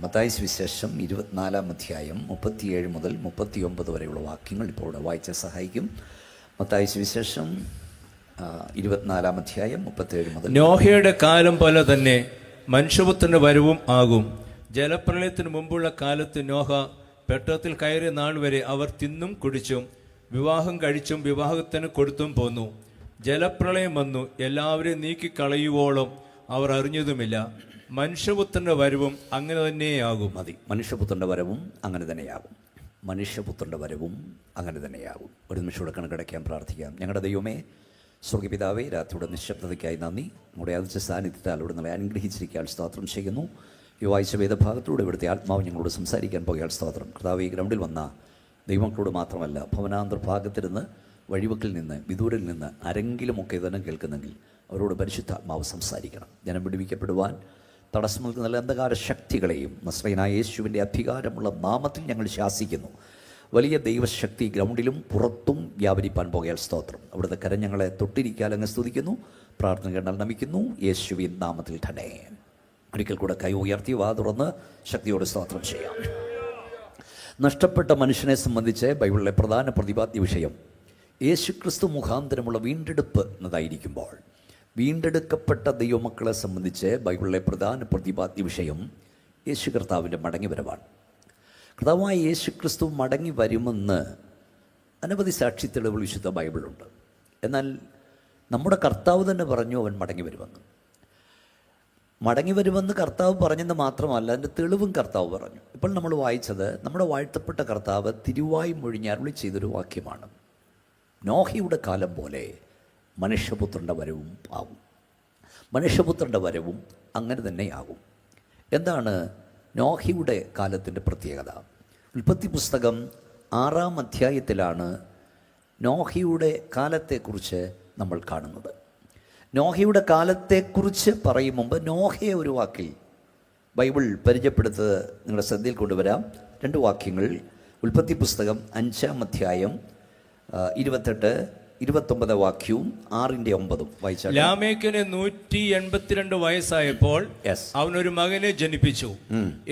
മത്തായി സുവിശേഷം 24-ാം അധ്യായം 37 മുതൽ 39 വരെയുള്ള വാക്യങ്ങൾ ഇപ്പോൾ ഇവിടെ വായിച്ച് സഹായിക്കും. മത്തായി സുവിശേഷം 24-ാം അധ്യായം 37 മുതൽ. നോഹയുടെ കാലം പോലെ തന്നെ മനുഷ്യപുത്രന്റെ വരവും ആകും. ജലപ്രളയത്തിന് മുമ്പുള്ള കാലത്ത് നോഹ പെട്ടകത്തിൽ കയറിയ നാൾ വരെ അവർ തിന്നും കുടിച്ചും വിവാഹം കഴിച്ചും വിവാഹത്തിന് കൊടുത്തും പോന്നു. ജലപ്രളയം വന്നു, എല്ലാവരെയും നീക്കിക്കളയുവോളം അവർ അറിഞ്ഞതുമില്ല. മനുഷ്യപുത്രന്റെ വരവും അങ്ങനെ തന്നെയാകും. മതി, മനുഷ്യപുത്രന്റെ വരവും അങ്ങനെ തന്നെയാകും. മനുഷ്യപുത്രന്റെ വരവും അങ്ങനെ തന്നെയാകും. ഒരു നിമിഷം കൂടെ കണക്കടയ്ക്കാൻ പ്രാർത്ഥിക്കാം. ഞങ്ങളുടെ ദൈവമേ, സ്വർഗ്ഗപിതാവേ, രാത്രിയുടെ നിശബ്ദതയ്ക്കായി നന്ദി. നമ്മുടെ അതിച്ച സാന്നിധ്യത്താൽ അവിടെ നിങ്ങളെ അനുഗ്രഹിച്ചിരിക്കാൻ സ്തോത്രം ചെയ്യുന്നു. ഈ വായിച്ച വേദഭാഗത്തിലൂടെ ഇവിടുത്തെ ആത്മാവ് ഞങ്ങളോട് സംസാരിക്കാൻ പോയാൽ സ്തോത്രം. കർത്താവ്, ഈ ഗ്രൗണ്ടിൽ വന്ന ദൈവങ്ങളോട് മാത്രമല്ല, ഭവനാന്തർഭാഗത്തിരുന്ന് വഴിവക്കിൽ നിന്ന് വിദൂരിൽ നിന്ന് ആരെങ്കിലുമൊക്കെ ഇതെല്ലാം കേൾക്കുന്നെങ്കിൽ അവരോട് പരിശുദ്ധാത്മാവ് സംസാരിക്കണം. ജനം വിടുവിക്കപ്പെടുവാൻ തടസ്സം നിൽക്കുന്ന നല്ല അന്ധകാര ശക്തികളെയും നസ്രയനായ യേശുവിൻ്റെ അധികാരമുള്ള നാമത്തിൽ ഞങ്ങൾ ശാസിക്കുന്നു. വലിയ ദൈവശക്തി ഗ്രൗണ്ടിലും പുറത്തും വ്യാപരിപ്പാൻ പോയാൽ സ്തോത്രം. അവിടുത്തെ കരം ഞങ്ങളെ തൊട്ടിരിക്കാൻ അങ്ങ് സ്തുതിക്കുന്നു. പ്രാർത്ഥന കേട്ടാൽ നമിക്കുന്നു. യേശുവിൻ നാമത്തിൽ തന്നെ. ഒരിക്കൽ കൂടെ കൈ ഉയർത്തി വാ തുറന്ന് ശക്തിയോട് സ്തോത്രം ചെയ്യാം. നഷ്ടപ്പെട്ട മനുഷ്യനെ സംബന്ധിച്ച് ബൈബിളിലെ പ്രധാന പ്രതിപാദ്യ വിഷയം യേശുക്രിസ്തു മുഖാന്തരമുള്ള വീണ്ടെടുപ്പ് എന്നതായിരിക്കുമ്പോൾ, വീണ്ടെടുക്കപ്പെട്ട ദൈവമക്കളെ സംബന്ധിച്ച് ബൈബിളിലെ പ്രധാന പ്രതിപാദ്യ വിഷയം യേശു കർത്താവിൻ്റെ മടങ്ങിവരവാണ്. കർത്താവായ യേശുക്രിസ്തു മടങ്ങി വരുമെന്ന് അനവധി സാക്ഷി തെളിവുകൾ വിശുദ്ധ ബൈബിളുണ്ട്. എന്നാൽ നമ്മുടെ കർത്താവ് തന്നെ പറഞ്ഞു അവൻ മടങ്ങി വരുമെന്ന്. മടങ്ങി വരുമെന്ന് കർത്താവ് പറഞ്ഞെന്ന് മാത്രമല്ല, അതിൻ്റെ തെളിവും കർത്താവ് പറഞ്ഞു. ഇപ്പോൾ നമ്മൾ വായിച്ചത് നമ്മുടെ വാഴ്ത്തപ്പെട്ട കർത്താവ് തിരുവായി മൊഴിഞ്ഞ് അരുളി ചെയ്തൊരു വാക്യമാണ്. നോഹയുടെ കാലം പോലെ മനുഷ്യപുത്രൻ്റെ വരവും ആകും. മനുഷ്യപുത്രൻ്റെ വരവും അങ്ങനെ തന്നെയാകും. എന്താണ് നോഹയുടെ കാലത്തിൻ്റെ പ്രത്യേകത? ഉൽപ്പത്തി പുസ്തകം 6-ാം അധ്യായത്തിലാണ് നോഹയുടെ കാലത്തെക്കുറിച്ച് നമ്മൾ കാണുന്നത്. നോഹയുടെ കാലത്തെക്കുറിച്ച് പറയും മുമ്പ് നോഹയെ ഒരു വാക്കിൽ ബൈബിൾ പരിചയപ്പെടുത്തത് നിങ്ങളുടെ ശ്രദ്ധയിൽ കൊണ്ടുവരാം. 2 വാക്യങ്ങൾ. ഉൽപ്പത്തി പുസ്തകം 5-ാം അധ്യായം 28-29 വാക്യവും 6-9 വായിച്ചാൽ. ലാമേക്കിന് 182 വയസ്സായപ്പോൾ അവനൊരു മകനെ ജനിപ്പിച്ചു.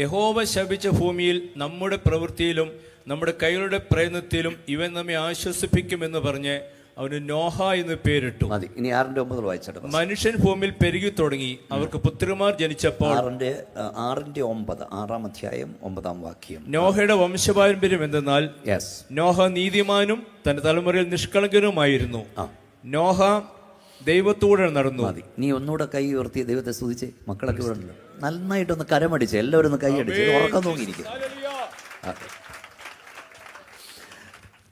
യഹോവ ശപിച്ച ഭൂമിയിൽ നമ്മുടെ പ്രവൃത്തിയിലും നമ്മുടെ കൈകളുടെ പ്രയത്നത്തിലും ഇവൻ നമ്മെ ആശ്വസിപ്പിക്കുമെന്ന് പറഞ്ഞ് അവന് നോഹ എന്ന് പേരിട്ടു. മതി, ഇനി 6-9 വായിച്ചിട്ട്. മനുഷ്യൻ ഭൂമിയിൽ പെരുകി തുടങ്ങി, അവർക്ക് പുത്രന്മാർ ജനിച്ചപ്പോൾ 6-9 6-ാം അധ്യായം 9-ാം വാക്യം. നോഹയുടെ വംശപാരമ്പര്യം എന്തെന്നാൽ, നോഹ നീതിമാനും തന്റെ തലമുറയിൽ നിഷ്കളങ്കനുമായിരുന്നു. നോഹ ദൈവത്തോടെ നടന്നു. മതി, നീ ഒന്നുകൂടെ കൈ ഉയർത്തി ദൈവത്തെ സ്തുതിച്ച്. മക്കളൊക്കെ ഇവിടെ ഉണ്ട്, നന്നായിട്ടൊന്ന് കരമടിച്ച് എല്ലാവരും ഒന്ന് കൈ അടിച്ച് ഉറക്കം തോന്നിയിരിക്കും.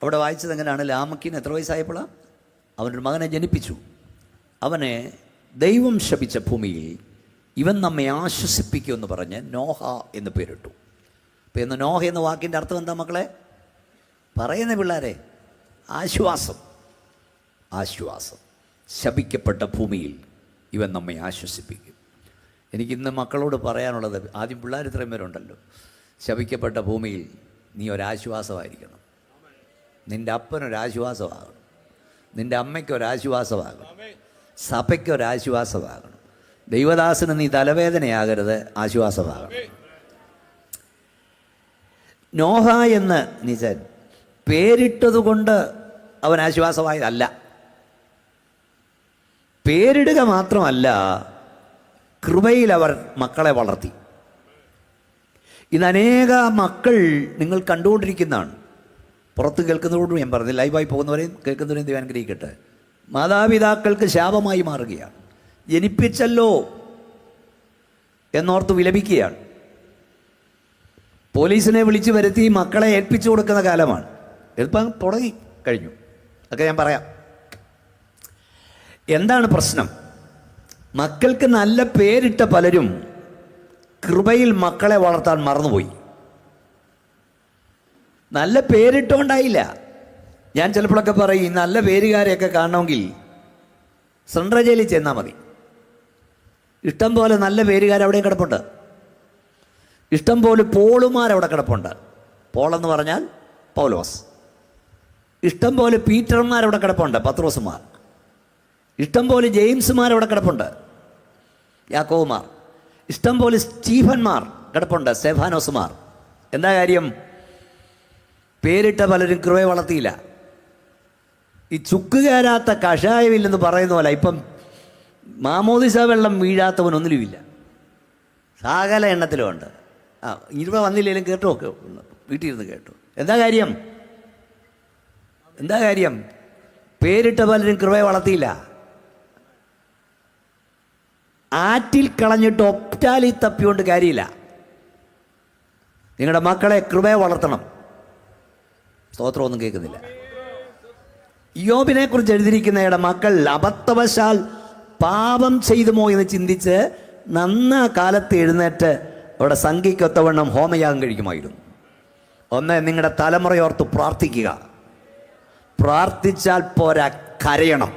അവിടെ വായിച്ചത് എങ്ങനെയാണ്? ലാമക്കിന് എത്ര വയസ്സായപ്പോഴാണ് അവനൊരു മകനെ ജനിപ്പിച്ചു. അവനെ ദൈവം ശപിച്ച ഭൂമിയിൽ ഇവൻ നമ്മെ ആശ്വസിപ്പിക്കുമെന്ന് പറഞ്ഞ് നോഹ എന്ന് പേരിട്ടു. അപ്പോൾ ഇന്ന് നോഹ എന്ന വാക്കിൻ്റെ അർത്ഥം എന്താ മക്കളെ? പറയുന്ന പിള്ളേരെ, ആശ്വാസം. ആശ്വാസം. ശപിക്കപ്പെട്ട ഭൂമിയിൽ ഇവൻ നമ്മെ ആശ്വസിപ്പിക്കും. എനിക്കിന്ന് മക്കളോട് പറയാനുള്ളത്, ആദ്യം പിള്ളേർ ഇത്രയും പേരുണ്ടല്ലോ, ശപിക്കപ്പെട്ട ഭൂമിയിൽ നീ ഒരാശ്വാസമായിരിക്കണം. നിൻ്റെ അപ്പനൊരാശ്വാസമാകണം, നിൻ്റെ അമ്മയ്ക്കൊരാശ്വാസമാകണം, സഭയ്ക്കൊരാശ്വാസമാകണം. ദൈവദാസന് നീ തലവേദനയാകരുത്, ആശ്വാസമാകണം. നോഹ എന്ന് നിജൻ പേരിട്ടതുകൊണ്ട് അവൻ ആശ്വാസമായതല്ല. പേരിടുക മാത്രമല്ല, കൃപയിൽ അവർ മക്കളെ വളർത്തി. ഇന്ന് അനേക മക്കൾ നിങ്ങൾ കണ്ടുകൊണ്ടിരിക്കുന്നതാണ്. പുറത്ത് കേൾക്കുന്നതോടും ഞാൻ പറഞ്ഞു, ലൈവായി പോകുന്നവരെയും കേൾക്കുന്നവരെയും ദൈവം അനുഗ്രഹിക്കട്ടെ. മാതാപിതാക്കൾക്ക് ശാപമായി മാറുകയാണ്. ജനിപ്പിച്ചല്ലോ എന്നോർത്ത് വിലപിക്കുകയാണ്. പോലീസിനെ വിളിച്ചു വരുത്തി മക്കളെ ഏൽപ്പിച്ചു കൊടുക്കുന്ന കാലമാണ്. എളുപ്പം തുടങ്ങി കഴിഞ്ഞു, ഒക്കെ ഞാൻ പറയാം. എന്താണ് പ്രശ്നം? മക്കൾക്ക് നല്ല പേരിട്ട പലരും കൃപയിൽ മക്കളെ വളർത്താൻ മറന്നുപോയി. നല്ല പേരിട്ടുകൊണ്ടായില്ല. ഞാൻ ചിലപ്പോഴൊക്കെ പറയും, നല്ല പേരുകാരെയൊക്കെ കാണണമെങ്കിൽ സെൻട്രൽ ജയിലിൽ ചെന്നാൽ മതി. ഇഷ്ടം പോലെ നല്ല പേരുകാരവിടെയും കിടപ്പുണ്ട്. ഇഷ്ടം പോലെ പോളുമാരവിടെ കിടപ്പുണ്ട്. പോളെന്ന് പറഞ്ഞാൽ പൗലോസ്. ഇഷ്ടം പോലെ പീറ്റർമാരവിടെ കിടപ്പുണ്ട്, പത്രോസുമാർ. ഇഷ്ടം പോലെ ജെയിംസുമാരവിടെ കിടപ്പുണ്ട്, യാക്കോബുമാർ. ഇഷ്ടം പോലെ സ്റ്റീഫന്മാർ കിടപ്പുണ്ട്, സ്തെഫാനോസുമാർ. എന്താ കാര്യം? പേരിട്ട പലരും കൃപയെ വളർത്തിയില്ല. ഈ ചുക്ക് കയറാത്ത കഷായമില്ലെന്ന് പറയുന്ന പോലെ ഇപ്പം മാമോദിസ വെള്ളം വീഴാത്തവനൊന്നിലുമില്ല, സകല എണ്ണത്തിലും ഉണ്ട്. ഇവിടെ വന്നില്ലെങ്കിലും കേട്ടോ, വീട്ടിൽ ഇരുന്ന് കേട്ടോ. എന്താ കാര്യം? എന്താ കാര്യം? പേരിട്ട പലരും കൃപയെ വളർത്തിയില്ല. ആറ്റിൽ കളഞ്ഞിട്ട് ഒപ്റ്റാലി തപ്പിക്കൊണ്ട് കാര്യമില്ല. നിങ്ങളുടെ മക്കളെ കൃപയെ വളർത്തണം. സ്തോത്രമൊന്നും കേൾക്കുന്നില്ല. യോബിനെ കുറിച്ച് എഴുതിയിരിക്കുന്നയുടെ മക്കൾ അബദ്ധവശാൽ പാപം ചെയ്തുമോ എന്ന് ചിന്തിച്ച് നന്ന കാലത്ത് എഴുന്നേറ്റ് അവിടെ സംഖ്യയ്ക്കൊത്തവണ്ണം ഹോമയാഗം കഴിക്കുമായിരുന്നു. ഒന്ന്, നിങ്ങളുടെ തലമുറയോർത്ത് പ്രാർത്ഥിക്കുക. പ്രാർത്ഥിച്ചാൽ പോരാ, കരയണം.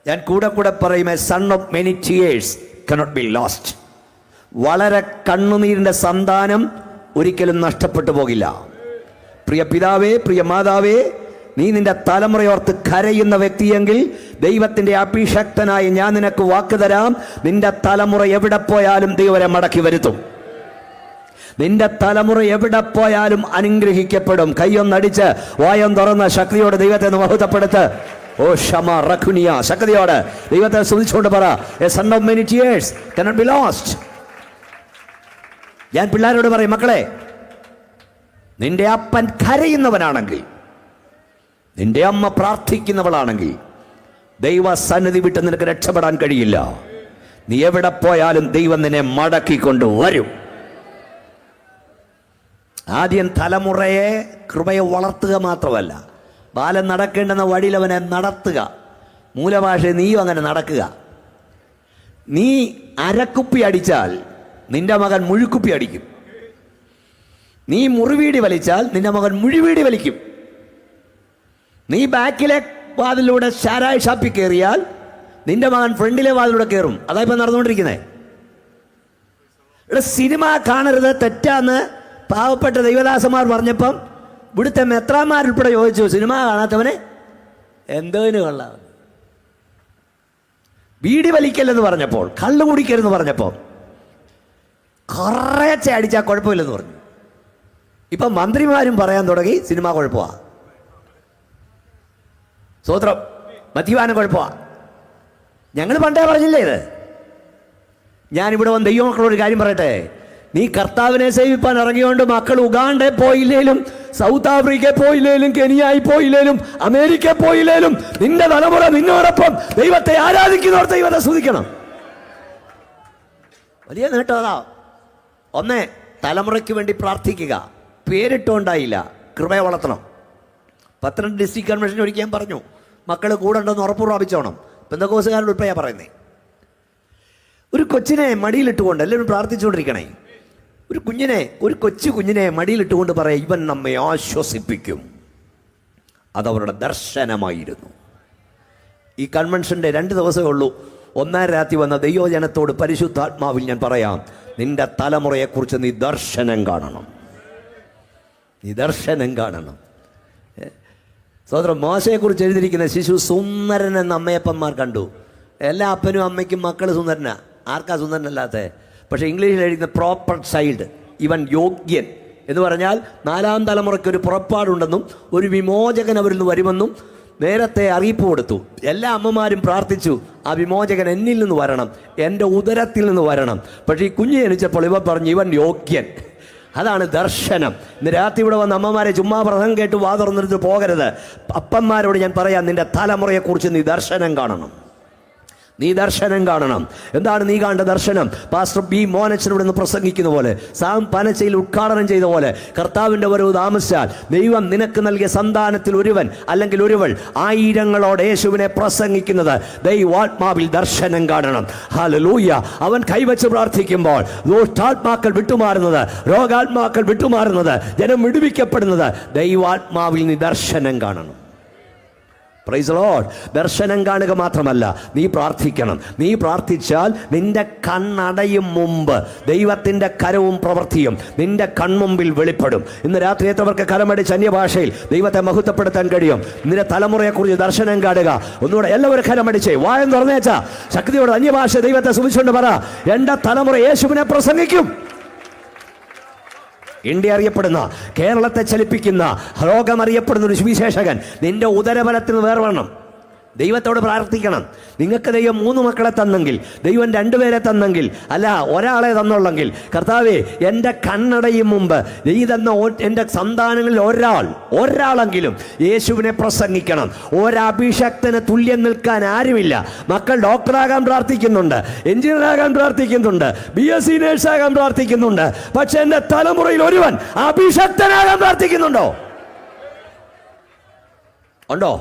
ഞാൻ കൂടെ പറയും, a son of many tears cannot be lost. വളരെ കണ്ണുനീരിൻ്റെ സന്താനം ഒരിക്കലും നഷ്ടപ്പെട്ടു പോകില്ല. പ്രിയ പിതാവേ, പ്രിയ മാതാവേ, നീ നിന്റെ തലമുറയോർത്ത് കരയുന്ന വ്യക്തിയെങ്കിൽ ദൈവത്തിൻ്റെ അഭിഷക്തനായി ഞാൻ നിനക്ക് വാക്ക് തരാം, നിന്റെ തലമുറ എവിടെ പോയാലും ദൈവരെ മടക്കി വരുത്തും. നിന്റെ തലമുറ എവിടെ പോയാലും അനുഗ്രഹിക്കപ്പെടും. കയ്യൊന്നടിച്ച് വായം തുറന്ന ശക്തിയോടെ ദൈവത്തെ മഹത്വപ്പെടുത്ത്. ഓ ഷമ റഖുനിയ, ശക്തിയോടെ ദൈവത്തെ സ്തുതിച്ചുകൊണ്ട് പറ, a son of many tears cannot be lost. ഞാൻ പിള്ളേരോട് പറയും, മക്കളെ, നിന്റെ അപ്പൻ കരയുന്നവനാണെങ്കിൽ, നിന്റെ അമ്മ പ്രാർത്ഥിക്കുന്നവളാണെങ്കിൽ ദൈവ സന്നിധി വിട്ട് നിനക്ക് രക്ഷപ്പെടാൻ കഴിയില്ല. നീ എവിടെ പോയാലും ദൈവം നിന്നെ മടക്കിക്കൊണ്ട് വരും. ആദ്യം തലമുറയെ കൃപയെ വളർത്തുക മാത്രമല്ല, ബാലൻ നടക്കേണ്ടുന്ന വഴിയിൽ അവനെ നടത്തുക. മൂലഭാഷ നീയും അങ്ങനെ നടക്കുക. നീ അരക്കുപ്പി അടിച്ചാൽ നിന്റെ മകൻ മുഴുക്കുപ്പി അടിക്കും. നീ മുറിവീടി വലിച്ചാൽ നിന്റെ മകൻ മുഴുവീടി വലിക്കും. നീ ബാക്കിലെ വാതിലൂടെ ശാരായ ഷാപ്പിൽ കയറിയാൽ നിന്റെ മകൻ ഫ്രണ്ടിലെ വാതിലൂടെ കയറും. അതാ ഇപ്പം നടന്നുകൊണ്ടിരിക്കുന്നത്. ഇവിടെ സിനിമ കാണരുത്, തെറ്റാന്ന് പാവപ്പെട്ട ദൈവദാസന്മാർ പറഞ്ഞപ്പം ഇവിടുത്തെ മെത്രാന്മാരുൾപ്പെടെ ചോദിച്ചു, സിനിമ കാണാത്തവനെ എന്തോന് കൊള്ളാം. ബീഡി വലിക്കല്ലെന്ന് പറഞ്ഞപ്പോൾ, കള്ളു കുടിക്കരുതെന്ന് പറഞ്ഞപ്പോൾ കുറേച്ച അടിച്ചാൽ കുഴപ്പമില്ലെന്ന് പറഞ്ഞു. ഇപ്പം മന്ത്രിമാരും പറയാൻ തുടങ്ങി സിനിമ കുഴപ്പമാണ്, സ്വോത്രം, മദ്യപാനം കുഴപ്പമാണ്. ഞങ്ങൾ പണ്ടേ പറഞ്ഞില്ലേ ഇത്? ഞാനിവിടെ വന്ന് ദൈവമക്കളോട് കാര്യം പറയട്ടെ. നീ കർത്താവിനെ സേവിപ്പാൻ ഇറങ്ങിയോണ്ട് മക്കൾ ഉഗാണ്ടെ പോയില്ലേലും, സൗത്ത് ആഫ്രിക്കയിൽ പോയില്ലേലും, കെനിയായി പോയില്ലേലും, അമേരിക്കയിൽ പോയില്ലേലും, നിന്റെ തലമുറ നിന്നോടൊപ്പം ദൈവത്തെ ആരാധിക്കുന്നവർ ദൈവത്തെ സ്തുതിക്കണം. വലിയ നേട്ടം അതാ. ഒന്ന്, തലമുറയ്ക്ക് വേണ്ടി പ്രാർത്ഥിക്കുക. പേരിട്ടുണ്ടായില്ല, കൃപയെ വളർത്തണം. പത്തനംതിട്ട ഡിസ്ട്രിക്ട് കൺവെൻഷൻ ഒരിക്കൽ ഞാൻ പറഞ്ഞു, മക്കൾ കൂടെ ഉണ്ടെന്ന് ഉറപ്പ് പ്രാപിച്ചോണം. പെന്തക്കോസുകാരുടെ ഉൾപ്പെടെയാണ് പറയുന്നത്. ഒരു കൊച്ചിനെ മടിയിലിട്ടുകൊണ്ട് എല്ലാവരും പ്രാർത്ഥിച്ചുകൊണ്ടിരിക്കണേ. ഒരു കൊച്ചു കുഞ്ഞിനെ മടിയിലിട്ടുകൊണ്ട് പറയാം, ഇവൻ നമ്മെ ആശ്വസിപ്പിക്കും. അതവരുടെ ദർശനമായിരുന്നു. ഈ കൺവെൻഷൻ്റെ 2 ദിവസമേ ഉള്ളൂ. 1ാം രാത്രി വന്ന ദൈവജനത്തോട് പരിശുദ്ധാത്മാവിൽ ഞാൻ പറയാം, നിന്റെ തലമുറയെക്കുറിച്ച് നീ ദർശനം കാണണം. നീ ദർശനം കാണണം. സഹോദരൻ, മോശയെക്കുറിച്ച് എഴുതിയിരിക്കുന്ന ശിശു സുന്ദരൻ എന്ന അമ്മയപ്പന്മാർ കണ്ടു. എല്ലാ അപ്പനും അമ്മയ്ക്കും മക്കൾ സുന്ദരനാ. ആർക്കാ സുന്ദരനല്ലാത്ത? പക്ഷേ ഇംഗ്ലീഷിൽ എഴുതുന്ന പ്രോപ്പർ ചൈൽഡ്, ഇവൻ യോഗ്യൻ എന്ന് പറഞ്ഞാൽ 4ാം തലമുറയ്ക്ക് ഒരു പുറപ്പാടുണ്ടെന്നും ഒരു വിമോചകൻ അവരിൽ നിന്ന് വരുമെന്നും നേരത്തെ അറിയിപ്പ് കൊടുത്തു. എല്ലാ അമ്മമാരും പ്രാർത്ഥിച്ചു, ആ വിമോചകൻ എന്നിൽ നിന്ന് വരണം, എൻ്റെ ഉദരത്തിൽ നിന്ന് വരണം. പക്ഷേ ഈ കുഞ്ഞ് ജനിച്ചപ്പോൾ ഇവ പറഞ്ഞു, ഇവൻ യോഗ്യൻ. അതാണ് ദർശനം. ഇന്ന് രാത്രി ഇവിടെ വന്ന അമ്മമാരെ ചുമ്മാ പ്രസംഗം കേട്ട് വാ തുറന്നിട്ട് പോകരുത്. അപ്പന്മാരോട് ഞാൻ പറയാം, നിന്റെ തലമുറയെക്കുറിച്ച് നീ ദർശനം കാണണം. നീ ദർശനം കാണണം. എന്താണ് നീ കാണേണ്ട ദർശനം? പാസ്റ്റർ ബി മോനച്ചനോട് നിന്ന് പ്രസംഗിക്കുന്ന പോലെ, സാം പനച്ചയിൽ ഉദ്ഘാടനം ചെയ്ത പോലെ, കർത്താവിൻ്റെ വരവ് താമസിച്ചാൽ ദൈവം നിനക്ക് നൽകിയ സന്താനത്തിൽ ഒരുവൻ അല്ലെങ്കിൽ ഒരുവൾ ആയിരങ്ങളോട് യേശുവിനെ പ്രസംഗിക്കുന്നത് ദൈവാത്മാവിൽ ദർശനം കാണണം. ഹല്ലേലൂയ. അവൻ കൈവച്ച് പ്രാർത്ഥിക്കുമ്പോൾ ദുഷ്ടാത്മാക്കൾ വിട്ടുമാറുന്നത്, രോഗാത്മാക്കൾ വിട്ടുമാറുന്നത്, ജനം വിടുവിക്കപ്പെടുന്നത് ദൈവാത്മാവിൽ നീ ദർശനം കാണണം. Praise Lord. ദർശനം കാണുക മാത്രമല്ല, നീ പ്രാർത്ഥിക്കണം. നീ പ്രാർത്ഥിച്ചാൽ നിന്റെ കണ്ണടയും മുമ്പ് ദൈവത്തിൻ്റെ കരവും പ്രവൃത്തിയും നിന്റെ കൺമുമ്പിൽ വെളിപ്പെടും. ഇന്ന് രാത്രി എത്രവർക്ക് കരമടിച്ച് അന്യഭാഷയിൽ ദൈവത്തെ മഹത്വപ്പെടുത്താൻ കഴിയും? നിന്റെ തലമുറയെക്കുറിച്ച് ദർശനം കാണുക. ഒന്നുകൂടെ എല്ലാവരും കരമടിച്ചേ, വായം തുറന്നേച്ചാ ശക്തിയോട് അന്യഭാഷ ദൈവത്തെ സ്തുതിച്ചുകൊണ്ട് പറ, എൻ്റെ തലമുറ യേശുവിനെ പ്രസംഗിക്കും. ഇന്ത്യ അറിയപ്പെടുന്ന, കേരളത്തെ ചലിപ്പിക്കുന്ന, ലോകമറിയപ്പെടുന്ന ഒരു സുവിശേഷകൻ നിന്റെ ഉദരബലത്തിൽ നിന്ന് വേർവണം. ദൈവത്തോട് പ്രാർത്ഥിക്കണം. നിങ്ങൾക്ക് ദൈവം 3 മക്കളെ തന്നെങ്കിൽ, ദൈവം 2 പേരെ തന്നെങ്കിൽ, അല്ല ഒരാളെ തന്നുള്ളെങ്കിൽ, കർത്താവേ എൻ്റെ കണ്ണടയും മുമ്പ് നീ തന്ന എൻ്റെ സന്താനങ്ങളിൽ ഒരാളെങ്കിലും യേശുവിനെ പ്രസംഗിക്കണം. ഒരഭിഷക്തന് തുല്യം നിൽക്കാൻ ആരുമില്ല. മക്കൾ ഡോക്ടറാകാൻ പ്രാർത്ഥിക്കുന്നുണ്ട്, എഞ്ചിനീയറാകാൻ പ്രാർത്ഥിക്കുന്നുണ്ട്, BSc നേഴ്സാകാൻ പ്രാർത്ഥിക്കുന്നുണ്ട്. പക്ഷെ എൻ്റെ തലമുറയിൽ ഒരുവൻ അഭിഷക്തനാകാൻ പ്രാർത്ഥിക്കുന്നുണ്ടോ? ഉണ്ടോ?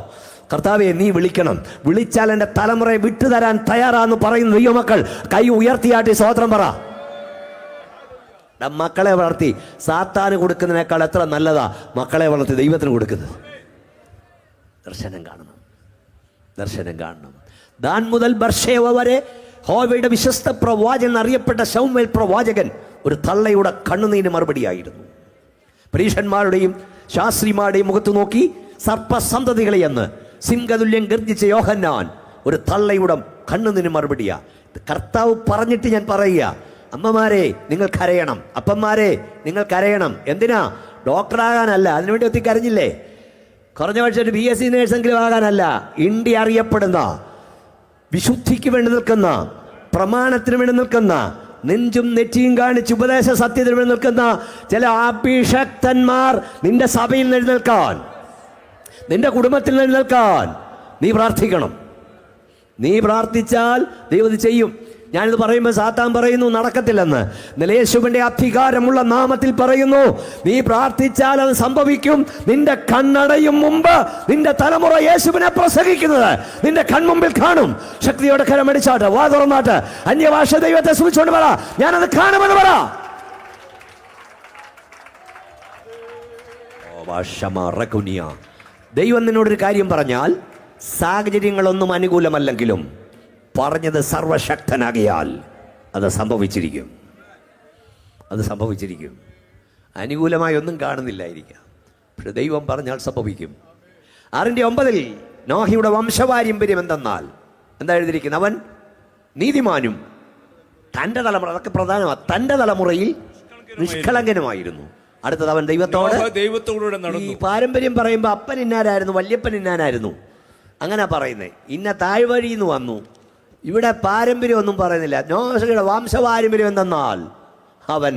കർത്താവെ നീ വിളിക്കണം. വിളിച്ചാൽ എൻ്റെ തലമുറയെ വിട്ടുതരാൻ തയ്യാറാന്ന് പറയുന്ന ദൈവമക്കൾ കൈ ഉയർത്തിയാട്ടി സ്തോത്രം പറ. മക്കളെ വളർത്തി സാത്താന് കൊടുക്കുന്നതിനേക്കാൾ എത്ര നല്ലതാ മക്കളെ വളർത്തി ദൈവത്തിന് കൊടുക്കുന്നത്. ദർശനം കാണണം, ദർശനം കാണണം. ദാൻ മുതൽ ബർഷേവ വരെ യഹോവയുടെ വിശ്വസ്ത പ്രവാചകൻ അറിയപ്പെട്ട ശമൂവേൽ പ്രവാചകൻ ഒരു തള്ളയുടെ കണ്ണുനീരിന് മറുപടിയായിരുന്നു. പരീക്ഷന്മാരുടെയും ശാസ്ത്രിമാരുടെയും മുഖത്ത് നോക്കി സർപ്പസന്തതികളെ എന്ന് സിംഹതുല്യം ഗർജിച്ച യോഹന്നാൻ ഒരു തള്ളയുടെ കണ്ണുനീരിന് മറുപടിയാ. കർത്താവ് പറഞ്ഞിട്ട് ഞാൻ പറയുക, അമ്മമാരെ നിങ്ങൾ കരയണം, അപ്പന്മാരെ നിങ്ങൾ കരയണം. എന്തിനാ? ഡോക്ടറാകാനല്ല, അതിനുവേണ്ടി ഒത്തി കരഞ്ഞില്ലേ? കുറഞ്ഞ പക്ഷേ ഒരു BSc നേഴ്സെങ്കിലും ആകാനല്ല. ഇന്ത്യ അറിയപ്പെടുന്ന, വിശുദ്ധിക്ക് വേണ്ടി നിൽക്കുന്ന, പ്രമാണത്തിന് വേണ്ടി നിൽക്കുന്ന, നെഞ്ചും നെറ്റിയും കാണിച്ച് ഉപദേശ സത്യത്തിന് വേണ്ടി നിൽക്കുന്ന ചില അഭിഷക്തന്മാർ നിന്റെ സഭയിൽ എഴുന്നേൽക്കാൻ, നിന്റെ കുടുംബത്തിൽ എഴുന്നേൽക്കാൻ നീ പ്രാർത്ഥിക്കണം. നീ പ്രാർത്ഥിച്ചാൽ ദൈവം ചെയ്യും. ഞാനിത് പറയുമ്പോൾ സാത്താൻ പറയുന്നു നടക്കത്തില്ലെന്ന്. യേശുവിന്റെ അധികാരമുള്ള നാമത്തിൽ പറയുന്നു, നീ പ്രാർത്ഥിച്ചാൽ അത് സംഭവിക്കും. നിന്റെ കണ്ണടയും മുമ്പ് നിന്റെ തലമുറ യേശുവിനെ പ്രസംഗിക്കുന്നത് നിന്റെ കൺമുമ്പിൽ കാണും. ശക്തിയോടെ കരമടിച്ചാട്ട്, വാ തുറന്നാട്ട്, അന്യഭാഷ ദൈവത്തെ സൂക്ഷിച്ചുകൊണ്ട് പറ, ഞാനത് കാണുമെന്ന് പറ. ദൈവം നിന്നോടൊരു കാര്യം പറഞ്ഞാൽ സാഹചര്യങ്ങളൊന്നും അനുകൂലമല്ലെങ്കിലും പറഞ്ഞത് സർവശക്തനാകിയാൽ അത് സംഭവിച്ചിരിക്കും. അത് സംഭവിച്ചിരിക്കും. അനുകൂലമായി ഒന്നും കാണുന്നില്ലായിരിക്കാം, പക്ഷെ ദൈവം പറഞ്ഞാൽ സംഭവിക്കും. 6:9 നോഹയുടെ വംശപാരമ്പര്യം എന്തെന്നാൽ എന്താ എഴുതിയിരിക്കുന്നത്? അവൻ നീതിമാനും തൻ്റെ തലമുറ, അതൊക്കെ പ്രധാനമാണ്, തൻ്റെ തലമുറയിൽ നിഷ്കളങ്കനുമായിരുന്നു. അടുത്തത് അവൻ ദൈവത്തോട് നടന്നു. ഈ പാരമ്പര്യം പറയുമ്പോൾ അപ്പൻ ഇന്നാരായിരുന്നു, വല്യപ്പൻ ഇന്നാനായിരുന്നു, അങ്ങനെ പറയുന്നത്. ഇന്ന താഴ്വഴിന്ന് വന്നു. ഇവിടെ പാരമ്പര്യം ഒന്നും പറയുന്നില്ല. നോഹയുടെ വംശപാരമ്പര്യം എന്തെന്നാൽ അവൻ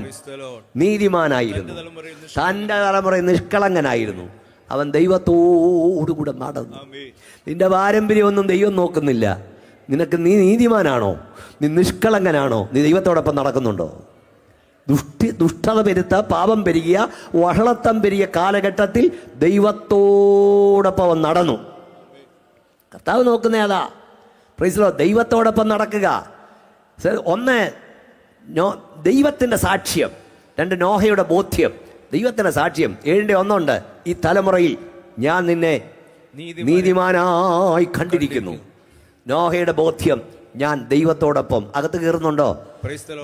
നീതിമാനായിരുന്നു, തൻ്റെ തലമുറയിൽ നിഷ്കളങ്കനായിരുന്നു, അവൻ ദൈവത്തോടുകൂടെ നടന്നു. നിന്റെ പാരമ്പര്യം ഒന്നും ദൈവം നോക്കുന്നില്ല. നിനക്ക് നീ നീതിമാനാണോ, നീ നിഷ്കളങ്കനാണോ, നീ ദൈവത്തോടൊപ്പം നടക്കുന്നുണ്ടോ? ദുഷ്ടത പെരുത്ത, പാപം പെരുകിയ, വഷളത്തം പെരുകിയ കാലഘട്ടത്തിൽ ദൈവത്തോടൊപ്പം അവൻ നടന്നു. കർത്താവ് നോക്കുന്ന ഏതാ? Praise the lord. ദൈവത്തോടൊപ്പം നടക്കുക. 1 ദൈവത്തിൻ്റെ സാക്ഷ്യം, 2 നോഹയുടെ ബോധ്യം. ദൈവത്തിൻ്റെ സാക്ഷ്യം 7:1 ഈ തലമുറയിൽ ഞാൻ നിന്നെ നീതിമാനായി കണ്ടിരിക്കുന്നു. നോഹയുടെ ബോധ്യം, ഞാൻ ദൈവത്തോടൊപ്പം. അകത്ത് കയറുന്നുണ്ടോ?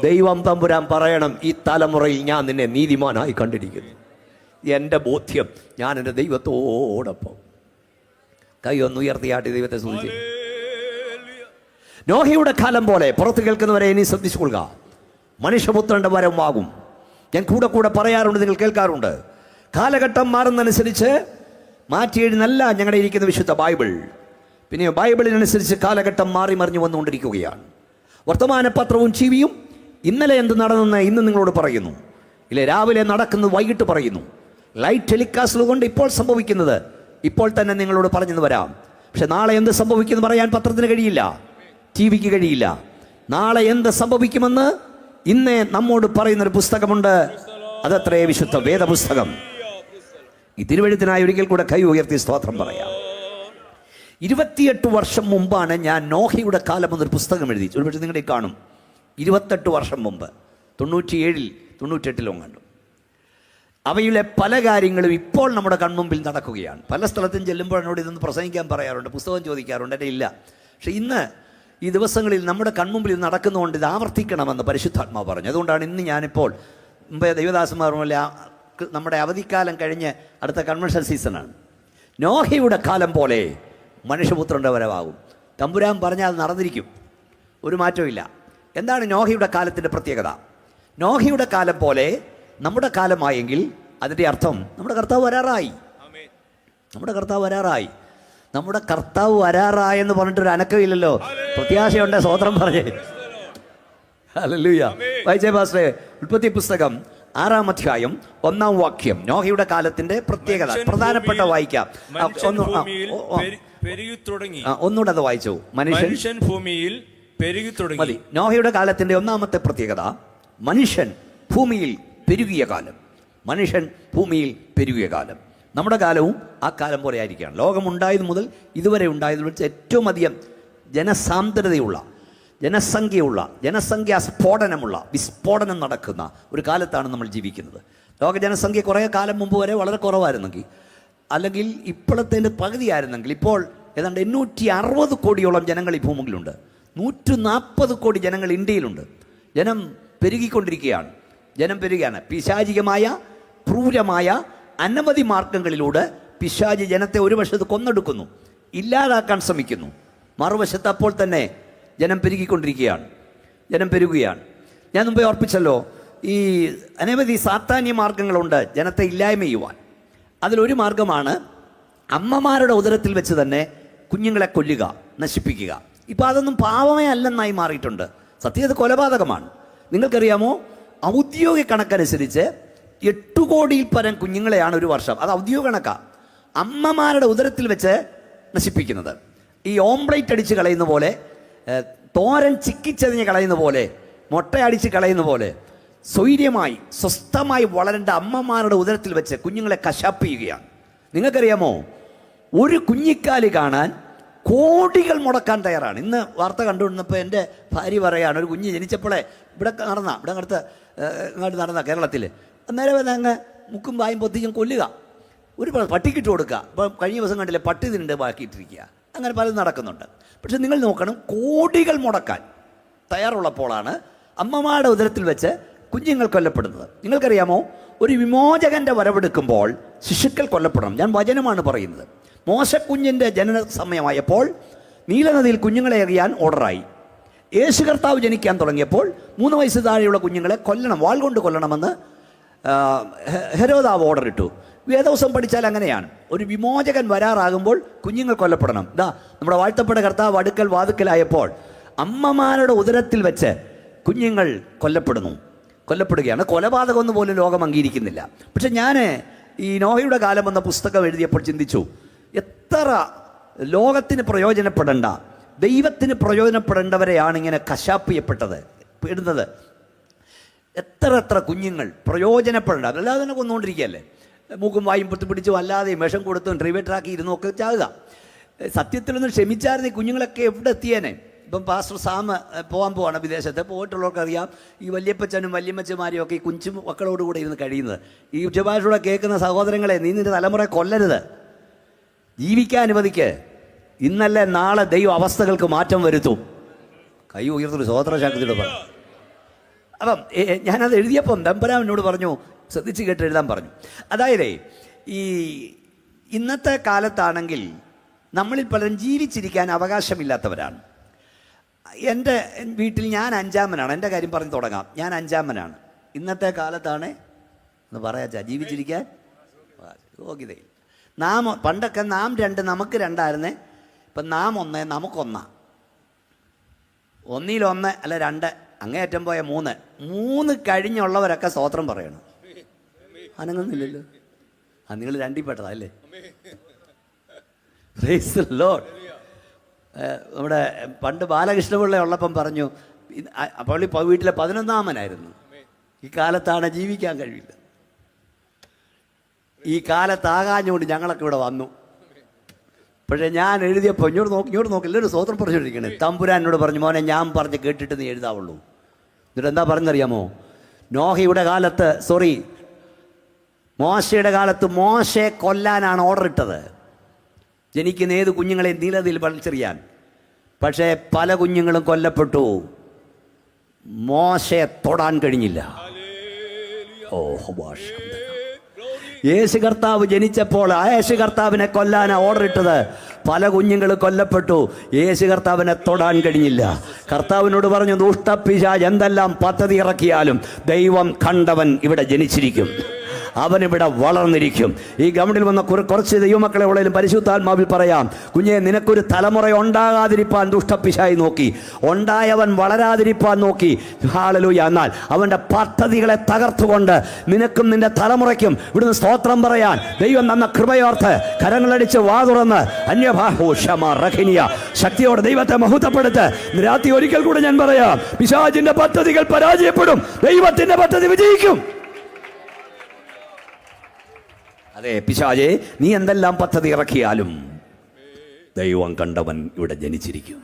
ദൈവം തമ്പുരാൻ പറയണം, ഈ തലമുറയിൽ ഞാൻ നിന്നെ നീതിമാനായി കണ്ടിരിക്കുന്നു. എൻ്റെ ബോധ്യം, ഞാൻ എൻ്റെ ദൈവത്തോടൊപ്പം. കൈ ഒന്ന് ഉയർത്തിയാട്ടി ദൈവത്തെ സൂചിച്ചു. നോഹയുടെ കാലം പോലെ പുറത്ത് കേൾക്കുന്നവരെ ഇനി ശ്രദ്ധിച്ചുകൊള്ളുക. മനുഷ്യപുത്രന്റെ വരവാകും. ഞാൻ കൂടെ കൂടെ പറയാറുണ്ട്, നിങ്ങൾ കേൾക്കാറുണ്ട്. കാലഘട്ടം മാറുന്നതനുസരിച്ച് മാറ്റിയെഴുന്നല്ല ഞങ്ങളുടെ ഇരിക്കുന്ന വിശുദ്ധ ബൈബിൾ. പിന്നെ ബൈബിളിനനുസരിച്ച് കാലഘട്ടം മാറി മറിഞ്ഞു വന്നുകൊണ്ടിരിക്കുകയാണ്. വർത്തമാനപത്രവും ടിവിയും ഇന്നലെ എന്ത് നടന്നെന്ന് ഇന്ന് നിങ്ങളോട് പറയുന്നു. ഇല്ലേ, രാവിലെ നടക്കുന്നത് വൈകിട്ട് പറയുന്നു. ലൈവ് ടെലികാസ്റ്റ് കൊണ്ട് ഇപ്പോൾ സംഭവിക്കുന്നത് ഇപ്പോൾ തന്നെ നിങ്ങളോട് പറഞ്ഞെന്ന് വരാം. പക്ഷെ നാളെ എന്ത് സംഭവിക്കുമെന്ന് പറയാൻ പത്രത്തിന് കഴിയില്ല, ടിവിക്ക് കഴിയില്ല. നാളെ എന്ത് സംഭവിക്കുമെന്ന് ഇന്നേ നമ്മോട് പറയുന്നൊരു പുസ്തകമുണ്ട്. അതത്രേ വിശുദ്ധ വേദപുസ്തകം. ഈ തിരുവഴുത്തിനായി ഒരിക്കൽ കൂടെ കൈ ഉയർത്തി സ്തോത്രം പറയാം. 28 വർഷം മുമ്പാണ് ഞാൻ നോഹയുടെ കാലം എന്നൊരു പുസ്തകം എഴുതി. ഒരുപക്ഷെ നിങ്ങളുടെ കാണും. 28 വർഷം മുമ്പ്, 97-ൽ 98-ലോ കണ്ടു. അവയിലെ പല കാര്യങ്ങളും ഇപ്പോൾ നമ്മുടെ കൺമുമ്പിൽ നടക്കുകയാണ്. പല സ്ഥലത്തും ചെല്ലുമ്പോൾ എന്നോട് ഇതൊന്ന് പ്രസംഗിക്കാൻ പറയാറുണ്ട്, പുസ്തകം ചോദിക്കാറുണ്ട്. എൻ്റെ ഇല്ല. പക്ഷെ ഇന്ന് ഈ ദിവസങ്ങളിൽ നമ്മുടെ കൺമുമ്പിൽ ഇത് നടക്കുന്നതുകൊണ്ട് ഇത് ആവർത്തിക്കണമെന്ന് പരിശുദ്ധാത്മാവ് പറഞ്ഞു. അതുകൊണ്ടാണ് ഇന്ന് ഞാനിപ്പോൾ മുമ്പേ ദൈവദാസന്മാർ നമ്മുടെ അവധിക്കാലം കഴിഞ്ഞ് അടുത്ത കൺവെൻഷൻ സീസണാണ്. നോഹയുടെ കാലം പോലെ മനുഷ്യപുത്രൻ്റെ വരവാകും. തമ്പുരാൻ പറഞ്ഞാൽ നടന്നിരിക്കും, ഒരു മാറ്റവും ഇല്ല. എന്താണ് നോഹയുടെ കാലത്തിൻ്റെ പ്രത്യേകത? നോഹയുടെ കാലം പോലെ നമ്മുടെ കാലമായെങ്കിൽ അതിൻ്റെ അർത്ഥം നമ്മുടെ കർത്താവ് വരാറായി. നമ്മുടെ കർത്താവ് വരാറായി. നമ്മുടെ കർത്താവ് വരാറായെന്ന് പറഞ്ഞിട്ടൊരു അനക്കമില്ലല്ലോ. പ്രത്യാശയുണ്ട്. സ്വതന്ത്രം പറഞ്ഞേ. ഹല്ലേലൂയ. വായിച്ചേ പാസ്റ്ററെ, ഉൽപ്പത്തി പുസ്തകം 6-ാം അധ്യായം 1-ാം വാക്യം. നോഹയുടെ കാലത്തിന്റെ പ്രത്യേകത പ്രധാനപ്പെട്ട വായിക്കാം. ഒന്നുകൂടെ അത് വായിച്ചു. മനുഷ്യൻ ഭൂമിയിൽ പെരുകി തുടങ്ങി. മതി. നോഹയുടെ കാലത്തിന്റെ 1-ാമത്തെ പ്രത്യേകത മനുഷ്യൻ ഭൂമിയിൽ പെരുകിയ കാലം. മനുഷ്യൻ ഭൂമിയിൽ പെരുകിയ കാലം. നമ്മുടെ കാലവും ആ കാലം പോലെ ആയിരിക്കുകയാണ്. ലോകമുണ്ടായത് മുതൽ ഇതുവരെ ഉണ്ടായതിൽ വെച്ച് ഏറ്റവും അധികം ജനസാന്ദ്രതയുള്ള, ജനസംഖ്യാ സ്ഫോടനമുള്ള, വിസ്ഫോടനം നടക്കുന്ന ഒരു കാലത്താണ് നമ്മൾ ജീവിക്കുന്നത്. ലോക ജനസംഖ്യ കുറേ കാലം മുമ്പ് വരെ വളരെ കുറവായിരുന്നെങ്കിൽ, അല്ലെങ്കിൽ ഇപ്പോഴത്തെ പകുതിയായിരുന്നെങ്കിൽ, ഇപ്പോൾ ഏതാണ്ട് 860 കോടിയോളം ജനങ്ങൾ ഈ ഭൂമിയിലുണ്ട്. 140 കോടി ജനങ്ങൾ ഇന്ത്യയിലുണ്ട്. ജനം പെരുകിക്കൊണ്ടിരിക്കുകയാണ്. ജനം പെരുകയാണ്. പിശാചികമായ ക്രൂരമായ അനവധി മാർഗങ്ങളിലൂടെ പിശാചി ജനത്തെ ഒരു വശത്ത് കൊന്നെടുക്കുന്നു, ഇല്ലാതാക്കാൻ ശ്രമിക്കുന്നു. മറുവശത്ത് അപ്പോൾ തന്നെ ജനം പെരുകിക്കൊണ്ടിരിക്കുകയാണ്. ജനം പെരുകുകയാണ്. ഞാൻ മുമ്പേ ഓർപ്പിച്ചല്ലോ, ഈ അനവധി സാത്താന്യ മാർഗങ്ങളുണ്ട് ജനത്തെ ഇല്ലായ്മ ചെയ്യുവാൻ. അതിലൊരു മാർഗമാണ് അമ്മമാരുടെ ഉദരത്തിൽ വെച്ച് തന്നെ കുഞ്ഞുങ്ങളെ കൊല്ലുക, നശിപ്പിക്കുക. ഇപ്പം അതൊന്നും പാവമേ അല്ലെന്നായി മാറിയിട്ടുണ്ട്. സത്യത കൊലപാതകമാണ്. നിങ്ങൾക്കറിയാമോ, ഔദ്യോഗിക കണക്കനുസരിച്ച് 8 കോടിയിൽ പരം കുഞ്ഞുങ്ങളെയാണ് ഒരു വർഷം, അത് ഔദ്യോഗിക കണക്കാണ്, അമ്മമാരുടെ ഉദരത്തിൽ വെച്ച് നശിപ്പിക്കുന്നത്. ഈ ഓംപ്ലേറ്റ് അടിച്ച് കളയുന്ന പോലെ, തോരൻ ചിക്കിച്ചതിഞ്ഞ് കളയുന്ന പോലെ, മുട്ടയടിച്ച് കളയുന്ന പോലെ സ്വൈര്യമായി സ്വസ്ഥമായി വളരേണ്ട അമ്മമാരുടെ ഉദരത്തിൽ വെച്ച് കുഞ്ഞുങ്ങളെ കശാപ്പ് ചെയ്യുകയാണ്. നിങ്ങൾക്കറിയാമോ, ഒരു കുഞ്ഞിക്കാല് കാണാൻ കോടികൾ മുടക്കാൻ തയ്യാറാണ്. ഇന്ന് വാർത്ത കണ്ടുകൊണ്ടിരുന്നപ്പോൾ എൻ്റെ ഭാര്യ പറയാണ്, ഒരു കുഞ്ഞ് ജനിച്ചപ്പോഴേ ഇവിടെ നടന്ന കേരളത്തിൽ നേരെ അങ്ങ് മുക്കും വായും പൊത്തിച്ചും കൊല്ലുക, ഒരു പട്ടിക്കിട്ട് കൊടുക്കുക. അപ്പം കഴിഞ്ഞ ദിവസം കണ്ടില്ലേ, പട്ടി തിണ്ട് ബാക്കിയിട്ടിരിക്കുക. അങ്ങനെ പലതും നടക്കുന്നുണ്ട്. പക്ഷെ നിങ്ങൾ നോക്കണം, കോടികൾ മുടക്കാൻ തയ്യാറുള്ളപ്പോഴാണ് അമ്മമാരുടെ ഉദരത്തിൽ വെച്ച് കുഞ്ഞുങ്ങൾ കൊല്ലപ്പെടുന്നത്. നിങ്ങൾക്കറിയാമോ, ഒരു വിമോചകൻ്റെ വരവെടുക്കുമ്പോൾ ശിശുക്കൾ കൊല്ലപ്പെടണം. ഞാൻ വചനമാണ് പറയുന്നത്. മോശക്കുഞ്ഞിൻ്റെ ജനന സമയമായപ്പോൾ നീലനദിയിൽ കുഞ്ഞുങ്ങളെ എറിയാൻ ഓർഡറായി. യേശു കർത്താവ് ജനിക്കാൻ തുടങ്ങിയപ്പോൾ 3 വയസ്സ് താഴെയുള്ള കുഞ്ഞുങ്ങളെ കൊല്ലണം, വാൾ കൊണ്ട് കൊല്ലണമെന്ന് ഹെരോദാവ് ഓർഡർ ഇട്ടു. വേദവസം പഠിച്ചാൽ അങ്ങനെയാണ്. ഒരു വിമോചകൻ വരാറാകുമ്പോൾ കുഞ്ഞുങ്ങൾ കൊല്ലപ്പെടണം. ഇതാ നമ്മുടെ വാഴ്ത്തപ്പെട്ട കർത്താവ് അടുക്കൽ വാതുക്കലായപ്പോൾ അമ്മമാരുടെ ഉദരത്തിൽ വെച്ച് കുഞ്ഞുങ്ങൾ കൊല്ലപ്പെടുകയാണ്. കൊലപാതകമൊന്നും പോലും ലോകം അംഗീകരിക്കുന്നില്ല. പക്ഷെ ഞാൻ ഈ നോഹയുടെ കാലം എന്ന പുസ്തകം എഴുതിയപ്പോൾ ചിന്തിച്ചു, എത്ര ലോകത്തിന് പ്രയോജനപ്പെടേണ്ട, ദൈവത്തിന് പ്രയോജനപ്പെടേണ്ടവരെയാണ് ഇങ്ങനെ കശാപ്പ് ചെയ്യപ്പെടുന്നത്. എത്ര കുഞ്ഞുങ്ങൾ പ്രയോജനപ്പെടേണ്ട, അല്ലാതെ തന്നെ കൊന്നുകൊണ്ടിരിക്കുകയല്ലേ. മൂക്കും വായും പിടിച്ചും അല്ലാതെ വിഷം കൊടുത്തും ഡ്രൈവേറ്ററാക്കി ഇരുന്നൊക്കെ ചാകുക. സത്യത്തിലൊന്നും ക്ഷമിച്ചായിരുന്നു ഈ കുഞ്ഞുങ്ങളൊക്കെ എവിടെ എത്തിയേനെ. ഇപ്പം പാസ്റ്റർ സാം പോകാൻ പോവാണ് വിദേശത്ത്. പോയിട്ടുള്ളവർക്കറിയാം, ഈ വല്യപ്പച്ചനും വല്യമ്മച്ചമാരും ഒക്കെ ഈ കുഞ്ചു മക്കളോടുകൂടെ ഇരുന്ന് കഴിയുന്നത്. ഈ ഉച്ചഭാഷയോടെ കേൾക്കുന്ന സഹോദരങ്ങളെ, നീ നിന്റെ തലമുറ കൊല്ലരുത്, ജീവിക്കാൻ അനുവദിക്ക്. ഇന്നല്ലേ നാളെ ദൈവം അവസ്ഥകൾക്ക് മാറ്റം വരുത്തും. കൈ ഉയർത്തൊരു സ്വതന്ത്രശാക്തിയോട് പറഞ്ഞു. അപ്പം ഞാനത് എഴുതിയപ്പം തമ്പുരാൻ എന്നോട് പറഞ്ഞു, ശ്രദ്ധിച്ച് കേട്ട് എഴുതാൻ പറഞ്ഞു. അതായത് ഈ ഇന്നത്തെ കാലത്താണെങ്കിൽ നമ്മളിൽ പലരും ജീവിച്ചിരിക്കാൻ അവകാശമില്ലാത്തവരാണ്. എൻ്റെ വീട്ടിൽ ഞാൻ 5-മനാണ്. എൻ്റെ കാര്യം പറഞ്ഞ് തുടങ്ങാം. ഞാൻ 5-മനാണ്. ഇന്നത്തെ കാലത്താണ് എന്ന് പറയാച്ചാ ജീവിച്ചിരിക്കാൻ യോഗ്യതയില്ല. പണ്ടൊക്കെ നാം 2 നമുക്ക് 2 ഇപ്പം നാം 1 നമുക്കൊന്നാ. 1 അല്ല 2, അങ്ങേയറ്റം പോയ 3 കഴിഞ്ഞുള്ളവരൊക്കെ സ്തോത്രം പറയണം. അനങ്ങുന്നില്ലല്ലോ. നിങ്ങൾ 2 പെട്ടതാ അല്ലേ? Price the Lord. നമ്മുടെ പണ്ട് ബാലകൃഷ്ണപിള്ള ഉള്ളപ്പം പറഞ്ഞു, അപ്പോൾ വീട്ടിലെ 11-മനായിരുന്നു. ഈ കാലത്താണ് ജീവിക്കാൻ കഴിയില്ല. ഈ കാലത്താകാഞ്ഞുകൊണ്ട് ഞങ്ങളൊക്കെ ഇവിടെ വന്നു. പക്ഷേ ഞാൻ എഴുതിയപ്പോൾ ഇങ്ങോട്ട് നോക്കി എല്ലാവരും സ്വതന്ത്രം പറഞ്ഞുകൊണ്ടിരിക്കണേ. തമ്പുരാൻ എന്നോട് പറഞ്ഞു, മോനെ ഞാൻ പറഞ്ഞ് കേട്ടിട്ട് നീ എഴുതാവുള്ളൂ. എന്നിട്ട് എന്താ പറഞ്ഞറിയാമോ, നോഹയുടെ കാലത്ത് മോശയുടെ കാലത്ത് മോശയെ കൊല്ലാനാണ് ഓർഡർ ഇട്ടത്, ജനിക്കുന്ന ഏത് കുഞ്ഞുങ്ങളെ നീലതിൽ വലിച്ചെറിയാൻ. പക്ഷേ പല കുഞ്ഞുങ്ങളും കൊല്ലപ്പെട്ടു, മോശയെ തൊടാൻ കഴിഞ്ഞില്ല. യേശു കർത്താവ് ജനിച്ചപ്പോൾ യേശു കർത്താവിനെ കൊല്ലാനാണ് ഓർഡർ ഇട്ടത്. പല കുഞ്ഞുങ്ങൾ കൊല്ലപ്പെട്ടു. യേശു കർത്താവിനെ തൊടാൻ കഴിഞ്ഞില്ല. കർത്താവിനോട് പറഞ്ഞു, ദുഷ്ടപിശാച് എന്തെല്ലാം പദ്ധതി ഇറക്കിയാലും ദൈവം കണ്ടവൻ ഇവിടെ ജനിച്ചിരിക്കും, അവനിവിടെ വളർന്നിരിക്കും. ഈ ഗവണിൽ വന്ന കുറച്ച് ദൈവമക്കളെ ഉള്ളതിലും പരിശുദ്ധാത്മാവിൽ പറയാം, കുഞ്ഞെ, നിനക്കൊരു തലമുറ ഉണ്ടാകാതിരിപ്പാൻ ദുഷ്ടപിശാച് നോക്കി, ഉണ്ടായവൻ വളരാതിരിപ്പാൻ നോക്കി. ഹല്ലേലൂയ. എന്നാൽ അവൻ്റെ പദ്ധതികളെ തകർത്തുകൊണ്ട് നിനക്കും നിന്റെ തലമുറയ്ക്കും ഇവിടുന്ന് സ്തോത്രം പറയാൻ ദൈവം തന്ന കൃപയോർത്ത് കരങ്ങളടിച്ച് വാ തുറന്ന് ശക്തിയോടെ ദൈവത്തെ മഹത്വപ്പെടുത്ത്. രാത്രി ഒരിക്കൽ കൂടെ ഞാൻ പറയാം, പിശാചിന്റെ പദ്ധതികൾ പരാജയപ്പെടും, ദൈവത്തിന്റെ പദ്ധതി വിജയിക്കും. അതെ, പിശാചേ, നീ എന്തെല്ലാം പദ്ധതി ഇറക്കിയാലും ദൈവം കണ്ടവൻ ഇവിടെ ജനിച്ചിരിക്കും,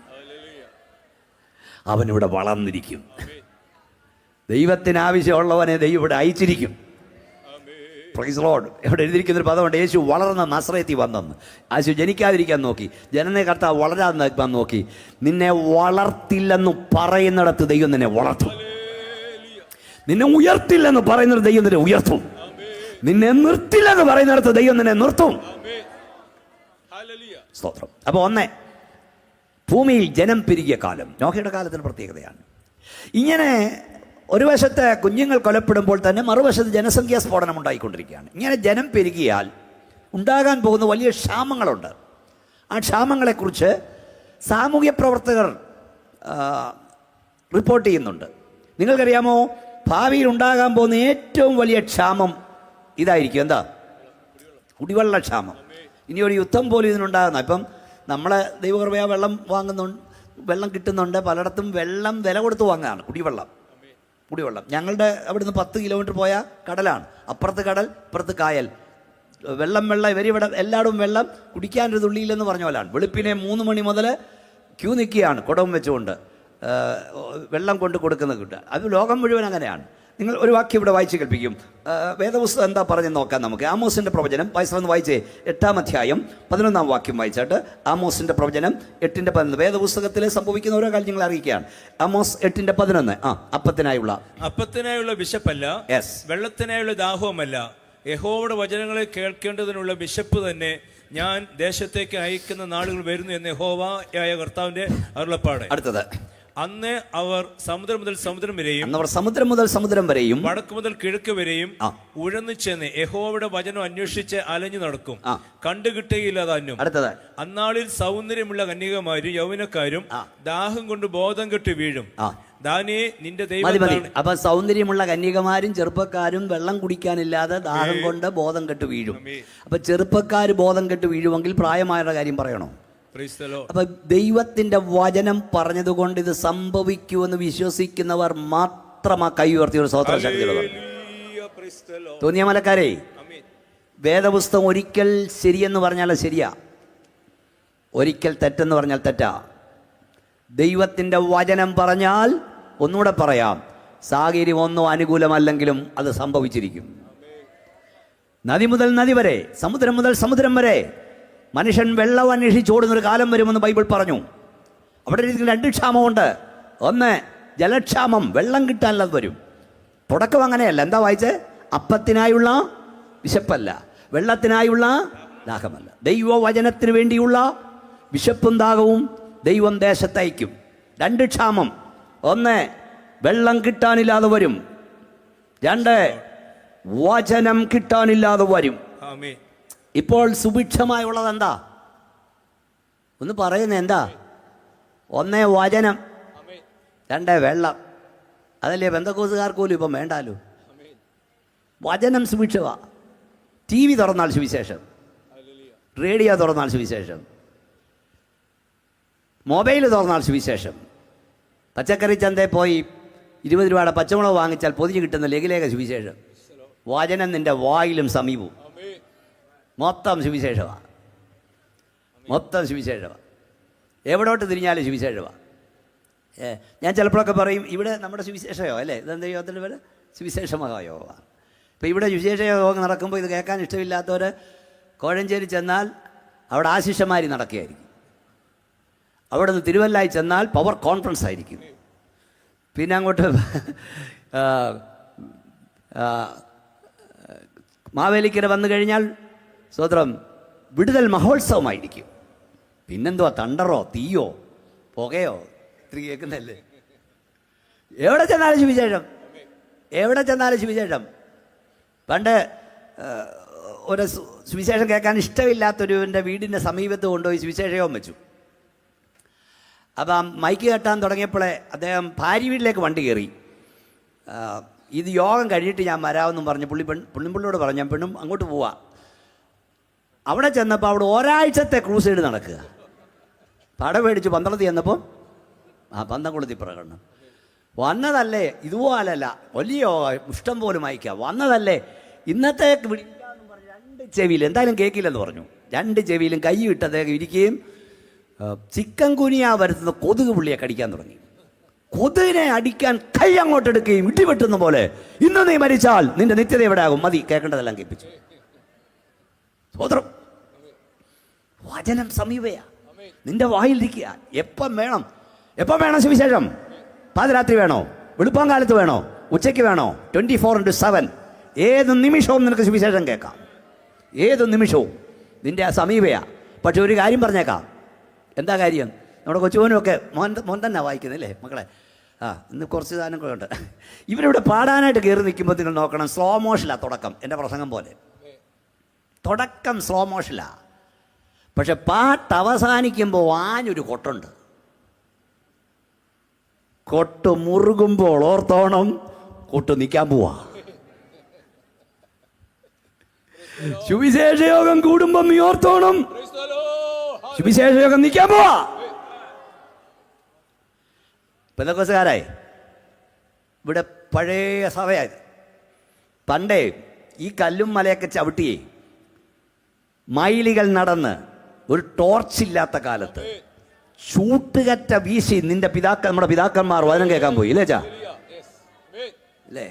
അവൻ ഇവിടെ വളർന്നിരിക്കും. ദൈവത്തിന് ആവശ്യമുള്ളവനെ ദൈവം ഇവിടെ അയച്ചിരിക്കും. Praise Lord. ഇവിടെ എഴുതിയിരിക്കുന്നൊരു പദമുണ്ട്, യേശു വളർന്ന നസ്രയത്തിൽ വന്നെന്ന്. യേശു ജനിക്കാതിരിക്കാൻ നോക്കി, ജനനെ കർത്താവ് വളരാൻ നോക്കി. നിന്നെ വളർത്തില്ലെന്ന് പറയുന്നിടത്ത് ദൈവം നിന്നെ വളർത്തും. നിന്നെ ഉയർത്തില്ലെന്ന് പറയുന്നിടത്ത് ദൈവം നിന്നെ ഉയർത്തും. നിന്നെ നിർത്തില്ലെന്ന് പറയുന്നിടത്ത് ദൈവം നിന്നെ നിർത്തും. സ്തോത്രം. അപ്പോൾ ഒന്ന്, ഭൂമിയിൽ ജനം പെരുകിയ കാലം നോഹയുടെ കാലത്തിന് പ്രത്യേകതയാണ്. ഇങ്ങനെ ഒരു വശത്ത് കുഞ്ഞുങ്ങൾ കൊലപ്പെടുമ്പോൾ തന്നെ മറുവശത്ത് ജനസംഖ്യാ സ്ഫോടനം ഉണ്ടായിക്കൊണ്ടിരിക്കുകയാണ്. ഇങ്ങനെ ജനം പെരുകിയാൽ ഉണ്ടാകാൻ പോകുന്ന വലിയ ക്ഷാമങ്ങളുണ്ട്. ആ ക്ഷാമങ്ങളെക്കുറിച്ച് സാമൂഹ്യ പ്രവർത്തകർ റിപ്പോർട്ട് ചെയ്യുന്നുണ്ട്. നിങ്ങൾക്കറിയാമോ, ഭാവിയിൽ ഉണ്ടാകാൻ പോകുന്ന ഏറ്റവും വലിയ ക്ഷാമം ഇതായിരിക്കും. എന്താ? കുടിവെള്ളക്ഷാമം. ഇനി ഒരു യുദ്ധം പോലും ഇതിനുണ്ടാകുന്ന. ഇപ്പം നമ്മൾ ദൈവകൃപയാ വെള്ളം കിട്ടുന്നുണ്ട്. പലയിടത്തും വെള്ളം വില കൊടുത്ത് വാങ്ങുകയാണ്. കുടിവെള്ളം ഞങ്ങളുടെ അവിടുന്ന് 10 കിലോമീറ്റർ പോയാൽ കടലാണ്. അപ്പുറത്ത് കടൽ, ഇപ്പുറത്ത് കായൽ. വെള്ളം ഇവരിവിടെ എല്ലായിടും വെള്ളം കുടിക്കാനൊരു തുള്ളിയില്ലെന്ന് പറഞ്ഞ പോലാണ്. വെളുപ്പിനെ 3 മണി മുതൽ ക്യൂ നിൽക്കുകയാണ് കുടവും വെച്ചുകൊണ്ട് വെള്ളം കൊണ്ട് കൊടുക്കുന്നത് കിട്ടുക. അത് ലോകം മുഴുവൻ അങ്ങനെയാണ്. നിങ്ങൾ ഒരു വാക്യം ഇവിടെ വായിച്ച് കേൾപ്പിക്കും. വേദപുസ്തകം എന്താ പറഞ്ഞ് നോക്കാം നമുക്ക്. ആമോസിൻ്റെ പ്രവചനം വായിച്ചേ, 8-ാം അധ്യായം 11-ാം വാക്യം വായിച്ചിട്ട്. ആമോസിൻ്റെ പ്രവചനം 8:11. വേദപുസ്തകത്തിൽ സംഭവിക്കുന്ന ഓരോ കാര്യം നിങ്ങൾ അറിയിക്കുകയാണ്. ആമോസ് 8:11. അപ്പത്തിനായുള്ള വിശപ്പല്ല, വെള്ളത്തിനായുള്ള ദാഹവുമല്ല, യഹോവയുടെ വചനങ്ങളെ കേൾക്കേണ്ടതിനുള്ള വിശപ്പ് തന്നെ ഞാൻ ദേശത്തേക്ക് അയക്കുന്ന നാളുകൾ വരുന്നു എന്ന് യഹോവയായ കർത്താവിന്റെ അരുളപ്പാട്. അടുത്തത്, അന്ന് അവർ സമുദ്രം മുതൽ സമുദ്രം വരെയും വടക്ക് മുതൽ കിഴക്ക് വരെയും ഉഴന്നു ചെന്ന് യഹോവയുടെ വചനം അന്വേഷിച്ച് അലഞ്ഞു നടക്കും, കണ്ടുകിട്ടുകയില്ല താനും. അടുത്തത്, അന്നാളിൽ സൗന്ദര്യമുള്ള കന്യകമാരും യൗവനക്കാരും ദാഹം കൊണ്ട് ബോധം കെട്ട് വീഴും. ദാനേ, നിന്റെ ദൈവം. അപ്പൊ സൗന്ദര്യമുള്ള കന്യകമാരും ചെറുപ്പക്കാരും വെള്ളം കുടിക്കാനില്ലാതെ ദാഹം കൊണ്ട് ബോധം കെട്ട് വീഴും. അപ്പൊ ചെറുപ്പക്കാർ ബോധം കെട്ട് വീഴുമെങ്കിൽ പ്രായമായവരുടെ കാര്യം പറയണോ? അപ്പൊ ദൈവത്തിന്റെ വചനം പറഞ്ഞതുകൊണ്ട് ഇത് സംഭവിക്കുമെന്ന് വിശ്വസിക്കുന്നവർ മാത്രമാ കൈ ഉയർത്തി ഒരു സ്വതന്ത്ര ശക്തിയുള്ളവർ. തോന്നിയ മലക്കാരെ, വേദപുസ്തകം ഒരിക്കൽ ശരിയെന്ന് പറഞ്ഞാൽ ശരിയാ, ഒരിക്കൽ തെറ്റെന്ന് പറഞ്ഞാൽ തെറ്റാ. ദൈവത്തിന്റെ വചനം പറഞ്ഞാൽ, ഒന്നുകൂടെ പറയാം, സാഹചര്യം ഒന്നും അനുകൂലമല്ലെങ്കിലും അത് സംഭവിച്ചിരിക്കും. നദി മുതൽ നദി വരെ, സമുദ്രം മുതൽ സമുദ്രം വരെ മനുഷ്യൻ വെള്ളം അന്വേഷിച്ചോടുന്നൊരു കാലം വരുമെന്ന് ബൈബിൾ പറഞ്ഞു. അവിടെ 2 ക്ഷാമമുണ്ട്. ഒന്ന്, ജലക്ഷാമം, വെള്ളം കിട്ടാനുള്ളത് വരും. തുടക്കം അങ്ങനെയല്ല. എന്താ വായിച്ചേ? അപ്പത്തിനായുള്ള വിശപ്പല്ല, വെള്ളത്തിനായുള്ള ദാഹമല്ല. ദൈവവചനത്തിന് വേണ്ടിയുള്ള വിശപ്പും ദാഹവും ദൈവം ദേശത്തയക്കും. 2 ക്ഷാമം. ഒന്ന്, വെള്ളം കിട്ടാനില്ലാതെ വരും. 2, വചനം കിട്ടാനില്ലാതെ വരും. ഇപ്പോൾ സുഭിക്ഷമായുള്ളത് എന്താ? ഒന്ന് പറയുന്നത് എന്താ? 1, വചനം. 2, വെള്ളം. അതല്ലേ പെന്തക്കോസുകാർക്ക് പോലും ഇപ്പം വേണ്ടാലോ. വചനം സുഭിക്ഷമാ. TV തുറന്നാൽ സുവിശേഷം, റേഡിയോ തുറന്നാൽ സുവിശേഷം, മൊബൈൽ തുറന്നാൽ സുവിശേഷം. പച്ചക്കറി ചന്തയിൽ പോയി 20 രൂപയുടെ പച്ചമുളക് വാങ്ങിച്ചാൽ പൊതിഞ്ഞ് കിട്ടുന്ന ലഘുലേഖ സുവിശേഷം. വചനം നിന്റെ വായിലും സമീപവും. മൊത്തം സുവിശേഷമാണ്. എവിടോട്ട് തിരിഞ്ഞാലും സുവിശേഷമാണ്. ഞാൻ ചിലപ്പോഴൊക്കെ പറയും, ഇവിടെ നമ്മുടെ സുവിശേഷയോ അല്ലേ, ഇതെന്താ യോഗത്തിൻ്റെ പേര്? സുവിശേഷമഹായോഗമാണ്. ഇപ്പോൾ ഇവിടെ സുവിശേഷയോഗം നടക്കുമ്പോൾ ഇത് കേൾക്കാൻ ഇഷ്ടമില്ലാത്തവർ കോഴഞ്ചേരി ചെന്നാൽ അവിടെ ആശിഷമാരി നടക്കുകയായിരിക്കും. അവിടെ നിന്ന് തിരുവല്ലായി ചെന്നാൽ പവർ കോൺഫറൻസ് ആയിരിക്കും. പിന്നെ അങ്ങോട്ട് മാവേലിക്കര വന്നു കഴിഞ്ഞാൽ സ്വതന്ത്രം വിടുതൽ മഹോത്സവമായിരിക്കും. പിന്നെന്തുവാ, തണ്ടറോ തീയോ പുകയോ ഇത്തിരി കേൾക്കുന്നല്ലേ. എവിടെ ചെന്നാലും സുവിശേഷം, എവിടെ ചെന്നാലും സുവിശേഷം. പണ്ട് ഒരു സുവിശേഷം കേൾക്കാൻ ഇഷ്ടമില്ലാത്തൊരുവിൻ്റെ വീടിൻ്റെ സമീപത്ത് കൊണ്ടുപോയി സുവിശേഷവും വെച്ചു. അപ്പം മൈക്ക് കെട്ടാൻ തുടങ്ങിയപ്പോഴേ അദ്ദേഹം ഭാര്യ വീട്ടിലേക്ക് വണ്ടി കയറി. ഇത് യോഗം കഴിഞ്ഞിട്ട് ഞാൻ വരാമെന്നും പറഞ്ഞ് പുള്ളിയോട് പറഞ്ഞു. ഞാൻ പെണ്ണും അങ്ങോട്ട് പോവാ. അവിടെ ചെന്നപ്പോൾ അവിടെ ഒരാഴ്ചത്തെ ക്രൂസൈഡ് നടക്കുക. പടം മേടിച്ച് പന്തളത്തിൽ ചെന്നപ്പോൾ പന്തംകുളത്തി പ്രകടനം വന്നതല്ലേ, ഇതുപോലല്ല വലിയ ഇഷ്ടം പോലും അയക്കുക വന്നതല്ലേ. ഇന്നത്തേക്ക് വിളിക്കാമെന്ന് പറഞ്ഞു. 2 ചെവിയിൽ എന്തായാലും കേൾക്കില്ലെന്ന് പറഞ്ഞു. 2 ചെവിയിലും കൈ ഇട്ട് അദ്ദേഹം ഇരിക്കുകയും ചിക്കൻ കുനിയ വരുത്തുന്ന കൊതുക് പുള്ളിയെ കടിക്കാൻ തുടങ്ങി. കൊതുകിനെ അടിക്കാൻ കൈ അങ്ങോട്ട് എടുക്കുകയും ഇടിവെട്ടുന്ന പോലെ, ഇന്ന് നീ മരിച്ചാൽ നിന്റെ നിത്യത എവിടെ ആകും, മതി, കേൾക്കേണ്ടതെല്ലാം കേൾപ്പിച്ചു. സ്വതന്ത്രം വചനം സമീപയാ, നിന്റെ വായിലിരിക്കുക. എപ്പം വേണം സുവിശേഷം? പാതിരാത്രി വേണോ, വെളുപ്പാൻ കാലത്ത് വേണോ, ഉച്ചയ്ക്ക് വേണോ, 24/7 ഏത് നിമിഷവും നിനക്ക് സുവിശേഷം കേൾക്കാം. ഏത് നിമിഷവും നിന്റെ ആ സമീപയാ. പക്ഷെ ഒരു കാര്യം പറഞ്ഞേക്കാം. എന്താ കാര്യം? നമ്മുടെ കൊച്ചുമോനുമൊക്കെ മോൻ തന്നെ വായിക്കുന്നില്ലേ മക്കളെ? ഇന്ന് കുറച്ച് സാധനങ്ങളുണ്ട്. ഇവരിവിടെ പാടാനായിട്ട് കയറി നിൽക്കുമ്പോൾ നിങ്ങൾ നോക്കണം, സ്ലോ മോഷനിലാണ് തുടക്കം. എൻ്റെ പ്രസംഗം പോലെ തുടക്കം സ്ലോ മോഷനിലാണ്. പക്ഷെ പാട്ട് അവസാനിക്കുമ്പോൾ ആഞ്ഞൊരു കൊട്ടുണ്ട്. കൊട്ട് മുറുകുമ്പോൾ ഓർത്തോണം, കൊട്ട് നിൽക്കാൻ പോവാ. സുവിശേഷയോഗം കൂടുമ്പോൾ നീ ഓർത്തോണം, സുവിശേഷയോഗം നിൽക്കാൻ പോവാ. പെന്തക്കോസ്തുകാരായി ഇവിടെ പഴയ സഭയായത്. പണ്ടേ ഈ കല്ലും മലയൊക്കെ ചവിട്ടിയേ മൈലുകൾ നടന്ന് ഒരു ടോർച്ചില്ലാത്ത കാലത്ത് ചൂട്ടുകറ്റ വീശി നമ്മുടെ പിതാക്കന്മാർ വചനം കേൾക്കാൻ പോയി. ഇല്ലേ ചാ? അല്ലേ?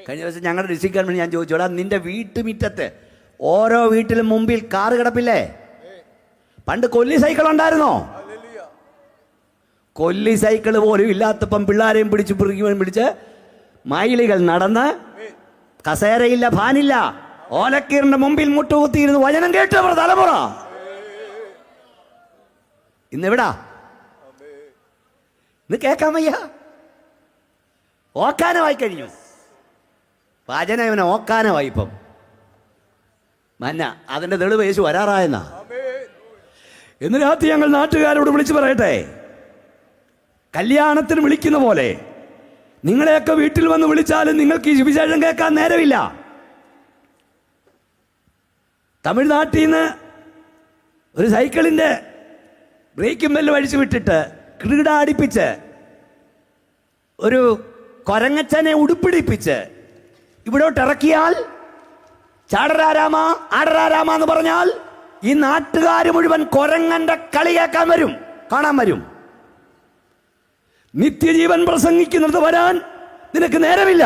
കഴിഞ്ഞ ദിവസം ഞങ്ങളുടെ ഡിസ്ട്രിക്ട് ഗവൺമെന്റ് ഞാൻ ചോദിച്ചോടാ, നിന്റെ വീട്ടുമുറ്റത്ത് ഓരോ വീട്ടിലും മുമ്പിൽ കാറ് കിടപ്പില്ലേ? പണ്ട് കൊല്ലി സൈക്കിൾ ഉണ്ടായിരുന്നോ? കൊല്ലി സൈക്കിൾ പോലും ഇല്ലാത്തപ്പം പിള്ളേരെയും പിടിച്ച് മൈലുകൾ നടന്ന്, കസേരയില്ല, ഫാനില്ല, ഓലക്കീറിന്റെ മുമ്പിൽ മുട്ടുകുത്തിയിരുന്ന് വചനം കേട്ടവർ തലമുറ ഇന്നെവിടാ? ഇന്ന് കേൾക്കാൻ വയ്യ. ഓക്കാനമായി കഴിഞ്ഞു. വചനം ഇവനെ ഓക്കാനമായി. ഇപ്പം അതിന്റെ തെളിവ് യേശു വരാറായെന്നാ. ഇന്ന് രാത്രി ഞങ്ങൾ നാട്ടുകാരോട് വിളിച്ചു പറയട്ടെ, കല്യാണത്തിന് വിളിക്കുന്ന പോലെ നിങ്ങളെയൊക്കെ വീട്ടിൽ വന്ന് വിളിച്ചാലും നിങ്ങൾക്ക് ഈ സുവിശേഷം കേൾക്കാൻ നേരമില്ല. തമിഴ്നാട്ടിൽ നിന്ന് ഒരു സൈക്കിളിന്റെ ബ്രേക്കും ബെല്ല് അഴിച്ചു വിട്ടിട്ട് ക്രീഡാടിപ്പിച്ച് ഒരു കൊരങ്ങച്ചനെ ഉടുപ്പിടിപ്പിച്ച് ഇവിടോട്ട് ഇറക്കിയാൽ ചാടരാരാമ ആടരാരാമ എന്ന് പറഞ്ഞാൽ ഈ നാട്ടുകാർ മുഴുവൻ കൊരങ്ങന്റെ കളി കേൾക്കാൻ വരും, കാണാൻ വരും. നിത്യജീവൻ പ്രസംഗിക്കുന്നത് വരാൻ നിനക്ക് നേരമില്ല.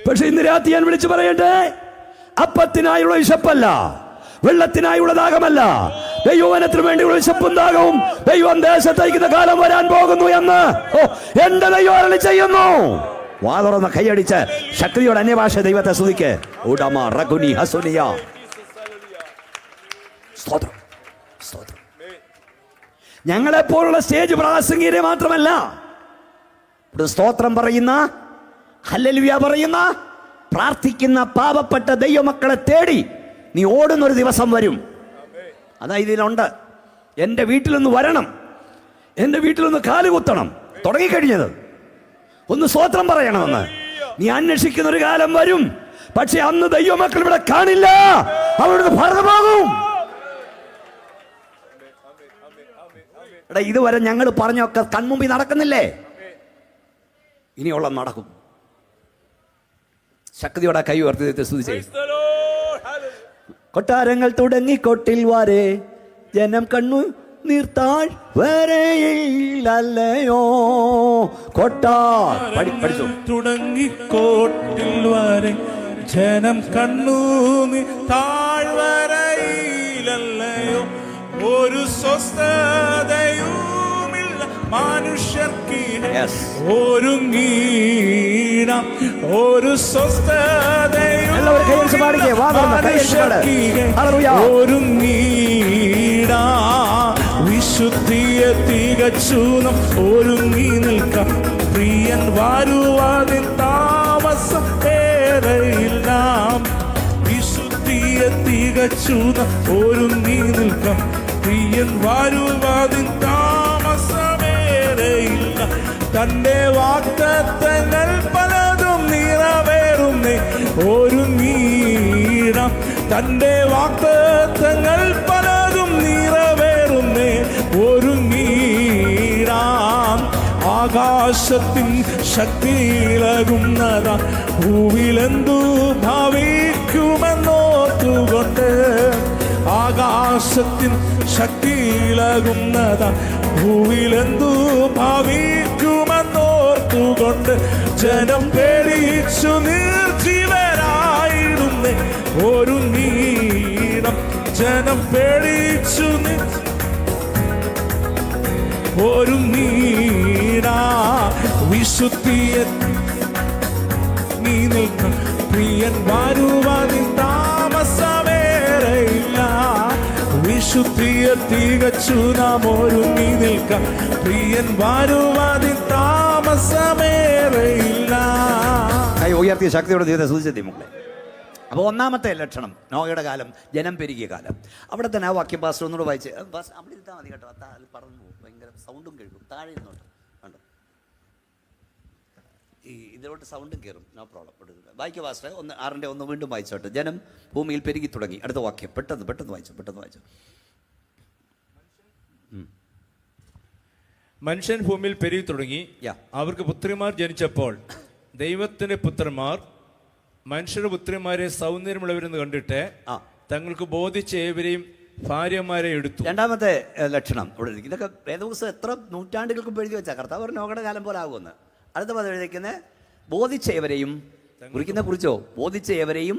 പക്ഷെ ഇന്ന് രാത്രി ഞാൻ വിളിച്ചു പറയട്ടെ, അപ്പത്തിനായുള്ള വിശപ്പല്ല, വെള്ളത്തിനായുള്ള ദാഹമല്ല, ദൈവവനത്തിന് വേണ്ടിയുള്ള വിശപ്പും ദാഹവും ദൈവം ദേശത്തയക്കുന്ന കാലം വരാൻ പോകുന്നു എന്ന് എന്റെ ദൈവം അരുളി ചെയ്യുന്നു. വാ തുറന്ന് കൈയടിച്ച് ശക്തിയോടെ അന്യഭാഷ ദൈവത്തെ സ്തുതിക്ക്. ഉടമ റഗുനി ഹസുനിയ. സ്തോത്രം, സ്തോത്രം. ഞങ്ങളെപ്പോലുള്ള സ്റ്റേജ് പ്രാസംഗികരെ മാത്രമല്ല, ഇവിടെ സ്തോത്രം പറയുന്ന, ഹല്ലേലൂയ പറയുന്ന, പ്രാർത്ഥിക്കുന്ന പാവപ്പെട്ട ദൈവമക്കളെ തേടി നീ ഓടുന്നൊരു ദിവസം വരും. അതാ ഇതിലുണ്ട്. എൻ്റെ വീട്ടിലൊന്ന് വരണം, എൻ്റെ വീട്ടിലൊന്ന് കാലുകുത്തണം. തുടങ്ങിക്കഴിഞ്ഞത് ഒന്ന് സ്തോത്രം പറയണമെന്ന് നീ അന്വേഷിക്കുന്ന ഒരു കാലം വരും. പക്ഷെ അന്ന് ദൈവമക്കൾ ഇവിടെ കാണില്ല, അവിടുന്ന് പറന്നു പോകും. എടാ, ഇതുവരെ ഞങ്ങൾ പറഞ്ഞൊക്കെ കൺമുമ്പിൽ നടക്കുന്നില്ലേ? ഇനിയുള്ള നടക്കും. ശക്തിയോടെ കൈ ഉയർത്തി സ്തുതിച്ചേ. കൊട്ടാരങ്ങൾ തുടങ്ങി കൊട്ടിൽ വരെ ജനം കണ്ണു നീർത്താൾ വരെയില്ലല്ലയോ. പഠിച്ചു. തുടങ്ങി കോട്ടിൽ വരെ ജനം കണ്ണു താഴ്വരയിലല്ലയോ. ഒരു സ്വസ്ഥതയുമില്ല മനുഷ്യർക്കിടെ ഒരുങ്ങീണം. ഒരു സ്വസ്ഥതയും കൈയടിച്ച് പാടിക്കേ, വാ തുറന്ന് കൈയടിച്ച് പാട്. ഹല്ലേലൂയ. ഒരുങ്ങീടാ വിശുദ്ധിയെ തികച്ചു നാം ഒരുങ്ങി നിൽക്കാം. പ്രിയൻ വരുവാതിൻ താമസം ഏറെയില്ല. വിശുദ്ധിയെ തികച്ചു നാം ഒരുങ്ങി നിൽക്കാം. പ്രിയൻ വരുവാതിൻ താമസമേറെയില്ല. തന്റെ വാഗ്ദത്തങ്ങൾ പലതും നിറവേറുന്നേ ഒരുങ്ങീടാം. തന്റെ വാഗ്ദത്തങ്ങൾ പലതും നിറവേറുന്നേ ഒരുങ്ങീടാം. ആകാശത്തിൻ ശക്തിയിളകുന്നതാ ഭൂവിലെന്തു ഭാവിക്കുമെന്നോർത്തുകൊണ്ട്. ആകാശത്തിൻ ശക്തിയിളകുന്നതാ ഭൂവിലെന്തു ഭാവിക്കുമെന്നോർത്തുകൊണ്ട്. ജനം പേടിച്ചു നിർജീവരായിടുന്നേ ഒരുങ്ങീടം. ജനം പേടിച്ചു ഒരുങ്ങീടാ വിശുദ്ധിയെ നീ നിൽക്കും. പ്രിയൻ വരുവാതിൻ താമസമേറെയില്ല. വിശുദ്ധിയെ തികച്ചു നാം ഒരുങ്ങി നിൽക്കാം. പ്രിയൻ വരുവാതിൻ താമസമേറെയില്ല. കൈ ഉയർത്തിയ ശക്തിയോടെ ദൈവത്തെ സ്തുതിച്ചെത്തി മക്കളെ. അപ്പോൾ ഒന്നാമത്തെ ലക്ഷണം നോഹയുടെ കാലം, ജനം പെരുകിയ കാലം. അവിടെ തന്നെ ആ വാക്യം പാസ്റ്റർ ഒന്നുകൂടെ വായിച്ച് അവിടെ ഇരുത്താൽ മതി കേട്ടോ. അത് പറഞ്ഞു പോകും, ഭയങ്കര സൗണ്ടും കേൾക്കും. താഴെ ഇരുന്നോട്ട് കണ്ടോ, ഈ ഇതിലോട്ട് സൗണ്ടും കയറും. No problem. വായിക്കുക പാസ്റ്റർ. 6:1 വീണ്ടും വായിച്ചോട്ടെ. ജനം ഭൂമിയിൽ പെരുകി തുടങ്ങി. അടുത്ത വാക്യം പെട്ടെന്ന് വായിച്ചു. മനുഷ്യൻ ഭൂമിയിൽ പെരുകി തുടങ്ങി. അവർക്ക് പുത്രിമാർ ജനിച്ചപ്പോൾ ദൈവത്തിന്റെ പുത്രന്മാർ മനുഷ്യരുടെ പുത്രിമാരെ സൗന്ദര്യമുള്ളവരെന്ന് കണ്ടിട്ട് തങ്ങൾക്ക് ബോധിച്ച ഏവരെയും ഭാര്യമാരെ എടുത്തു. രണ്ടാമത്തെ ലക്ഷണം ഇവിടെ ഇതൊക്കെ വേദപുസ്തകം എത്ര നൂറ്റാണ്ടുകൾക്ക് എഴുതി വെച്ചാൽ കർത്താവ് നോഹയുടെ കാലം പോലെ ആകുമെന്ന്. അടുത്ത പദം എഴുതിക്കുന്നത് ബോധിച്ച ഏവരെയും കുറിച്ചോ ബോധിച്ച ഏവരെയും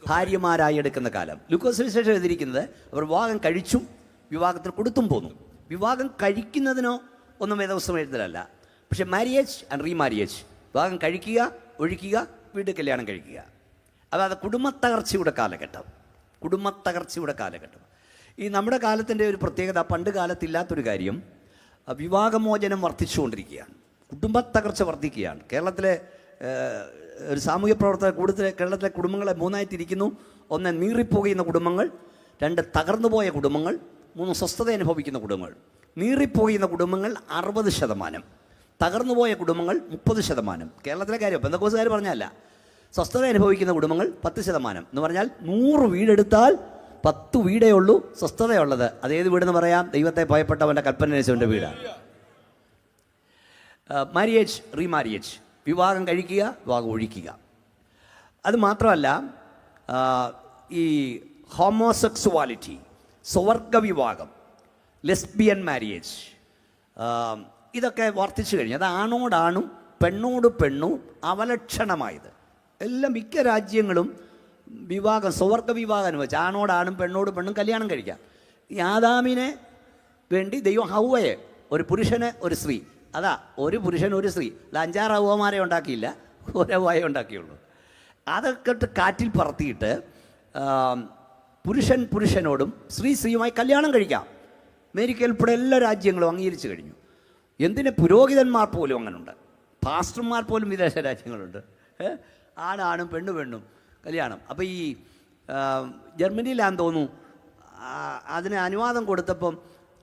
ഭാര്യമാരായി എടുക്കുന്ന കാലം. ലൂക്കോസ് സുവിശേഷം എഴുതിയിരിക്കുന്നത് അവർ വിവാഹം കഴിച്ചും വിവാഹത്തിന് കൊടുത്തും പോന്നു. വിവാഹം കഴിക്കുന്നതിനോ ഒന്നും വേദപുസ്തകം എഴുതലല്ല. പക്ഷെ മാരിയേജ് ആൻഡ് റീമാരിയേജ്, വിവാഹം കഴിക്കുക, ഒഴിക്കുക, വീട് കല്യാണം കഴിക്കുക, അതായത് കുടുംബത്തകർച്ചയുടെ കാലഘട്ടം. ഈ നമ്മുടെ കാലത്തിൻ്റെ ഒരു പ്രത്യേകത, പണ്ട് കാലത്തില്ലാത്തൊരു കാര്യം, വിവാഹമോചനം വർദ്ധിച്ചുകൊണ്ടിരിക്കുകയാണ്, കുടുംബത്തകർച്ച വർദ്ധിക്കുകയാണ്. കേരളത്തിലെ ഒരു സാമൂഹ്യ പ്രവർത്തകർ കേരളത്തിലെ കുടുംബങ്ങളെ മൂന്നായി തിരിക്കുന്നു. 1 നീറിപ്പോകുന്ന കുടുംബങ്ങൾ, 2 തകർന്നുപോയ കുടുംബങ്ങൾ, 3 സ്വസ്ഥത അനുഭവിക്കുന്ന കുടുംബങ്ങൾ. നീറിപ്പോകുന്ന കുടുംബങ്ങൾ 60%, തകർന്നുപോയ കുടുംബങ്ങൾ 30%. കേരളത്തിലെ കാര്യം പെന്തക്കോസ്തുകാർ പറഞ്ഞല്ല. സ്വസ്ഥത അനുഭവിക്കുന്ന കുടുംബങ്ങൾ 10%. എന്ന് പറഞ്ഞാൽ 100 വീടെടുത്താൽ 10 വീടേ ഉള്ളൂ സ്വസ്ഥതയുള്ളത്. അതേത് വീടെന്ന് പറയാം? ദൈവത്തെ ഭയപ്പെട്ടവൻ്റെ കൽപ്പന അനുസരിച്ചവൻ്റെ വീടാണ്. മാരിയേജ്, റീമാരിയേജ്, വിവാഹം കഴിക്കുക, വിവാഹം ഒഴിക്കുക. അത് മാത്രമല്ല, ഈ ഹോമോസെക്സുവാലിറ്റി, സ്വർഗ വിവാഹം, ലെസ്ബിയൻ മാരിയേജ്, ഇതൊക്കെ വർദ്ധിച്ചു കഴിഞ്ഞു. അത് ആണോടാണും പെണ്ണോട് പെണ്ണും അവലക്ഷണമായത്. എല്ലാം മിക്ക രാജ്യങ്ങളും വിവാഹം, സ്വർഗ വിവാഹം അനുവദിച്ചു. ആണോടാണും പെണ്ണോട് പെണ്ണും കല്യാണം കഴിക്കാം. ഈ ആദാമിനെ വേണ്ടി ദൈവം ഹൗവയെ, ഒരു പുരുഷന് ഒരു സ്ത്രീ, അതാ ഒരു പുരുഷൻ ഒരു സ്ത്രീ, അല്ല 5-6 ഹൗവമാരെ ഉണ്ടാക്കിയില്ല, ഒരു ഹൗവയെ ഉണ്ടാക്കിയുള്ളൂ. അതൊക്കെ കാറ്റിൽ പറത്തിയിട്ട് പുരുഷൻ പുരുഷനോടും സ്ത്രീ സ്ത്രീയുമായി കല്യാണം കഴിക്കാം. അമേരിക്ക ഉൾപ്പെടെ എല്ലാ രാജ്യങ്ങളും അംഗീകരിച്ചു കഴിഞ്ഞു. എന്തിന് പുരോഹിതന്മാർ പോലും അങ്ങനെയുണ്ട്, പാസ്റ്റർമാർ പോലും വിദേശ രാജ്യങ്ങളുണ്ട്. ആണാണും പെണ്ണു പെണ്ണും കല്യാണം. അപ്പോൾ ഈ ജർമ്മനിയിലാന്ന് തോന്നുന്നു, അതിന് അനുവാദം കൊടുത്തപ്പം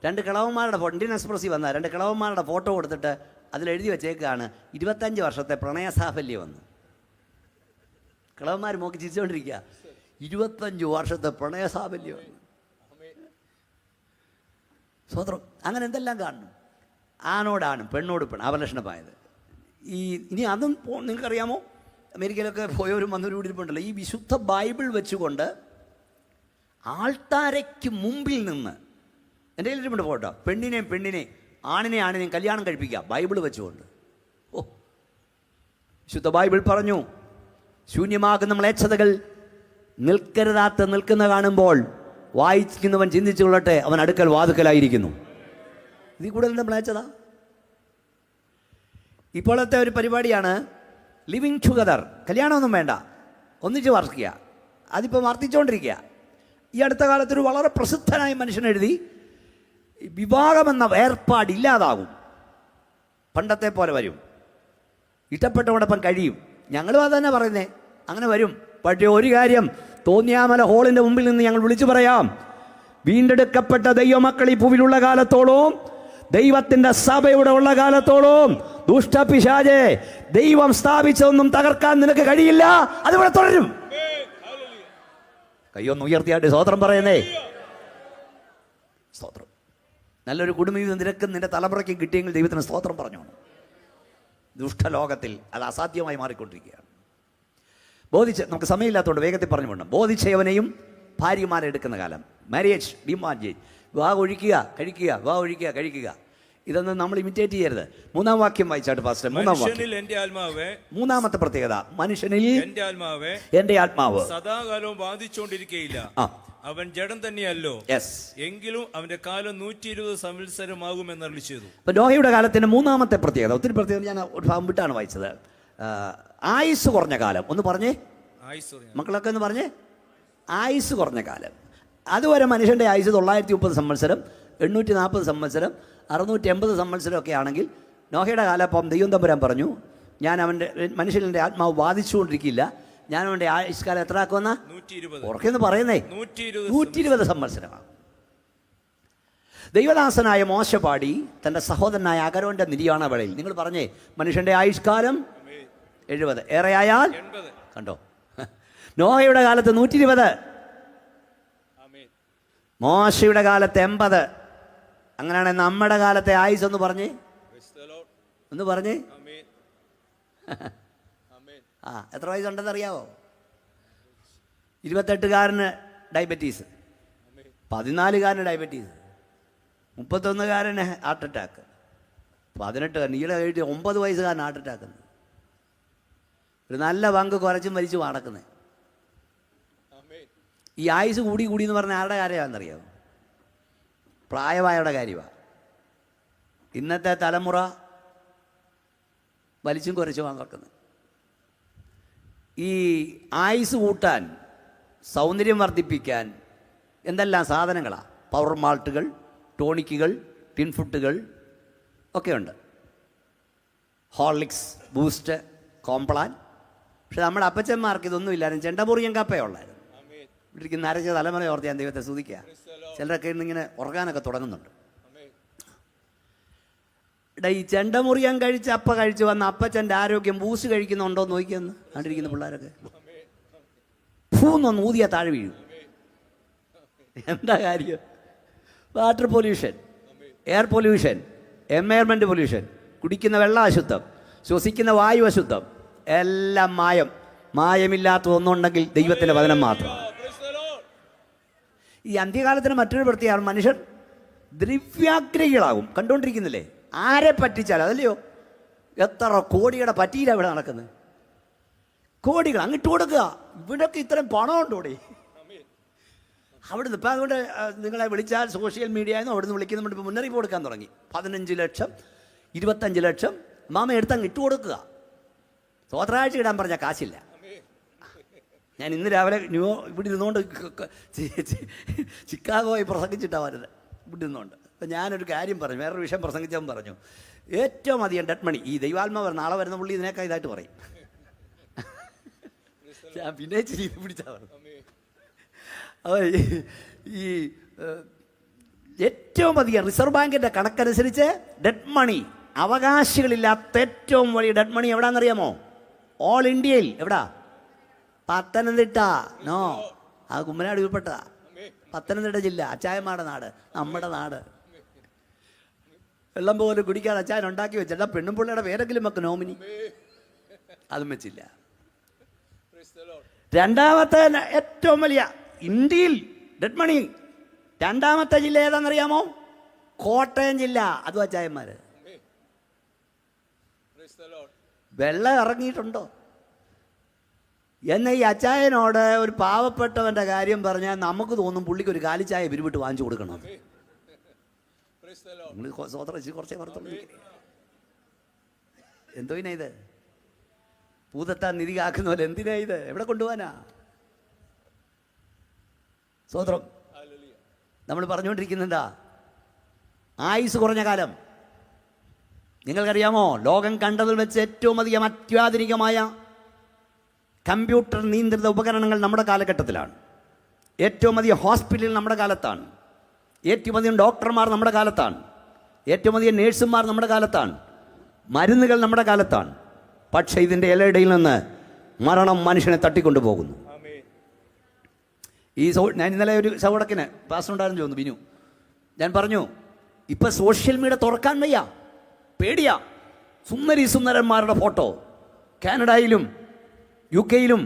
2 കിളവന്മാരുടെ ഇന്ത്യൻ എക്സ്പ്രസ്സിൽ വന്ന 2 കിളവന്മാരുടെ ഫോട്ടോ കൊടുത്തിട്ട് അതിലെഴുതി വെച്ചേക്കാണ് 25 വർഷത്തെ പ്രണയസാഫല്യം വന്ന്. കിളവന്മാർ നോക്കി ചിരിച്ചുകൊണ്ടിരിക്കുക. 25 വർഷത്തെ പ്രണയസാഫല്യം. സ്വതന്ത്രം. അങ്ങനെ എന്തെല്ലാം കാണണം. ആണോടാണ് പെണ്ണോട് പെണ്ണ് അവലക്ഷണമായത്. ഇനി അതും നിങ്ങൾക്കറിയാമോ, അമേരിക്കയിലൊക്കെ പോയവരും വന്നവരും കൂടി ഇരിപ്പുണ്ടല്ലോ, ഈ വിശുദ്ധ ബൈബിൾ വെച്ചുകൊണ്ട് ആൾത്താരയ്ക്ക് മുമ്പിൽ നിന്ന്, എൻ്റെ കയ്യിലിരിപ്പുണ്ട് ഫോട്ടോ, പെണ്ണിനെയും ആണിനെയും കല്യാണം കഴിപ്പിക്കുക ബൈബിൾ വെച്ചുകൊണ്ട്. ഓ, വിശുദ്ധ ബൈബിൾ പറഞ്ഞു, ശൂന്യമാകുന്ന മ്ലേച്ഛതകൾ നിൽക്കുന്ന കാണുമ്പോൾ വായിക്കുന്നവൻ ചിന്തിച്ചു കൊള്ളട്ടെ, അവൻ അടുക്കൽ വാതുക്കലായിരിക്കുന്നു. ഇതിൽ കൂടുതൽ എന്താ മ്ലേച്ഛത? ഇപ്പോഴത്തെ ഒരു പരിപാടിയാണ് ലിവിങ് ടുഗദർ. കല്യാണമൊന്നും വേണ്ട, ഒന്നിച്ച് വർക്കുക. അതിപ്പോൾ വർദ്ധിച്ചുകൊണ്ടിരിക്കുക. ഈ അടുത്ത കാലത്തൊരു വളരെ പ്രസിദ്ധനായ മനുഷ്യൻ എഴുതി, വിവാഹമെന്ന ഏർപ്പാടില്ലാതാകും, പണ്ടത്തെ പോലെ വരും, ഇഷ്ടപ്പെട്ടവടൊപ്പം കഴിയും. ഞങ്ങളും അത് തന്നെ പറയുന്നേ, അങ്ങനെ വരും. പക്ഷേ ഒരു കാര്യം തോന്നിയാമല ഹോളിൻ്റെ മുമ്പിൽ നിന്ന് ഞങ്ങൾ വിളിച്ചു പറയാം, വീണ്ടെടുക്കപ്പെട്ട ദൈവമക്കൾ ഈ ഭൂവിലുള്ള കാലത്തോളം, ദൈവത്തിൻ്റെ സഭയുടെ ഉള്ള കാലത്തോളം, ദുഷ്ടപിശാചേ, ദൈവം സ്ഥാപിച്ചതൊന്നും തകർക്കാൻ നിനക്ക് കഴിയില്ല, അതിവിടെ തുടരും. കയ്യൊന്ന് ഉയർത്തിയായിട്ട് സ്തോത്രം പറയുന്നേ. സ്തോത്രം. നല്ലൊരു കുടുംബം നിനക്ക് നിന്റെ തലമുറയ്ക്ക് കിട്ടിയെങ്കിൽ ദൈവത്തിന് സ്തോത്രം പറഞ്ഞു. ദുഷ്ടലോകത്തിൽ അത് അസാധ്യമായി മാറിക്കൊണ്ടിരിക്കുകയാണ്. നമുക്ക് സമയമില്ലാത്തതുകൊണ്ട് വേഗത്തിൽ പറഞ്ഞു വേണം. ബോധിച്ചവനെയും ഭാര്യമാരെ എടുക്കുന്ന കാലം, മാരേജ് ഡിമാൻഡ്, വിവാഹം ഒഴിക്കുക കഴിക്കുക, വിവാഹം ഒഴിക്കുക കഴിക്കുക, ഇതൊന്നും നമ്മൾ ഇമിറ്റേറ്റ് ചെയ്യരുത്. 3-ാം വാക്യം വായിച്ചാട്ട് പാസ്റ്റർ. 3-ാം വാക്യം, മൂന്നാമത്തെ പ്രത്യേകത, മനുഷ്യനിൽ എന്റെ ആത്മാവ് സദാകാലവും ബാധിച്ചുകൊണ്ടിരിക്കുകയില്ല. അവൻ ജഡം തന്നെയല്ലോ, എങ്കിലും അവന്റെ കാലം 120 സംവത്സരമാകുമെന്ന് അരുളി ചെയ്തു. ഇപ്പൊ നോഹയുടെ കാലത്തിന്റെ 3-ാമത്തെ പ്രത്യേകത, ഒത്തിരി പ്രത്യേകത ഞാൻ ഒരു ഭാഗം വിട്ടാണ് വായിച്ചത്. ആയുസ് കുറഞ്ഞ കാലം. ഒന്ന് പറഞ്ഞേ മക്കളൊക്കെ, ഒന്ന് പറഞ്ഞേ. ആയുസ് കുറഞ്ഞ കാലം. അതുവരെ മനുഷ്യൻ്റെ ആയുസ് 930 സംവത്സരം, 840 സംവത്സരം, 680 സംവത്സരം ഒക്കെ ആണെങ്കിൽ, നോഹയുടെ കാലപ്പം ദൈവം തമ്പുരാൻ പറഞ്ഞു, ഞാൻ മനുഷ്യൻ്റെ ആത്മാവ് ബാധിച്ചുകൊണ്ടിരിക്കില്ല, ഞാൻ അവൻ്റെ ആയുഷ്കാലം എത്ര ആക്കുമെന്ന ഉറക്കെന്ന് പറയുന്നേ, 120 സംവത്സരമാണ്. ദൈവദാസനായ മോശ പാടി തൻ്റെ സഹോദരനായ അഹരോന്റെ നിര്യാണ വേളയിൽ, നിങ്ങൾ പറഞ്ഞേ, മനുഷ്യൻ്റെ ആയുഷ്കാലം 70, ഏറെയായാൽ 80. കണ്ടോ, നോഹയുടെ കാലത്ത് 120, മോശയുടെ കാലത്ത് 80. അങ്ങനെയാണെങ്കിൽ നമ്മുടെ കാലത്തെ ആയുസ് ഒന്ന് പറഞ്ഞേ, ഒന്ന് പറഞ്ഞേ. എത്ര വയസ്സുണ്ടെന്ന് അറിയാവോ? 28കാരന് ഡയബറ്റീസ്, 14കാരന് ഡയബറ്റീസ്, 31കാരന് ഹാർട്ട് അറ്റാക്ക്, 18 നീള കഴിഞ്ഞിട്ട് 9 വയസ്സുകാരൻ ഹാർട്ട് അറ്റാക്ക്. ഒരു നല്ല പങ്ക് കുറച്ചും വലിച്ചു നടക്കുന്നത്. ഈ ആയുസ് കൂടി കൂടി എന്ന് പറഞ്ഞാൽ ആരുടെ കാര്യമാണെന്നറിയാമോ? പ്രായമായവരുടെ കാര്യമാണ്. ഇന്നത്തെ തലമുറ വലിച്ചും കുറച്ചുമാണ് നടക്കുന്നത്. ഈ ആയുസ് കൂട്ടാൻ, സൗന്ദര്യം വർദ്ധിപ്പിക്കാൻ എന്തെല്ലാം സാധനങ്ങളാണ്. പവർ മാൾട്ടുകൾ, ടോണിക്കുകൾ, ടിൻ ഫുഡുകൾ ഒക്കെയുണ്ട്, ഹോർലിക്സ്, ബൂസ്റ്റ്, കോംപ്ലാൻ. പക്ഷെ നമ്മുടെ അപ്പച്ചന്മാർക്ക് ഇതൊന്നും ഇല്ലായിരുന്നു. ചെണ്ടമുറിയൻ കപ്പയേ ഉള്ളായിരുന്നു. ഇവിടേക്ക് നരച്ച തലമുറ ഓർത്ത് ഞാൻ ദൈവത്തെ സ്തുതിക്കുക. ചിലരൊക്കെ ഇന്നിങ്ങനെ ഉറങ്ങാനൊക്കെ തുടങ്ങുന്നുണ്ട്. ഈ ചെണ്ടമുറിയാൻ കഴിച്ച് അപ്പ കഴിച്ച് വന്ന അപ്പച്ചൻ്റെ ആരോഗ്യം ബൂസ്റ്റ് കഴിക്കുന്നുണ്ടോ എന്ന് നോക്കിയെന്ന് കണ്ടിരിക്കുന്ന പിള്ളേരൊക്കെ പൂന്നൊന്ന് ഊതിയാൽ താഴെ വീഴും. എന്താ കാര്യം? Water pollution, air pollution, environment pollution, കുടിക്കുന്ന വെള്ളം അശുദ്ധം, ശ്വസിക്കുന്ന വായു അശുദ്ധം, എല്ലാം മായം. മായമില്ലാത്തതൊന്നുണ്ടെങ്കിൽ ദൈവത്തിൻ്റെ വചനം മാത്രമാണ്. ഈ അന്ത്യകാലത്തിന് മറ്റൊരു പ്രത്യേകമാണ്, മനുഷ്യർ ദ്രവ്യാഗ്രഹികളാകും. കണ്ടുകൊണ്ടിരിക്കുന്നില്ലേ? ആരെ പറ്റിച്ചാൽ അതല്ലയോ, എത്ര കോടിയുടെ പറ്റിയില്ല ഇവിടെ നടക്കുന്നത്. കോടികൾ അങ്ങിട്ട് കൊടുക്കുക. ഇവിടൊക്കെ ഇത്രയും പണമുണ്ടോടെ അവിടുന്ന്. ഇപ്പം അതുകൊണ്ട് നിങ്ങളെ വിളിച്ചാൽ സോഷ്യൽ മീഡിയയിൽ അവിടുന്ന് വിളിക്കുന്നുണ്ട്. ഇപ്പോൾ മുന്നറിയിപ്പ് കൊടുക്കാൻ തുടങ്ങി. 15 ലക്ഷം 25 ലക്ഷം മാമ എടുത്തങ്ങ് ഇട്ട് കൊടുക്കുക. സ്വത്രാഴ്ച ഇടാൻ പറഞ്ഞാൽ കാശില്ല. ഞാൻ ഇന്ന് രാവിലെ ഇവിടെ ഇരുന്നുകൊണ്ട് ചിക്കാഗോയിൽ പ്രസംഗിച്ചിട്ടാണ് വരുന്നത്. ഇവിടെ ഇരുന്നുകൊണ്ട് അപ്പം ഞാനൊരു കാര്യം പറഞ്ഞു, വേറൊരു വിഷയം പ്രസംഗിച്ചവൻ പറഞ്ഞു, ഏറ്റവും അധികം ഡെഡ് മണി ഈ ദൈവാത്മാവ് നാളെ വരുന്ന പുള്ളി ഇതിനേക്കാൾ ഇതായിട്ട് പറയും. ഞാൻ പിന്നെ ചിരി പിടിച്ചാൽ പറഞ്ഞു. അപ്പോൾ ഈ ഏറ്റവും അധികം റിസർവ് ബാങ്കിൻ്റെ കണക്കനുസരിച്ച് ഡെഡ് മണി അവകാശികളില്ലാത്ത ഏറ്റവും വലിയ ഡെഡ് മണി എവിടാണെന്നറിയാമോ? ഓൾ ഇന്ത്യയിൽ. എവിടാ? പത്തനംതിട്ട. നോ, അത് കുമ്മനാട് ഉൾപ്പെട്ടതാ. പത്തനംതിട്ട ജില്ല, അച്ചായന്മാരുടെ നാട്, നമ്മുടെ നാട്. വെള്ളം പോലും കുടിക്കാതെ അച്ചായൻ ഉണ്ടാക്കി വെച്ചിട്ട് പെണ്ണും പിള്ളയുടെ പേരെങ്കിലും വെക്ക് നോമിനി. അതും വെച്ചില്ല. രണ്ടാമത്തെ ഏറ്റവും വലിയ ഇന്ത്യയിൽ ഡെഡ് മണി രണ്ടാമത്തെ ജില്ല ഏതാണെന്നറിയാമോ? കോട്ടയം ജില്ല. അതും അച്ചായന്മാർ. വെള്ളം ഇറങ്ങിയിട്ടുണ്ടോ? എന്നാൽ ഈ അച്ചായനോട് ഒരു പാവപ്പെട്ടവൻ്റെ കാര്യം പറഞ്ഞാൽ നമുക്ക് തോന്നും പുള്ളിക്ക് ഒരു കാലിച്ചായ പിരിവിട്ട് വാങ്ങിച്ചു കൊടുക്കണം. നിങ്ങൾ കുറച്ചേ പുറത്തുള്ളൂ. എന്തോ ഇത് ഭൂതത്താൻ നിധി കാക്കുന്ന പോലെ എന്തിനാ ഇത്? എവിടെ കൊണ്ടുപോകാനാ? സ്വതന്ത്രം. നമ്മൾ പറഞ്ഞുകൊണ്ടിരിക്കുന്നെന്താ? ആയുസ് കുറഞ്ഞ കാലം. നിങ്ങൾക്കറിയാമോ, ലോകം കണ്ടതിൽ വെച്ച് ഏറ്റവും അധികം അത്യാധുനികമായ കമ്പ്യൂട്ടർ നിയന്ത്രിത ഉപകരണങ്ങൾ നമ്മുടെ കാലഘട്ടത്തിലാണ്. ഏറ്റവും അധികം ഹോസ്പിറ്റലുകൾ നമ്മുടെ കാലത്താണ്. ഏറ്റവും അധികം ഡോക്ടർമാർ നമ്മുടെ കാലത്താണ്. ഏറ്റവും അധികം നേഴ്സുമാർ നമ്മുടെ കാലത്താണ്. മരുന്നുകൾ നമ്മുടെ കാലത്താണ്. പക്ഷേ ഇതിൻ്റെ ഇലയിടയിൽ നിന്ന് മരണം മനുഷ്യനെ തട്ടിക്കൊണ്ടുപോകുന്നു. ഞാൻ ഇന്നലെ ഒരു സൗടക്കിന് പാസ് ഉണ്ടായിരുന്നു തോന്നുന്നു, ബിനു. ഞാൻ പറഞ്ഞു, ഇപ്പം സോഷ്യൽ മീഡിയ തുറക്കാൻ വയ്യ, പേടിയാ. സുന്ദരന്മാരുടെ ഫോട്ടോ കാനഡയിലും UK യിലും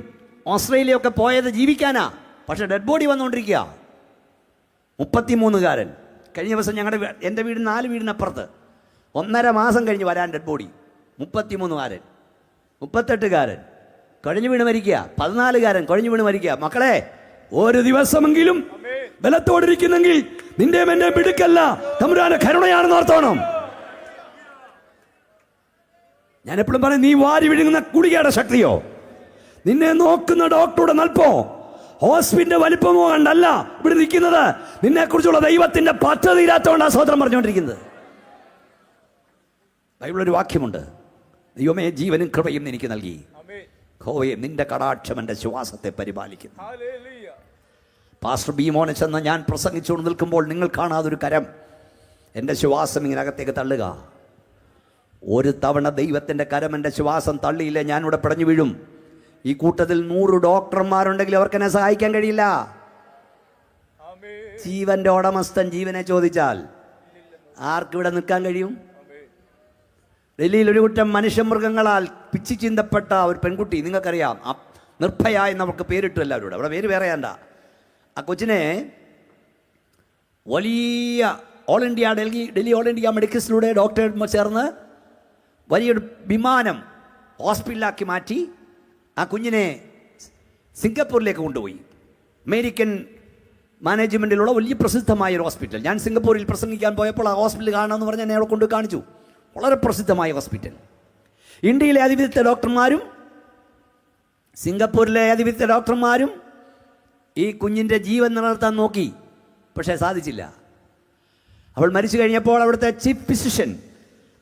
ഓസ്ട്രേലിയയൊക്കെ പോയത് ജീവിക്കാനാ. പക്ഷേ ഡെഡ് ബോഡി വന്നുകൊണ്ടിരിക്കുക. 33കാരൻ കഴിഞ്ഞ ദിവസം എൻ്റെ വീട് 4 വീടിനപ്പുറത്ത് 1.5 മാസം കഴിഞ്ഞ് വരാൻ ഡെഡ് ബോഡി. 33കാരൻ, 38കാരൻ കഴിഞ്ഞു വീണ് മരിക്കുക, 14കാരൻ കഴിഞ്ഞു വീണ് മരിക്കുക. മക്കളെ, ഒരു ദിവസമെങ്കിലും ബലത്തോടിരിക്കുന്നെങ്കിൽ നിന്റെ എന്നെ പിടുക്കല്ല, തമ്പുരാന്റെ കരുണയാണെന്ന് ഓർത്തോണം. ഞാൻ എപ്പോഴും പറയും, നീ വാരി വിഴുങ്ങുന്ന കുടികയുടെ ശക്തിയോ, നിന്നെ നോക്കുന്ന ഡോക്ടറുടെ നൽപ്പോ, ഹോസ്പിറ്റലിന്റെ വലിപ്പമോ കണ്ടല്ല ഇവിടെ നിൽക്കുന്നത്. നിന്നെ കുറിച്ചുള്ള ദൈവത്തിന്റെ പദ്ധതി ഇല്ലാത്തതുകൊണ്ടാണ് സ്വതന്ത്രം പറഞ്ഞുകൊണ്ടിരിക്കുന്നത്. ബൈബിളൊരു വാക്യമുണ്ട്, ദൈവമേ ജീവനും കൃപയും എനിക്ക് നൽകി, യഹോവേ നിന്റെ കടാക്ഷം എൻ്റെ ശ്വാസത്തെ പരിപാലിക്കുന്നു. പാസ്റ്റർ ബി മോനെ ചെന്ന് ഞാൻ പ്രസംഗിച്ചുകൊണ്ട് നിൽക്കുമ്പോൾ നിങ്ങൾ കാണാതൊരു കരം എൻ്റെ ശ്വാസം ഇങ്ങനെ അകത്തേക്ക് തള്ളുക. ഒരു തവണ ദൈവത്തിൻ്റെ കരം എൻ്റെ ശ്വാസം തള്ളിയില്ലേ, ഞാനിവിടെ പിടഞ്ഞു വീഴും. ഈ കൂട്ടത്തിൽ 100 ഡോക്ടർമാരുണ്ടെങ്കിൽ അവർക്ക് എന്നെ സഹായിക്കാൻ കഴിയില്ല. ജീവന്റെ ഉടമസ്ഥൻ ജീവനെ ചോദിച്ചാൽ ആർക്കിവിടെ നിൽക്കാൻ കഴിയും? ഡൽഹിയിൽ ഒരു കൂട്ടം മനുഷ്യമൃഗങ്ങളാൽ പിച്ചി ചിന്തപ്പെട്ട ഒരു പെൺകുട്ടി, നിങ്ങൾക്കറിയാം, നിർഭയ എന്ന് അവർക്ക് പേരിട്ടു എല്ലാവരും. അവിടെ പേര് വേറെ വേണ്ട. ആ കൊച്ചിനെ വലിയ ഡൽഹി ഓൾ ഇന്ത്യ മെഡിക്കൽസിലൂടെ ഡോക്ടർ ചേർന്ന് വലിയൊരു വിമാനം ഹോസ്പിറ്റലാക്കി മാറ്റി ആ കുഞ്ഞിനെ സിംഗപ്പൂരിലേക്ക് കൊണ്ടുപോയി. അമേരിക്കൻ മാനേജ്മെൻറ്റിലുള്ള വലിയ പ്രസിദ്ധമായ ഒരു ഹോസ്പിറ്റൽ. ഞാൻ സിംഗപ്പൂരിൽ പ്രസംഗിക്കാൻ പോയപ്പോൾ ആ ഹോസ്പിറ്റൽ കാണാമെന്ന് പറഞ്ഞ് എന്നെ അവിടെ കൊണ്ട് കാണിച്ചു. വളരെ പ്രസിദ്ധമായ ഹോസ്പിറ്റൽ. ഇന്ത്യയിലെ അതിവിദഗ്ധ ഡോക്ടർമാരും സിംഗപ്പൂരിലെ അതിവിദഗ്ധ ഡോക്ടർമാരും ഈ കുഞ്ഞിൻ്റെ ജീവൻ നിലനിർത്താൻ നോക്കി, പക്ഷേ സാധിച്ചില്ല. അവൾ മരിച്ചു കഴിഞ്ഞപ്പോൾ അവിടുത്തെ ചീഫ് ഫിസിഷ്യൻ,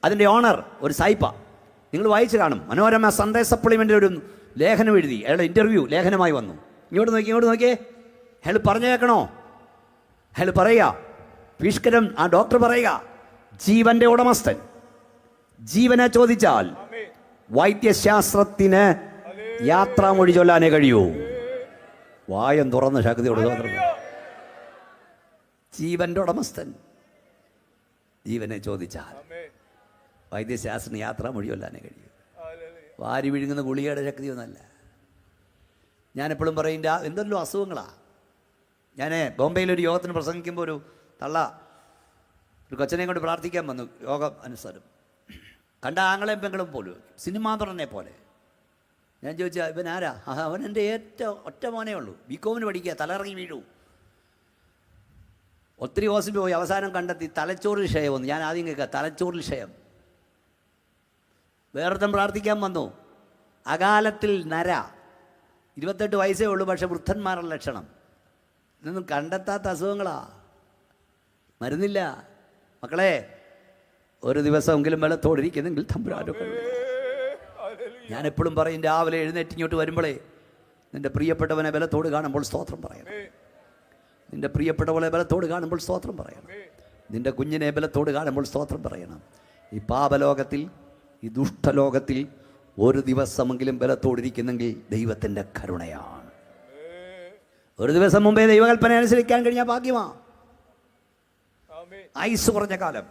അതിൻ്റെ ഓണർ ഒരു സായിപ്പ, നിങ്ങൾ വായിച്ചു കാണും, മനോരമ സൺഡേ സപ്ലിമെൻ്റിൽ ഒരു ലേഖനം എഴുതി. അയാളുടെ ഇൻ്റർവ്യൂ ലേഖനമായി വന്നു. ഇങ്ങോട്ട് നോക്കിയേ, അയാൾ പറഞ്ഞു കേൾക്കണോ? അയാൾ പറയുക, ഭീഷ്കരം ആ ഡോക്ടർ പറയുക, ജീവന്റെ ഉടമസ്ഥൻ ജീവനെ ചോദിച്ചാൽ വൈദ്യശാസ്ത്രത്തിന് യാത്രാമൊഴി ചൊല്ലാനേ കഴിയൂ. വായം തുറന്ന് ശക്തിയോട് ജീവന്റെ ഉടമസ്ഥൻ ജീവനെ ചോദിച്ചാൽ വൈദ്യശാസ്ത്രത്തിന് യാത്രാമൊഴി ചൊല്ലാനേ കഴിയൂ. വാരി വിഴുങ്ങുന്ന ഗുളികയുടെ ശക്തിയൊന്നുമല്ല. ഞാനെപ്പോഴും പറയും, എന്തെല്ലോ അസുഖങ്ങളാണ്. ഞാൻ ബോംബെയിലൊരു യോഗത്തിന് പ്രസംഗിക്കുമ്പോൾ ഒരു കൊച്ചനെ കൊണ്ട് പ്രാർത്ഥിക്കാൻ വന്നു. യോഗം അനുസരം കണ്ട ആങ്ങളെയും പെങ്ങളും പോലും സിനിമാ തുടനെ പോലെ. ഞാൻ ചോദിച്ചാൽ ഇവൻ ആരാ? അവൻ എൻ്റെ ഒറ്റ മോനേ ഉള്ളൂ, ബികോമിന് പഠിക്കുക, തലയിറങ്ങി വീഴൂ. ഒത്തിരി ഹോസ്പിറ്റൽ പോയി, അവസാനം കണ്ടെത്തി തലച്ചോറിൽ ക്ഷയം വന്നു. ഞാൻ ആദ്യം കേൾക്കുക, തലച്ചോറിൽ ക്ഷയം. വേറൊരുത്തൻ പ്രാർത്ഥിക്കാൻ വന്നു, അകാലത്തിൽ നര, 28 വയസ്സേ ഉള്ളൂ, പക്ഷെ വൃദ്ധന്മാരുടെ ലക്ഷണം. ഇതൊന്നും കണ്ടെത്താത്ത അസുഖങ്ങളാ, മരുന്നില്ല. മക്കളെ, ഒരു ദിവസമെങ്കിലും ബലത്തോടിരിക്കുന്നെങ്കിൽ തമ്പുരാനൊക്കെ. ഞാൻ എപ്പോഴും പറയും, രാവിലെ എഴുന്നേറ്റ് ഇങ്ങോട്ട് വരുമ്പോഴേ നിൻ്റെ പ്രിയപ്പെട്ടവനെ ബലത്തോട് കാണുമ്പോൾ സ്തോത്രം പറയണം. നിൻ്റെ പ്രിയപ്പെട്ടവളെ ബലത്തോട് കാണുമ്പോൾ സ്തോത്രം പറയണം. നിൻ്റെ കുഞ്ഞിനെ ബലത്തോട് കാണുമ്പോൾ സ്തോത്രം പറയണം. ഈ പാപലോകത്തിൽ, ഈ ദുഷ്ടലോകത്തിൽ ഒരു ദിവസമെങ്കിലും ബലത്തോടിരിക്കുന്നെങ്കിൽ ദൈവത്തിൻ്റെ കരുണയാണ്. ഒരു ദിവസം മുമ്പേ ദൈവകൽപ്പന അനുസരിക്കാൻ കഴിഞ്ഞാൽ ഭാഗ്യമാണ്. ആയുസ് കുറഞ്ഞ കാലം.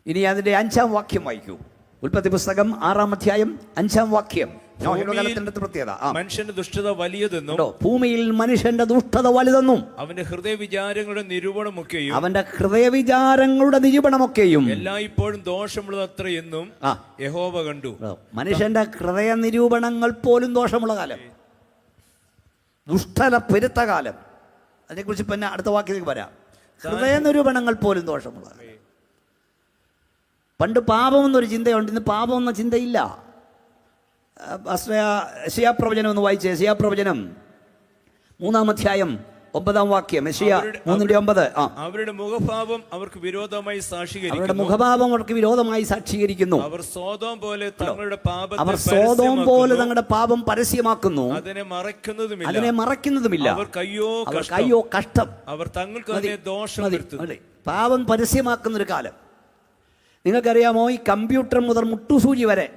ഇനി അതിൻ്റെ 5-ാം വാക്യം വായിക്കൂ. ഉൽപ്പത്തി പുസ്തകം 6-ാം അധ്യായം 5-ാം വാക്യം. മനുഷ്യന്റെ ദുഷ്ടത വലിയതെന്നും ഭൂമിയിൽ മനുഷ്യന്റെ ദുഷ്ടത വലുതെന്നും അവന്റെ ഹൃദയവിചാരങ്ങളുടെ നിരൂപണമൊക്കെയും എല്ലായ്പ്പോഴും ദോഷമുള്ളതത്ര എന്നും യഹോവ കണ്ടു. മനുഷ്യന്റെ ഹൃദയ നിരൂപണങ്ങൾ പോലും ദോഷമുള്ള കാലം, ദുഷ്ടത പെരുത്ത കാലം. അതിനെക്കുറിച്ച് പിന്നെ അടുത്ത വാക്യത്തിലേക്ക് വരാം. ഹൃദയ നിരൂപണങ്ങൾ പോലും ദോഷമുള്ള കാലം. പണ്ട് പാപമെന്നൊരു ചിന്തയുണ്ട്, ഇന്ന് പാപമെന്ന ചിന്തയില്ല. യശയ്യാ പ്രവചനം ഒന്ന് വായിച്ചേ. യശയ്യാ പ്രവചനം 3-ാം അധ്യായം 9-ാം വാക്യം, യെശയ്യാ 3:9. അവരുടെ മുഖഭാവം അവർക്ക് വിരോധമായി അവരുടെ സാക്ഷീകരിക്കുന്നു. മുഖഭാവം അവർക്ക് വിരോധമായി സാക്ഷീകരിക്കുന്നു. അവർ സോദോം പോലെ തങ്ങളുടെ അവർ സോദോം പോലെ തങ്ങളുടെ പാപം പരസ്യമാക്കുന്നു, അതിനെ മറയ്ക്കുന്നതുമില്ല. അവർക്ക് അയ്യോ കഷ്ടം. അവർ തങ്ങൾക്ക് തന്നെ ദോഷം വരുത്തുന്നു. പാപം പരസ്യമാക്കുന്നൊരു കാലം. നിങ്ങൾക്കറിയാമോ, ഈ കമ്പ്യൂട്ടർ മുതൽ മുട്ടുസൂചി വരെ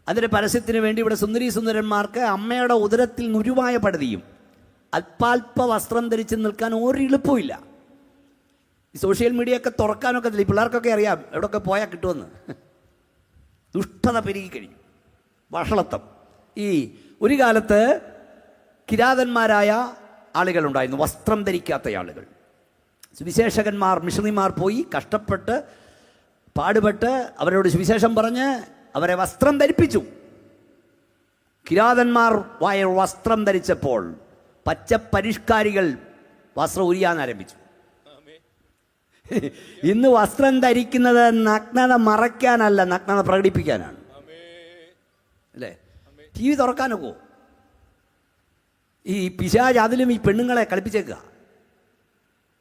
അതിൻ്റെ പരസ്യത്തിന് വേണ്ടി ഇവിടെ സുന്ദരീ സുന്ദരന്മാർക്ക് അമ്മയുടെ ഉദരത്തിൽ നുരുവായ പടുതിയും അല്പാൽപ വസ്ത്രം ധരിച്ച് നിൽക്കാൻ ഒരു എളുപ്പമില്ല. ഈ സോഷ്യൽ മീഡിയ ഒക്കെ തുറക്കാനൊക്കെ ഈ പിള്ളേർക്കൊക്കെ അറിയാം എവിടെയൊക്കെ പോയാൽ കിട്ടുമെന്ന്. ദുഷ്ടത പെരുകി കഴിഞ്ഞു, വഷളത്വം. ഈ ഒരു കാലത്ത് കിരാതന്മാരായ ആളുകളുണ്ടായിരുന്നു, വസ്ത്രം ധരിക്കാത്ത ആളുകൾ. സുവിശേഷകന്മാർ, മിഷണറിമാർ പോയി കഷ്ടപ്പെട്ട് പാടുപെട്ട് അവരോട് സുവിശേഷം പറഞ്ഞ് അവരെ വസ്ത്രം ധരിപ്പിച്ചു. കിരാതന്മാർ വസ്ത്രം ധരിച്ചപ്പോൾ പച്ച പരിഷ്കാരികൾ വസ്ത്രം ഉരിയാൻ ആരംഭിച്ചു. ഇന്ന് വസ്ത്രം ധരിക്കുന്നത് നഗ്നത മറയ്ക്കാനല്ല, നഗ്നത പ്രകടിപ്പിക്കാനാണ്. അല്ലേ? ടി വി തുറക്കാനൊക്കെ ഈ പിശാച് അതിലും ഈ പെണ്ണുങ്ങളെ കളിപ്പിച്ചേക്കുക.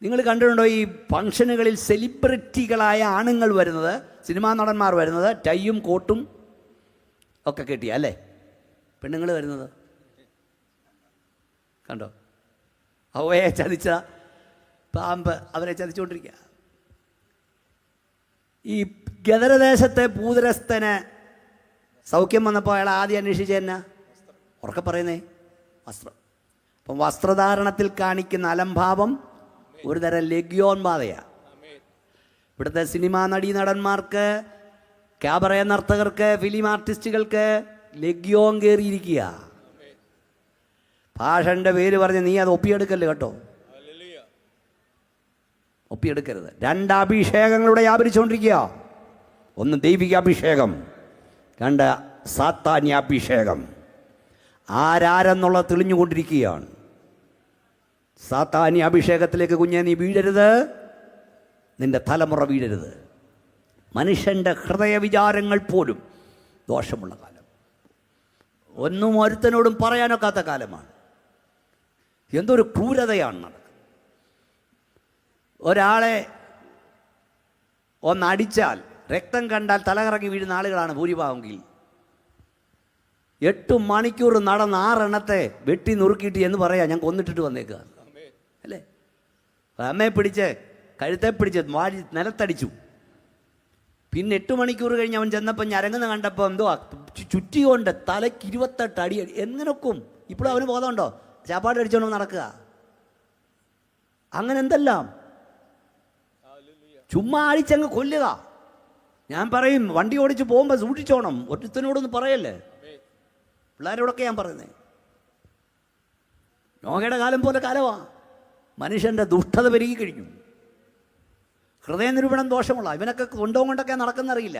നിങ്ങൾ കണ്ടിട്ടുണ്ടോ ഈ ഫംഗ്ഷനുകളിൽ സെലിബ്രിറ്റികളായ ആണുങ്ങൾ വരുന്നത്, സിനിമാ നടന്മാർ വരുന്നത് ടൈയും കോട്ടും ഒക്കെ കെട്ടിയ, അല്ലേ? പെണ്ണുങ്ങൾ വരുന്നത് കണ്ടോ? അവയെ ചതിച്ച പാമ്പ് അവരെ ചതിച്ചുകൊണ്ടിരിക്കുക. ഈ ഗദരദേശത്തെ പൂതരസ്ഥന് സൗഖ്യം വന്നപ്പോൾ അയാൾ ആദ്യം അന്വേഷിച്ച എന്നാ? ഉറക്കെ പറയുന്നേ, വസ്ത്രം. അപ്പം വസ്ത്രധാരണത്തിൽ കാണിക്കുന്ന അലംഭാവം ഒരു തരം ലഗ്യോൻ ബാധയാണ്. ഇവിടുത്തെ സിനിമാ നടന്മാർക്ക്, ക്യാബറേ നർത്തകർക്ക്, ഫിലിം ആർട്ടിസ്റ്റുകൾക്ക് ലഗ്യോൻ കയറിയിരിക്കുക. ഭാഷന്റെ പേര് പറഞ്ഞ് നീ അത് ഒപ്പിയെടുക്കല്ലേ കേട്ടോ, ഒപ്പിയെടുക്കരുത്. 2 അഭിഷേകങ്ങളുടെ വ്യാപരിച്ചുകൊണ്ടിരിക്കുക. 1 ദൈവിക അഭിഷേകം, 2 സാത്താന്യാഭിഷേകം. ആരാരെന്നുള്ളത് തെളിഞ്ഞുകൊണ്ടിരിക്കുകയാണ്. സാത്താന്യ അഭിഷേകത്തിലേക്ക് കുഞ്ഞെ നീ വീഴരുത്, നിന്റെ തലമുറ വീഴരുത്. മനുഷ്യൻ്റെ ഹൃദയവിചാരങ്ങൾ പോലും ദോഷമുള്ള കാലം, ഒന്നും ഒരുത്തനോടും പറയാനൊക്കാത്ത കാലമാണ്. എന്തൊരു ക്രൂരതയാണ് നടക്കുന്നത്. ഒരാളെ ഒന്നടിച്ചാൽ, രക്തം കണ്ടാൽ തലകറങ്ങി വീഴുന്ന ആളുകളാണ് ഭൂരിഭാഗമെങ്കിൽ. 8 മണിക്കൂർ നടന്ന് 6 എണ്ണത്തെ വെട്ടി നുറുക്കിയിട്ട് എന്ന് പറയാം ഞാൻ കൊന്നിട്ടിട്ട് വന്നേക്കുക, അല്ലേ? അമ്മയെ പിടിച്ച് കഴുത്തെ പിടിച്ച് വാഴി നിലത്തടിച്ചു. പിന്നെ 8 മണിക്കൂർ കഴിഞ്ഞ് അവൻ ചെന്നപ്പോൾ ഞരങ്ങുന്ന കണ്ടപ്പോൾ എന്തോ ചുറ്റികൊണ്ട് തലയ്ക്ക് 28 അടി. എങ്ങനൊക്കും ഇപ്പോഴും അവന് ബോധമുണ്ടോ? ചാപ്പാട് അടിച്ചോണ്ട് നടക്കുക. അങ്ങനെ എന്തെല്ലാം ചുമ്മാ അടിച്ചങ്ങ് കൊല്ലുക. ഞാൻ പറയും, വണ്ടി ഓടിച്ച് പോകുമ്പോൾ സൂക്ഷിച്ചോണം, ഒറ്റത്തിനോടൊന്നും പറയല്ലേ. പിള്ളേരോടൊക്കെ ഞാൻ പറയുന്നത്, നോഹയുടെ കാലം പോലെ കാലമാണ്. മനുഷ്യൻ്റെ ദുഷ്ടത പെരുകി കഴിഞ്ഞു. ഹൃദയ നിരൂപണം ദോഷമുള്ള ഇവനൊക്കെ കൊണ്ടൊക്കെ നടക്കുന്നറിയില്ല.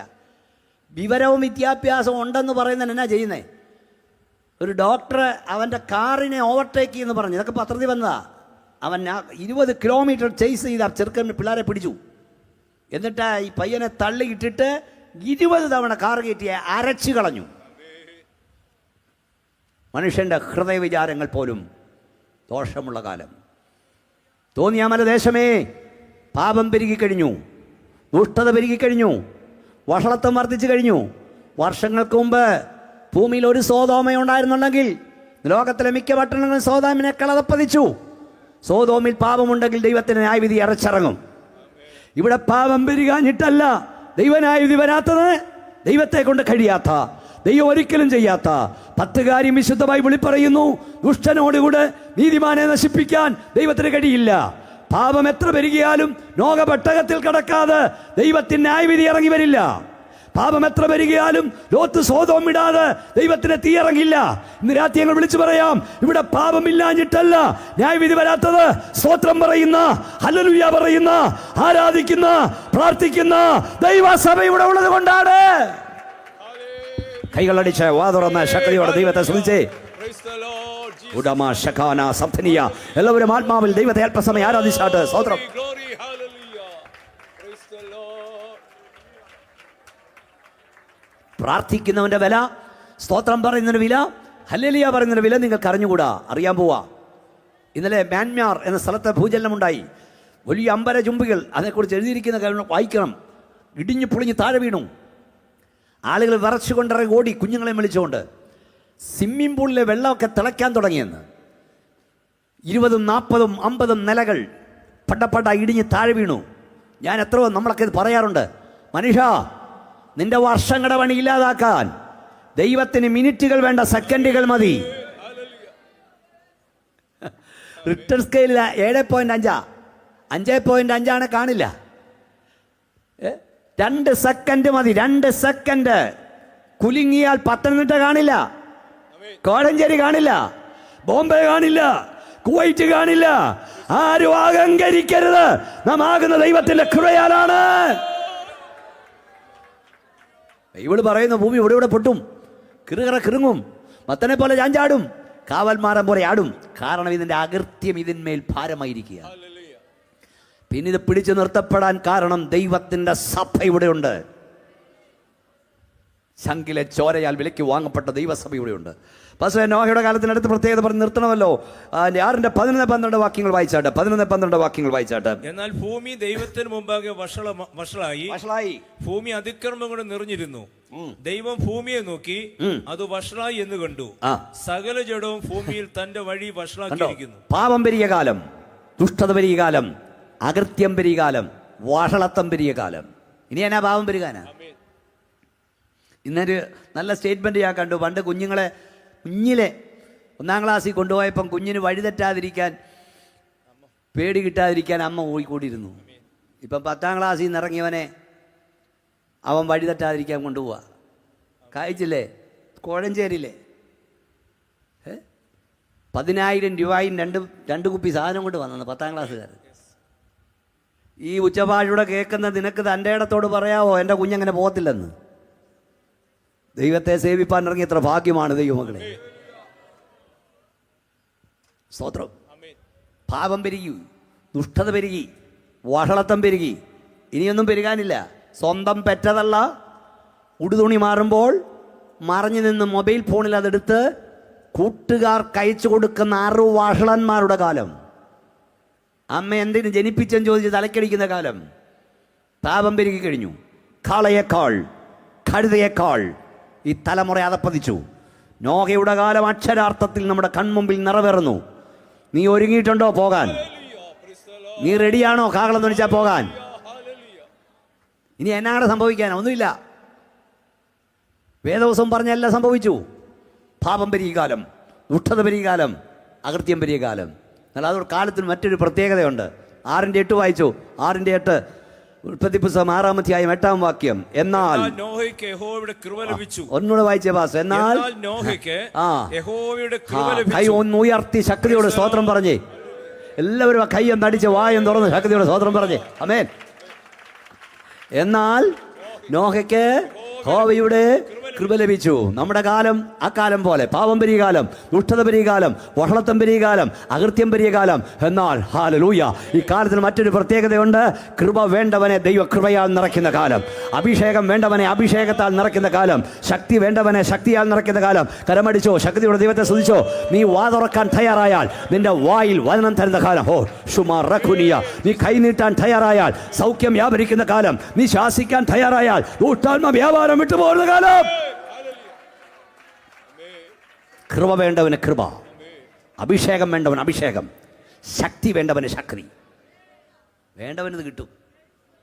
വിവരവും വിദ്യാഭ്യാസവും ഉണ്ടെന്ന് പറയുന്നതിന് എന്നാ ചെയ്യുന്നേ? ഒരു ഡോക്ടർ അവൻ്റെ കാറിനെ ഓവർടേക്ക് എന്ന് പറഞ്ഞു, ഇതൊക്കെ പത്രത്തിൽ വന്നതാ. അവൻ 20 കിലോമീറ്റർ ചേസ് ചെയ്ത ചെറുക്കൻ പിള്ളേരെ പിടിച്ചു. എന്നിട്ട് ഈ പയ്യനെ തള്ളിയിട്ടിട്ട് 20 തവണ കാർ കയറ്റി അരച്ചു കളഞ്ഞു. മനുഷ്യൻ്റെ ഹൃദയവിചാരങ്ങൾ പോലും ദോഷമുള്ള കാലം. തോന്നിയാമല ദേശമേ, പാപം പെരുകിക്കഴിഞ്ഞു, ദുഷ്ടത പെരുകിക്കഴിഞ്ഞു, വഷളത്വം വർദ്ധിച്ചു കഴിഞ്ഞു. വർഷങ്ങൾക്ക് മുമ്പ് ഭൂമിയിൽ ഒരു സോദോമയുണ്ടായിരുന്നുണ്ടെങ്കിൽ ലോകത്തിലെ മിക്ക പട്ടണങ്ങളും സോദോമിനെ കളതപ്പതിച്ചു. സോദോമിൽ പാപമുണ്ടെങ്കിൽ ദൈവത്തിന് ന്യായവിധി ഇറച്ചിറങ്ങും. ഇവിടെ പാപം പെരുകാഞ്ഞിട്ടല്ല ദൈവന്യായവിധി വരാത്തത്, ദൈവത്തെ കൊണ്ട് കഴിയാത്ത, ദൈവം ഒരിക്കലും ചെയ്യാത്ത 10 കാര്യം വിശുദ്ധ ബൈബിളിൽ പറയുന്നു. ദുഷ്ടനോടുകൂടെ നീതിമാനെ നശിപ്പിക്കാൻ ദൈവത്തിന് കഴിയില്ല. പാപം എത്ര പെരുകിയാലും നോഹപെട്ടകത്തിൽ കടക്കാതെ ദൈവത്തിന് ന്യായവിധി ഇറങ്ങി വരില്ല. പാപം എത്ര പെരുകിയാലും ലോത്ത് സോദോം വിടാതെ ദൈവത്തിന് തീ ഇറങ്ങില്ല. ഇന്ന് രാത്രി ഞങ്ങൾ വിളിച്ചു പറയാം, ഇവിടെ പാപമില്ലാഞ്ഞിട്ടല്ല ന്യായവിധി വരാത്തത്. സ്തോത്രം പറയുന്ന, ഹല്ലേലൂയ പറയുന്ന, ആരാധിക്കുന്ന, പ്രാർത്ഥിക്കുന്ന ദൈവസഭ ഇവിടെ ഉള്ളത് കൊണ്ടാണ്. കൈകളടിച്ച് വാ തുറന്ന ശക്തിയോടെ ദൈവത്തെ സ്തുതിച്ചേ. എല്ലാവരും ആത്മാവിൽ ദൈവത്തെ അല്പസമയം ആരാധിച്ചാട്ട് സ്തോത്രം. പ്രാർത്ഥിക്കുന്നവന്റെ വില, സ്തോത്രം പറയുന്നതിന് വില, ഹല്ലേലൂയ പറയുന്നതിന് വില നിങ്ങൾക്ക് അറിഞ്ഞുകൂടാ. അറിയാൻ പോവാ. ഇന്നലെ മ്യാൻമാർ എന്ന സ്ഥലത്ത് ഭൂചലനമുണ്ടായി. വലിയ അമ്പര ചുംബികൾ, അതേക്കുറിച്ച് എഴുതിയിരിക്കുന്ന കാര്യം വായിക്കണം. ഇടിഞ്ഞു പൊളിഞ്ഞ് താഴെ വീണു. ആളുകൾ വിറച്ചുകൊണ്ടിറങ്ങി ഓടി, കുഞ്ഞുങ്ങളെ വിളിച്ചുകൊണ്ട്. സ്വിമ്മിംഗ് പൂളിലെ വെള്ളമൊക്കെ തിളയ്ക്കാൻ തുടങ്ങിയെന്ന്. 20, 40, 50 നിലകൾ പടപട ഇടിഞ്ഞ് താഴെ വീണു. ഞാൻ എത്രയോ നമ്മളൊക്കെ ഇത് പറയാറുണ്ട്. മനുഷ്യ, നിന്റെ വർഷങ്ങളുടെ പണി ഇല്ലാതാക്കാൻ ദൈവത്തിന് മിനിറ്റുകൾ വേണ്ട, സെക്കൻഡുകൾ മതി. റിക്ടർ സ്കെയിലിൽ 7.5, 5.5 കാണില്ല. 2 സെക്കൻഡ് മതി. 2 സെക്കൻഡ് കുലുങ്ങിയാൽ പത്തനംതിട്ട കാണില്ല, കോഴഞ്ചേരി കാണില്ല, ബോംബെ കാണില്ല, കുവൈറ്റ് കാണില്ല. ആരും അഹങ്കരിക്കരുത്. നാം ആകുന്ന ദൈവത്തിന്റെ കൃപയാലാണ്. ബൈബിൾ പറയുന്ന ഭൂമി ഇവിടെ പൊട്ടും, കിറുങ്ങും, മത്തനെ പോലെ ചാഞ്ചാടും, കാവൽമാരൻ പോലെ ആടും. കാരണം ഇതിന്റെ അകൃത്യം ഇതിന്മേൽ ഭാരമായിരിക്കുക. പിന്നെ ഇത് പിടിച്ചു നിർത്തപ്പെടാൻ കാരണം ദൈവത്തിന്റെ സഭ ഇവിടെയുണ്ട്. ശങ്കിലെ ചോരയാൽ വിലയ്ക്ക് വാങ്ങപ്പെട്ട ദൈവസഭ ഇവിടെയുണ്ട്. പക്ഷേ നോഹയുടെ കാലത്തിനടുത്ത് പ്രത്യേകത പറഞ്ഞ് നിർത്തണമല്ലോ. 6-ന്റെ 11-12 വാക്യങ്ങൾ വായിച്ചാട്ടെ. 11-12 വാക്യങ്ങൾ വായിച്ചാട്ടെ. എന്നാൽ ഭൂമി ദൈവത്തിന് മുമ്പാകെ വഷളായി, ഭൂമി അതിക്രമം കൊണ്ട് നിറഞ്ഞിരുന്നു. ദൈവം ഭൂമിയെ നോക്കി, അത് വഷളായി എന്ന് കണ്ടു. സകല ജഡവും ഭൂമിയിൽ തന്റെ വഴി വഷളാക്കിയിരിക്കുന്നു. പാപം പെരിയ കാലം, ദുഷ്ടത പെരിയ കാലം, അകൃത്യം പെരിയ കാലം, വഷളത്തം പെരിയ കാലം. ഇനി എന്നാ പാപം പെരുകാനാ? ഇന്നൊരു നല്ല സ്റ്റേറ്റ്മെന്റ് ഞാൻ കണ്ടു. പണ്ട് കുഞ്ഞിലെ 1-ാം ക്ലാസ്സിൽ കൊണ്ടുപോയപ്പം കുഞ്ഞിന് വഴിതെറ്റാതിരിക്കാൻ, പേടി കിട്ടാതിരിക്കാൻ അമ്മ ഓടിക്കൂടിയിരുന്നു. ഇപ്പം 10-ാം ക്ലാസ്സിൽ നിന്ന് ഇറങ്ങിയവനെ അവൻ വഴിതെറ്റാതിരിക്കാൻ കൊണ്ടുപോവാ. കഴിച്ചില്ലേ? കോഴഞ്ചേരിയില്ലേ 10,000 രൂപയും രണ്ട് കുപ്പി സാധനം കൊണ്ട് വന്നു 10-ാം ക്ലാസ്സുകാർ. ഈ ഉച്ചഭാഷയുടെ കേൾക്കുന്ന നിനക്ക് തൻ്റെ ഇടത്തോട് പറയാവോ എൻ്റെ കുഞ്ഞങ്ങനെ പോകത്തില്ലെന്ന്? ദൈവത്തെ സേവിപ്പാൻ ഇറങ്ങി എത്ര ഭാഗ്യമാണ് ദൈവമക്കളെ. സ്തോത്രം. പാപം പെരുകി, ദുഷ്ടത പെരുകി, വഷളത്തം പെരുകി. ഇനിയൊന്നും പെരുകാനില്ല. സ്വന്തം പെറ്റതല്ല, ഉടുതുണി മാറുമ്പോൾ മറഞ്ഞു നിന്ന് മൊബൈൽ ഫോണിൽ അതെടുത്ത് കൂട്ടുകാർക്ക് അയച്ചു കൊടുക്കുന്ന 6 വഷളന്മാരുടെ കാലം. അമ്മ എന്തിനു ജനിപ്പിച്ചെന്ന് ചോദിച്ച് തലക്കടിക്കുന്ന കാലം. പാപം പെരുകി കഴിഞ്ഞു. കാളയേക്കാൾ, കഴുതയേക്കാൾ ഈ തലമുറ അതപ്പതിച്ചു. നോഹയുടെ കാലം അക്ഷരാർത്ഥത്തിൽ നമ്മുടെ കൺമുമ്പിൽ നിറവേറുന്നു. നീ ഒരുങ്ങിയിട്ടുണ്ടോ പോകാൻ? നീ റെഡിയാണോ കാഹളം ധ്വനിച്ചാൽ പോകാൻ? ഇനി എന്നാണ് സംഭവിക്കാനോ? ഒന്നുമില്ല. വേദവസം പറഞ്ഞെല്ലാം സംഭവിച്ചു. പാപം പെരിയ കാലം, ദുഷ്ടത പെരിയ കാലം, അകൃത്യം പെരിയ കാലം. എന്നാൽ അതൊരു കാലത്തിന് മറ്റൊരു പ്രത്യേകതയുണ്ട്. 6-ന്റെ 8 വായിച്ചു. 6-ന്റെ 8 ഉൽപ്പത്തി പുസ്തകം 6-ാം അധ്യായം 8-ാം വാക്യം. എന്നാൽ നോഹയ്ക്ക് യഹോവയുടെ കൃപ ലഭിച്ചു. ഒന്നുകൂടെ വായിച്ചേ പാസ്. എന്നാൽ നോഹയ്ക്ക് യഹോവയുടെ കൃപ ലഭിച്ചു. കൈ ഒന്ന് ഉയർത്തി ശക്തിയോട് സ്തോത്രം പറഞ്ഞേ. എല്ലാവരും ആ കൈ ഒന്ന് അടിച്ച് വായും തുറന്ന് ശക്തിയോട് സ്തോത്രം പറഞ്ഞേ. ആമേൻ. എന്നാൽ നോഹയ്ക്ക് യഹോവയുടെ കൃപ ലഭിച്ചു. നമ്മുടെ കാലം അക്കാലം പോലെ പാപം പെരിയ കാലം, ദുഷ്ടത പെരിയ കാലം, വഷളത്തം പെരിയ കാലം, അകൃത്യം പെരിയ കാലം. എന്നാൽ ഹല്ലേലൂയ, ഈ കാലത്തിന് മറ്റൊരു പ്രത്യേകതയുണ്ട്. കൃപ വേണ്ടവനെ ദൈവ കൃപയാൽ നിറയ്ക്കുന്ന കാലം, അഭിഷേകം വേണ്ടവനെ അഭിഷേകത്താൽ നിറയ്ക്കുന്ന കാലം, ശക്തി വേണ്ടവനെ ശക്തിയാൽ നിറയ്ക്കുന്ന കാലം. കരമടിച്ചോ, ശക്തിയുടെ ദൈവത്തെ സ്തുതിച്ചോ. നീ വാ തുറക്കാൻ തയ്യാറായാൽ നിന്റെ വായിൽ വചനം തരുന്ന കാലം. ഓ ഷുമാർ റഖുനിയ, നീ കൈനീട്ടാൻ തയ്യാറായാൽ സൗഖ്യം വ്യാപരിക്കുന്ന കാലം. നീ ശാസിക്കാൻ തയ്യാറായാൽ ദുഷ്ടാത്മ വ്യാപാരം വിട്ടുപോകുന്ന കാലം. കൃപ വേണ്ടവന് കൃപ, അഭിഷേകം വേണ്ടവൻ അഭിഷേകം, ശക്തി വേണ്ടവന് ശക്തി. വേണ്ടവനത് കിട്ടും.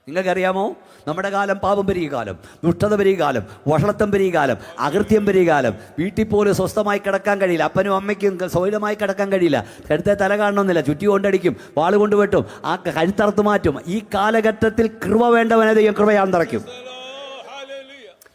നിങ്ങൾക്കറിയാമോ, നമ്മുടെ കാലം പാപം പെരിയ കാലം, ദുഷ്ടത പെരിയ കാലം, വഷളത്തം പെരിയ കാലം, അകൃത്യം പെരിയ കാലം. വീട്ടിൽ പോലും സ്വസ്ഥമായി കിടക്കാൻ കഴിയില്ല. അപ്പനും അമ്മയ്ക്കും സ്വൈരമായി കിടക്കാൻ കഴിയില്ല. കഴുത്തെ തല കാണണമെന്നില്ല, ചുറ്റി കൊണ്ടടിക്കും, വാള് കൊണ്ട് വെട്ടും, ആ കഴുത്തറുത്ത് മാറ്റും. ഈ കാലഘട്ടത്തിൽ കൃപ വേണ്ടവനെ ദൈവം കൃപയാൽ നിറയ്ക്കും.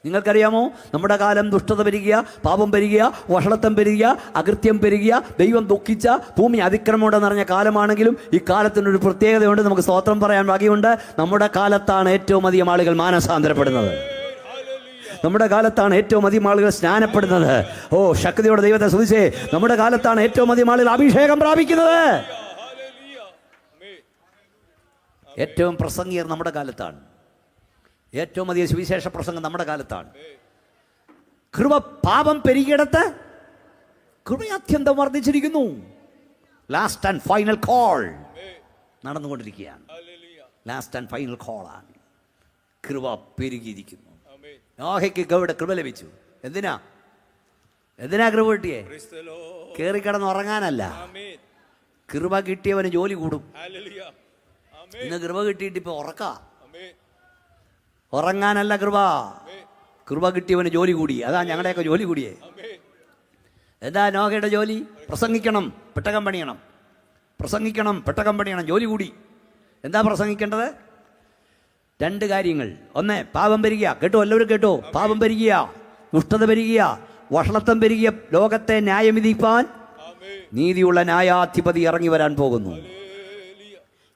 നിങ്ങൾക്കറിയാമോ, നമ്മുടെ കാലം ദുഷ്ടത പെരുകിയ, പാപം പെരുകിയ, വഷളത്തം പെരുകിയ, അകൃത്യം പെരുകിയ, ദൈവം ദുഃഖിച്ച, ഭൂമി അതിക്രമോടെ നിറഞ്ഞ കാലമാണെങ്കിലും ഈ കാലത്തിനൊരു പ്രത്യേകതയുണ്ട്. നമുക്ക് സ്തോത്രം പറയാൻ ഭാഗ്യമുണ്ട്. നമ്മുടെ കാലത്താണ് ഏറ്റവും അധികം ആളുകൾ മാനസാന്തരപ്പെടുന്നത്. നമ്മുടെ കാലത്താണ് ഏറ്റവും അധികം ആളുകൾ സ്നാനപ്പെടുന്നത്. ഓ ശക്തിയോടെ ദൈവത്തെ സ്തുതിച്ചേ. നമ്മുടെ കാലത്താണ് ഏറ്റവും അധികം ആളുകൾ അഭിഷേകം പ്രാപിക്കുന്നത്. ഏറ്റവും പ്രസംഗിയർ നമ്മുടെ കാലത്താണ്. ഏറ്റവും അധികം സുവിശേഷ പ്രസംഗം നമ്മുടെ കാലത്താണ്. കൃപ പാപം പെരുകിയിടത്ത് കൃപ അത്യന്തം വർദ്ധിച്ചിരിക്കുന്നു. ലാസ്റ്റ് ആൻഡ് ഫൈനൽ കോൾ നടന്നുകൊണ്ടിരിക്കുകയാണ്. ലാസ്റ്റ് ആൻഡ് ഫൈനൽ കോളാണ്. കൃപ പെരുകിയിരിക്കുന്നു. നോഹയ്ക്ക് കൃപ ലഭിച്ചു. എന്തിനാ കൃപ കിട്ടിയേ? കയറിക്കിടന്ന് ഉറങ്ങാനല്ല. കൃപ കിട്ടിയവന് ജോലി കൂടും. ഇന്ന് കൃപ കിട്ടിയിട്ട് ഇപ്പൊ ഉറങ്ങാനല്ല കൃപ കിട്ടിയവന് ജോലി കൂടി. അതാ ഞങ്ങളുടെയൊക്കെ ജോലി കൂടിയേ. എന്താ നോഹയുടെ ജോലി? പ്രസംഗിക്കണം, പെട്ടകം പണിയണം. ജോലി കൂടി. എന്താ പ്രസംഗിക്കേണ്ടത്? 2 കാര്യങ്ങൾ. 1, പാപം പെരുകിയ. കേട്ടോ, എല്ലാവരും കേട്ടോ. പാപം പെരുകിയ, ദുഷ്ടത പെരുകിയ, വഷളത്വം പെരുകിയ ലോകത്തെ ന്യായം വിധിപ്പാൻ നീതിയുള്ള ന്യായാധിപതി ഇറങ്ങി വരാൻ പോകുന്നു.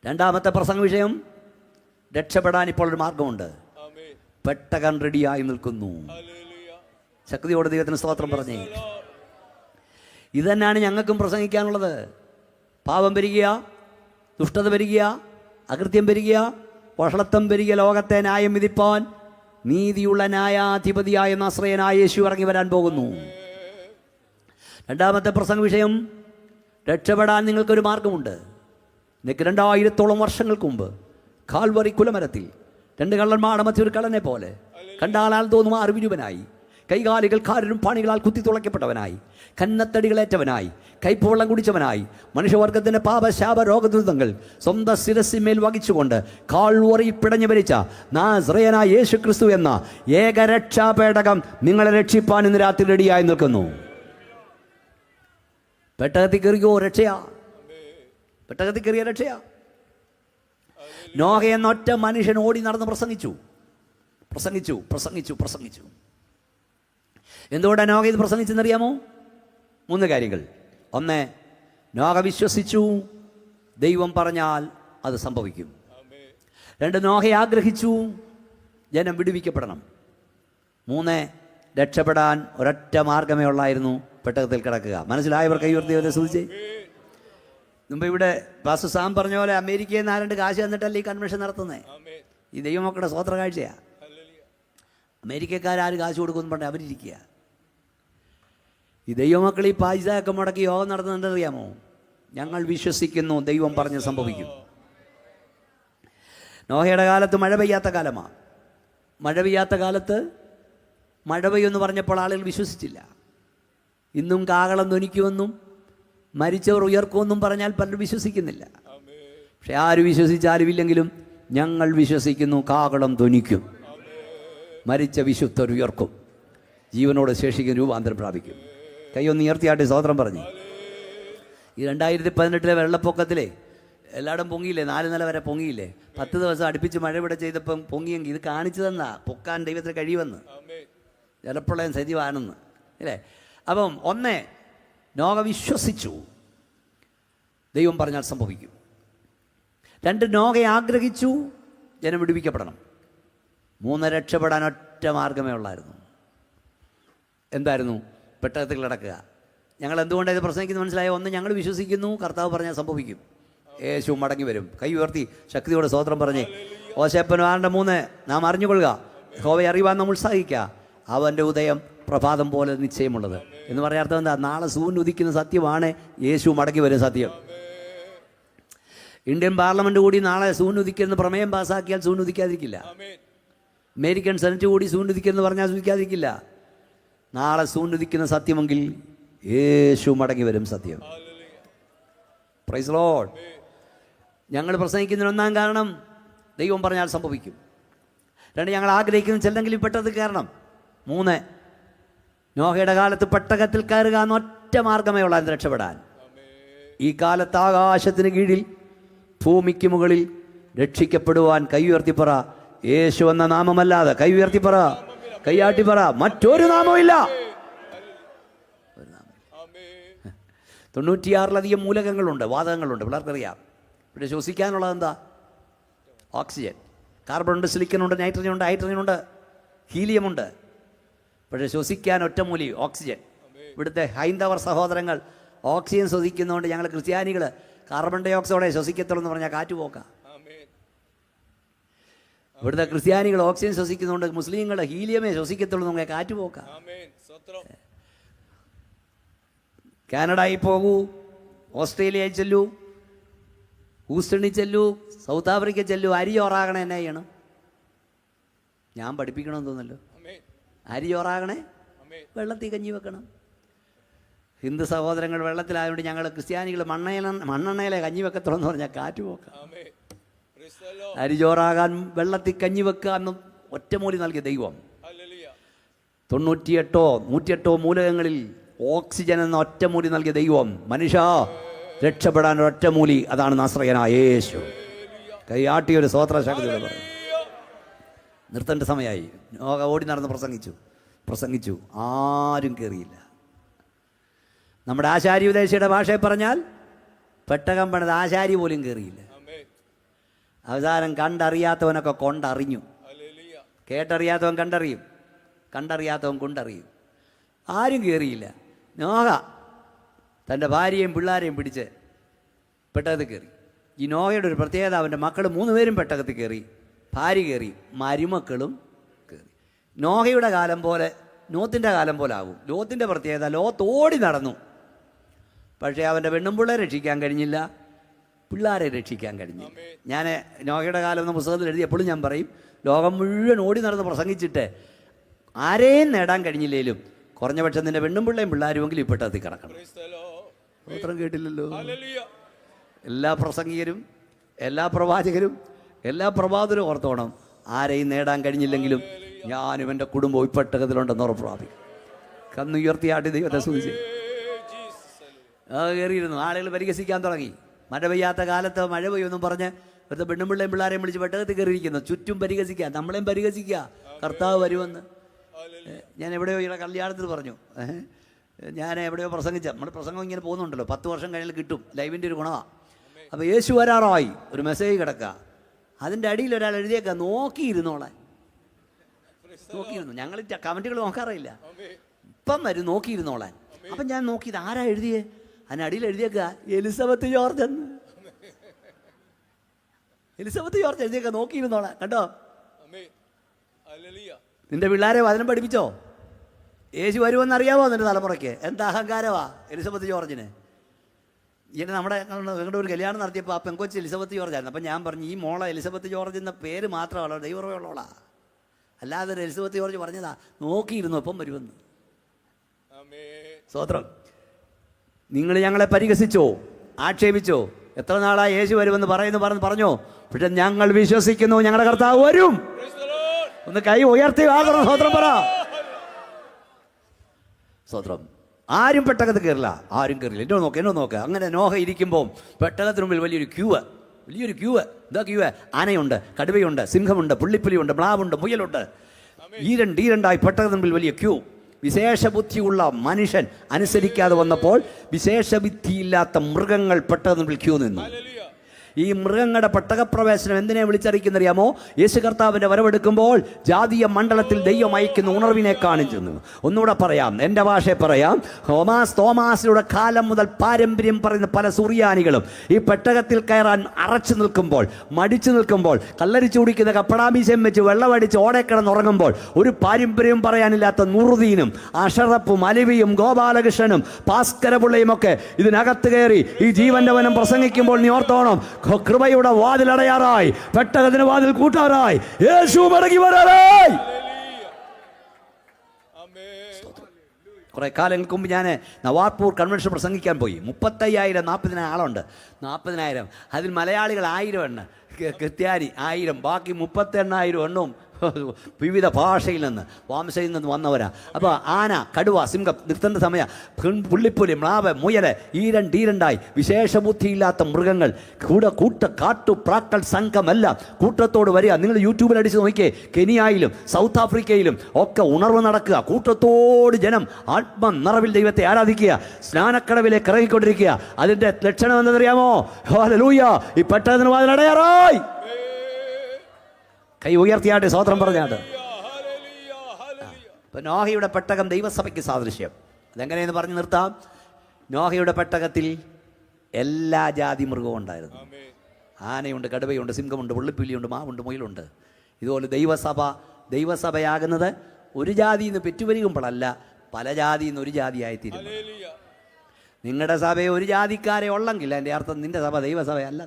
2ാമത്തെ പ്രസംഗ വിഷയം, രക്ഷപ്പെടാൻ ഇപ്പോൾ ഒരു മാർഗമുണ്ട്. പെട്ടകം റെഡിയായി നിൽക്കുന്നു. ശക്തിയോടെ ദൈവത്തിന് സ്തോത്രം പറഞ്ഞേ. ഇതന്നെയാണ് ഞങ്ങൾക്കും പ്രസംഗിക്കാനുള്ളത്. പാപം പെരുകിയ, ദുഷ്ടത പെരുകിയ, അകൃത്യം പെരുകിയ, വഷളത്വം പെരുകിയ ലോകത്തെ ന്യായം വിധിപ്പാൻ നീതിയുള്ള ന്യായാധിപതിയായ നസ്രയനായ യേശു ഇറങ്ങി വരാൻ പോകുന്നു. 2ാമത്തെ പ്രസംഗ വിഷയം, രക്ഷപ്പെടാൻ നിങ്ങൾക്കൊരു മാർഗമുണ്ട്. നിനക്ക് 2000ഓളം വർഷങ്ങൾക്ക് മുമ്പ് കാൽവറി കുലമരത്തിൽ 2 കള്ളന്മാരുടെ മധ്യ ഒരു കള്ളനെ പോലെ കണ്ടാലാൽ തോന്നും അറിവിരൂപനായി, കൈകാലുകൾ കാരനും പാണികളാൽ കുത്തി തുളയ്ക്കപ്പെട്ടവനായി, കന്നത്തടികളേറ്റവനായി, കൈപ്പുവെള്ളം കുടിച്ചവനായി, മനുഷ്യവർഗത്തിന്റെ പാപശാപ രോഗദുരിതങ്ങൾ സ്വന്തം ശിരസിന്മേൽ വഹിച്ചുകൊണ്ട് കാൽവറിയിൽ പിടഞ്ഞു മരിച്ച നാസറേയനായ യേശു ക്രിസ്തു എന്ന ഏകരക്ഷാപേടകം നിങ്ങളെ രക്ഷിപ്പാൻ ഇന്ന് രാത്രി റെഡിയായി നിൽക്കുന്നു. പെട്ടകത്തിൽ കയറിയോ? രക്ഷയാ. പെട്ടകത്തിൽ കയറിയ രക്ഷയാ. നോഹ എന്ന ഒറ്റ മനുഷ്യൻ ഓടി നടന്ന് പ്രസംഗിച്ചു. എന്തുകൊണ്ടാണ് നോഹ ഇത് പ്രസംഗിച്ചെന്നറിയാമോ? 3 കാര്യങ്ങൾ. 1, നോഹ വിശ്വസിച്ചു, ദൈവം പറഞ്ഞാൽ അത് സംഭവിക്കും. 2, നോഹ ആഗ്രഹിച്ചു, ജനം വിടുവിക്കപ്പെടണം. 3, രക്ഷപ്പെടാൻ ഒരൊറ്റ മാർഗമേ ഉള്ളായിരുന്നു, പെട്ടകത്തിൽ കിടക്കുക. മനസ്സിലായവർ കൈയുയർത്തി സൂചിച്ചേ. മുമ്പ് ഇവിടെ പാസ്റ്റർ സാം പറഞ്ഞ പോലെ അമേരിക്കയിൽ നിന്ന് 2 കാശ് തന്നിട്ടല്ലേ ഈ കൺവെൻഷൻ നടത്തുന്നത്. ഈ ദൈവമക്കളുടെ സ്വോത്ര കാഴ്ചയാണ്. അമേരിക്കക്കാർ കാശ് കൊടുക്കുമെന്ന് പറഞ്ഞാൽ അവരിയ്ക്കുക. ഈ ദൈവമക്കൾ ഈ പൈസയൊക്കെ മുടക്കി യോഗം നടത്തുന്നുണ്ടെന്നറിയാമോ? ഞങ്ങൾ വിശ്വസിക്കുന്നു, ദൈവം പറഞ്ഞ് സംഭവിക്കും. നോഹയുടെ കാലത്ത് മഴ പെയ്യാത്ത കാലമാണ്. മഴ പെയ്യുമെന്ന് പറഞ്ഞപ്പോൾ ആളുകൾ വിശ്വസിച്ചില്ല. ഇന്നും കാഹളം ധ്വനിക്കുമെന്നും മരിച്ചവർ ഉയർക്കുമെന്നും പറഞ്ഞാൽ പലരും വിശ്വസിക്കുന്നില്ല. പക്ഷെ ആര് വിശ്വസിച്ചാലും ഇല്ലെങ്കിലും ഞങ്ങൾ വിശ്വസിക്കുന്നു, കാഹളം ധ്വനിക്കും, മരിച്ച വിശുദ്ധർ ഉയർക്കും, ജീവനോട് ശേഷിക്കും, രൂപാന്തരം പ്രാപിക്കും. കൈയൊന്ന് ഉയർത്തിയാട്ടെ, സ്തോത്രം പറഞ്ഞ്. ഈ 2018 വെള്ളപ്പൊക്കത്തിലെ എല്ലായിടും പൊങ്ങിയില്ലേ? 4 നില വരെ പൊങ്ങിയില്ലേ? 10 ദിവസം അടുപ്പിച്ച് മഴ ഇവിടെ ചെയ്തപ്പം പൊങ്ങിയെങ്കിൽ ഇത് കാണിച്ചു തന്നാ പൊക്കാൻ ദൈവത്തിന് കഴിയുമെന്ന്, ജലപ്രളയം സജീവാണെന്ന് അല്ലേ? അപ്പം 1, നോഹ വിശ്വസിച്ചു, ദൈവം പറഞ്ഞാൽ സംഭവിക്കും. 2, നോഹ ആഗ്രഹിച്ചു, ജനം വിടുവിക്കപ്പെടണം. 3, രക്ഷപ്പെടാൻ ഒറ്റ മാർഗമേ ഉള്ളായിരുന്നു. എന്തായിരുന്നു? പെട്ടകത്തിൽ കിടക്കുക. ഞങ്ങൾ എന്തുകൊണ്ടാണ് ഇത് പ്രസംഗിക്കുന്നത് മനസ്സിലായോ? 1, ഞങ്ങൾ വിശ്വസിക്കുന്നു, കർത്താവ് പറഞ്ഞാൽ സംഭവിക്കും, യേശു മടങ്ങി വരും. കൈ ഉയർത്തി ശക്തിയോടെ സ്തോത്രം പറഞ്ഞേ. ഓശേപ്പൻ 6:3 നാം അറിഞ്ഞുകൊള്ളുക, യഹോവയെ അറിയുവാൻ നാം ഉത്സാഹിക്കുക, അവൻ്റെ ഉദയം പ്രഭാതം പോലെ നിശ്ചയമുള്ളത് എന്ന് പറഞ്ഞ അർത്ഥം എന്താ? നാളെ സൂര്യൻ ഉദിക്കുന്ന സത്യമാണ്, യേശു മടങ്ങി വരും സത്യം. ഇന്ത്യൻ പാർലമെന്റ് കൂടി നാളെ സൂര്യൻ ഉദിക്കുന്ന പ്രമേയം പാസ്സാക്കിയാൽ സൂര്യൻ ഉദിക്കാതിരിക്കില്ല. അമേരിക്കൻ സെനറ്റ് കൂടി സൂര്യൻ ഉദിക്കുമെന്ന് പറഞ്ഞാൽ ഉദിക്കാതിരിക്കില്ല. നാളെ സൂര്യൻ ഉദിക്കുന്ന സത്യമെങ്കിൽ യേശു മടങ്ങി വരും സത്യം. Praise Lord. ഞങ്ങൾ പ്രസംഗിക്കുന്നതിന് 1 കാരണം ദൈവം പറഞ്ഞാൽ സംഭവിക്കും. 2, ഞങ്ങൾ ആഗ്രഹിക്കുന്ന ചെല്ലെങ്കിലും പെട്ടത് കാരണം. 3, നോഹയുടെ കാലത്ത് പെട്ടകത്തിൽ കയറുക എന്ന ഒറ്റ മാർഗമേ ഉള്ളായിരുന്നു രക്ഷപ്പെടാൻ. ഈ കാലത്ത് ആകാശത്തിന് കീഴിൽ ഭൂമിക്ക് മുകളിൽ രക്ഷിക്കപ്പെടുവാൻ കൈ ഉയർത്തിപ്പറ, യേശു എന്ന നാമമല്ലാതെ കൈ ഉയർത്തിപ്പറ, കൈയാട്ടിപ്പറ, മറ്റൊരു നാമമില്ല. 96ലധികം മൂലകങ്ങളുണ്ട്, വാതകങ്ങളുണ്ട്, പിള്ളേർക്കറിയാം. ഇവിടെ ശ്വസിക്കാനുള്ളത് എന്താ? ഓക്സിജൻ. കാർബൺ ഉണ്ട്, സിലിക്കൺ ഉണ്ട്, നൈട്രജൻ ഉണ്ട്, ഹൈഡ്രജൻ ഉണ്ട്, ഹീലിയം ഉണ്ട്. പക്ഷേ ശ്വസിക്കാൻ ഒറ്റമൂലി ഓക്സിജൻ. ഇവിടുത്തെ ഹൈന്ദവർ സഹോദരങ്ങൾ ഓക്സിജൻ ശ്വസിക്കുന്നതുകൊണ്ട് ഞങ്ങൾ ക്രിസ്ത്യാനികൾ കാർബൺ ഡൈ ഓക്സൈഡെ ശ്വസിക്കത്തുള്ളൂ എന്ന് പറഞ്ഞാൽ കാറ്റുപോക്കാം. ഇവിടുത്തെ ക്രിസ്ത്യാനികൾ ഓക്സിജൻ ശ്വസിക്കുന്നതുകൊണ്ട് മുസ്ലിങ്ങൾ ഹീലിയമേ ശ്വസിക്കത്തുള്ളൂ എന്ന് പറഞ്ഞാൽ കാറ്റുപോക്കാം. കാനഡയിൽ പോകൂ, ഓസ്ട്രേലിയയിൽ ചെല്ലൂ, ഹൂസ്റ്റണിൽ ചെല്ലൂ, സൗത്ത് ആഫ്രിക്ക ചെല്ലൂ, അരി ചോറാകണേ എന്നാ ചെയ്യണം? ഞാൻ പഠിപ്പിക്കണമെന്ന് തോന്നല്ലോ. അരി ചോറാകണേ വെള്ളത്തിൽ കഞ്ഞി വെക്കണം. ഹിന്ദു സഹോദരങ്ങൾ വെള്ളത്തിലായതുകൊണ്ട് ഞങ്ങൾ ക്രിസ്ത്യാനികൾ മണ്ണെണ്ണയിലെ കഞ്ഞി വെക്കത്തുള്ളൂ എന്ന് പറഞ്ഞാൽ കാറ്റ് പോക്കാം. അരിചോറാകാൻ വെള്ളത്തിൽ കഞ്ഞി വെക്കുക എന്ന് ഒറ്റമൂലി നൽകിയ ദൈവം. 108 മൂലകങ്ങളിൽ ഓക്സിജൻ എന്ന ഒറ്റമൂലി നൽകിയ ദൈവം. മനുഷ്യ രക്ഷപ്പെടാൻ ഒറ്റമൂലി, അതാണ് നസ്രയനായ യേശു. കൈയാട്ടിയൊരു സ്വോത്ര ശക്തിയോടെ പറയും. നിർത്തേണ്ട സമയമായി. ഓടി നടന്ന് പ്രസംഗിച്ചു, ആരും കയറിയില്ല. നമ്മുടെ ആശാരി ഉദ്ദേശിയുടെ ഭാഷയിൽ പറഞ്ഞാൽ പെട്ടകം പണിത് ആശാരി പോലും കയറിയില്ല. അവസാനം കണ്ടറിയാത്തവനൊക്കെ കൊണ്ടറിഞ്ഞു. കേട്ടറിയാത്തവൻ കണ്ടറിയാത്തവൻ കൊണ്ടറിയും. ആരും കയറിയില്ല. നോഹ തൻ്റെ ഭാര്യയും പിള്ളേരെയും പിടിച്ച് പെട്ടകത്തിൽ കയറി. ഈ നോഹയുടെ ഒരു പ്രത്യേകത, അവൻ്റെ മക്കൾ 3 പേരും പെട്ടകത്തിൽ കയറി, ഭാര്യ കയറി, മരുമക്കളും കയറി. നോഹയുടെ കാലം പോലെ ലോത്തിൻ്റെ കാലം പോലെ ആകും. ലോത്തിൻ്റെ പ്രത്യേകത, ലോത്ത് ഓടി നടന്നു, പക്ഷേ അവൻ്റെ പെണ്ണുമ്പിള്ളയെ രക്ഷിക്കാൻ കഴിഞ്ഞില്ല, പിള്ളേരെ രക്ഷിക്കാൻ കഴിഞ്ഞില്ല. ഞാൻ നോഹയുടെ കാലം എന്ന പുസ്തകത്തിൽ എഴുതി എപ്പോഴും ഞാൻ പറയും, ലോകം മുഴുവൻ ഓടി നടന്ന് പ്രസംഗിച്ചിട്ട് ആരെയും നേടാൻ കഴിഞ്ഞില്ലേലും കുറഞ്ഞപക്ഷം നിന്റെ പെണ്ണുമ്പിള്ളയും പിള്ളേരുമെങ്കിലും ഇപ്പെട്ടത്തിൽ കിടക്കണം. ഉത്തരം കേട്ടില്ലല്ലോ. എല്ലാ പ്രസംഗികരും, എല്ലാ പ്രവാചകരും, എല്ലാ പ്രവാചകരും ഓർത്തോണം, ആരെയും നേടാൻ കഴിഞ്ഞില്ലെങ്കിലും ഞാനും എൻ്റെ കുടുംബം ഇപ്പെട്ടകത്തിലുണ്ടെന്ന് ഉറപ്പ് പ്രാപിക്കും. കന്നുയർത്തിയാട്ടി ദൈവത്തെ സ്തുതിച്ച് കയറിയിരുന്നു. ആളുകൾ പരിഹസിക്കാൻ തുടങ്ങി. മഴ പെയ്യാത്ത കാലത്ത് മഴ പെയ്യുമെന്നും പറഞ്ഞ് ഇവിടുത്തെ പെണ്ണുമ്പിള്ളയും പിള്ളേരെയും വിളിച്ച് പെട്ടകത്തിൽ കയറിയിരിക്കുന്നു. ചുറ്റും പരിഹസിക്കുക, നമ്മളെയും പരിഹസിക്കുക, കർത്താവ് വരുമെന്ന്. ഞാൻ എവിടെയോ ഇവിടെ കല്യാണത്തിൽ പറഞ്ഞു, ഞാൻ എവിടെയോ പ്രസംഗിച്ച, നമ്മുടെ പ്രസംഗം ഇങ്ങനെ പോകുന്നുണ്ടല്ലോ, 10 വർഷം കഴിഞ്ഞാൽ കിട്ടും, ലൈവിൻ്റെ ഒരു ഗുണമാണ്. അപ്പോൾ യേശു വരാറായി, ഒരു മെസ്സേജ് കിടക്കുക, അതിൻ്റെ അടിയിൽ ഒരാൾ എഴുതിയേക്കുക, നോക്കിയിരുന്നോളാൻ. നോക്കിയിരുന്നു. ഞങ്ങൾ കമൻറ്റുകൾ നോക്കാറില്ല, ഇപ്പം വരും നോക്കിയിരുന്നോളാൻ. അപ്പം ഞാൻ നോക്കിയത് ആരാ എഴുതിയേ? അതിനടിയിൽ എഴുതിയേക്കുക എലിസബത്ത് ജോർജ് എന്ന്. എലിസബത്ത് ജോർജ് എഴുതിയേക്കുക നോക്കിയിരുന്നോളാൻ. കണ്ടോ, നിന്റെ പിള്ളേരെ വചനം പഠിപ്പിച്ചോ? യേശു വരുമെന്ന് അറിയാമോ നിന്റെ തലമുറയ്ക്ക്? എന്താ അഹങ്കാരമാ എലിസബത്ത് ജോർജിന്. ഇങ്ങനെ നിങ്ങളുടെ ഒരു കല്യാണം നടത്തിയപ്പോൾ ആ പെങ്കൊച്ച് എലിസബത്ത് ജോർജ് ആയിരുന്നു. അപ്പം ഞാൻ പറഞ്ഞു, ഈ മോളെ എലിസബത്ത് ജോർജ് എന്ന പേര് മാത്രമല്ല, ദൈവമുള്ളവളാ, അല്ലാതെ എലിസബത്ത് ജോർജ് പറഞ്ഞതാ നോക്കിയിരുന്നു ഒപ്പം വരുമെന്ന്. സ്തോത്രം. നിങ്ങൾ ഞങ്ങളെ പരിഹസിച്ചോ, ആക്ഷേപിച്ചോ, എത്ര നാളായി യേശു വരുമെന്ന് പറഞ്ഞോ, പക്ഷെ ഞങ്ങൾ വിശ്വസിക്കുന്നു ഞങ്ങളുടെ കർത്താവ് വരും. ഒന്ന് കൈ ഉയർത്തി ആദരം സ്തോത്രം പറ. സ്തോത്രം. ആരും പെട്ടകത്ത് കയറില്ല, ആരും കയറില്ല. എന്നോ നോക്ക്. അങ്ങനെ നോഹ ഇരിക്കുമ്പോൾ പെട്ടകത്തിന് മുമ്പിൽ വലിയൊരു ക്യൂ. എന്താ ക്യൂ? ആനയുണ്ട്, കടുവയുണ്ട്, സിംഹമുണ്ട്, പുള്ളിപ്പുലിയുണ്ട്, മ്ലാവുണ്ട്, മുയലുണ്ട്. ഈരണ്ടായി പെട്ടകത്തിന് മുമ്പിൽ വലിയ ക്യൂ. വിശേഷ ബുദ്ധിയുള്ള മനുഷ്യൻ അനുസരിക്കാതെ വന്നപ്പോൾ വിശേഷബുദ്ധിയില്ലാത്ത മൃഗങ്ങൾ പെട്ടകത്തിന് മുമ്പിൽ ക്യൂ നിന്നു. ഈ മൃഗങ്ങളുടെ പെട്ടകപ്രവേശനം എന്തിനെ വിളിച്ചറിയിക്കുന്നറിയാമോ? യേശു കർത്താവിൻ്റെ വരവെടുക്കുമ്പോൾ ജാതീയ മണ്ഡലത്തിൽ ദൈവം അയക്കുന്ന ഉണർവിനെ കാണിച്ചു. ഒന്നുകൂടെ പറയാം, എൻ്റെ ഭാഷയെ പറയാം. തോമാസിലൂടെ കാലം മുതൽ പാരമ്പര്യം പറയുന്ന പല സുറിയാനികളും ഈ പെട്ടകത്തിൽ കയറാൻ അറച്ചു നിൽക്കുമ്പോൾ, മടിച്ചു നിൽക്കുമ്പോൾ, കല്ലരിച്ചു കുടിക്കുന്ന കപ്പടാമീശം വെച്ച് വെള്ളമടിച്ച് ഓടെ കിടന്നുറങ്ങുമ്പോൾ ഒരു പാരമ്പര്യം പറയാനില്ലാത്ത നുറുദീനും അഷറപ്പും അലിവിയും ഗോപാലകൃഷ്ണനും ഭാസ്കരപിള്ളയും ഒക്കെ ഇതിനകത്ത് കയറി ഈ ജീവന്റെ വനം പ്രസംഗിക്കുമ്പോൾ നീ ഓർത്തോണം, കൃപയുടെ വാതിലടയാറായി, പെട്ടകത്തിന് വാതിൽ കൂട്ടാറായി, യേശു മടങ്ങി വരാറായി. കുറെ കാലങ്ങൾക്ക് മുമ്പ് ഞാൻ നവാർപൂർ കൺവെൻഷൻ പ്രസംഗിക്കാൻ പോയി. 35,000 40,000 ആളുണ്ട്. 40,000 അതിൽ മലയാളികൾ 1000 എണ്ണം, ക്രിസ്ത്യാനി 1000, ബാക്കി 38,000 എണ്ണവും വിവിധ ഭാഷയിൽ നിന്ന് വാംശയിൽ നിന്ന് വന്നവരാ. അപ്പോൾ ആന, കടുവ, സിംഹം നിർത്തേണ്ട സമയം, പുള്ളിപ്പുലി, മ്ലാവ്, മുയല്, ഈരണ്ടായി വിശേഷബുദ്ധിയില്ലാത്ത മൃഗങ്ങൾ കാട്ടുപ്രാക്കൾ സംഘമല്ല കൂട്ടത്തോട് വരിക. നിങ്ങൾ യൂട്യൂബിൽ അടിച്ച് നോക്കിയേ, കെനിയയിലും സൗത്ത് ആഫ്രിക്കയിലും ഒക്കെ ഉണർവ് നടക്കുക. കൂട്ടത്തോട് ജനം ആത്മനിറവിൽ ദൈവത്തെ ആരാധിക്കുക, സ്നാനക്കടവിലേക്ക് ഇറങ്ങിക്കൊണ്ടിരിക്കുക. അതിൻ്റെ ലക്ഷണം എന്തെന്നറിയാമോ? ഹല്ലേലൂയ, ഈ പെട്ടകത്തിന് വാതിലടയാറായി. കൈ ഉയർത്തിയാട്ടെ, സ്തോത്രം പറഞ്ഞാട്ട്. ഇപ്പം നോഹയുടെ പെട്ടകം ദൈവസഭയ്ക്ക് സാദൃശ്യം. അതെങ്ങനെയെന്ന് പറഞ്ഞ് നിർത്താം. നോഹയുടെ പെട്ടകത്തിൽ എല്ലാ ജാതി മൃഗവും ഉണ്ടായിരുന്നു. ആനയുണ്ട്, കടുവയുണ്ട്, സിംഹമുണ്ട്, പുള്ളിപ്പുലിയുണ്ട്, മാവുണ്ട്, മുയലുണ്ട്. ഇതുപോലെ ദൈവസഭയാകുന്നത് ഒരു ജാതിയിൽ നിന്ന് പെറ്റുവരികുമ്പോഴല്ല, പല ജാതിയിൽ നിന്ന് ഒരു ജാതിയായിത്തീരും. നിങ്ങളുടെ സഭയെ ഒരു ജാതിക്കാരെ ഉള്ളെങ്കിൽ എൻ്റെ അർത്ഥം നിന്റെ സഭ ദൈവസഭയല്ല.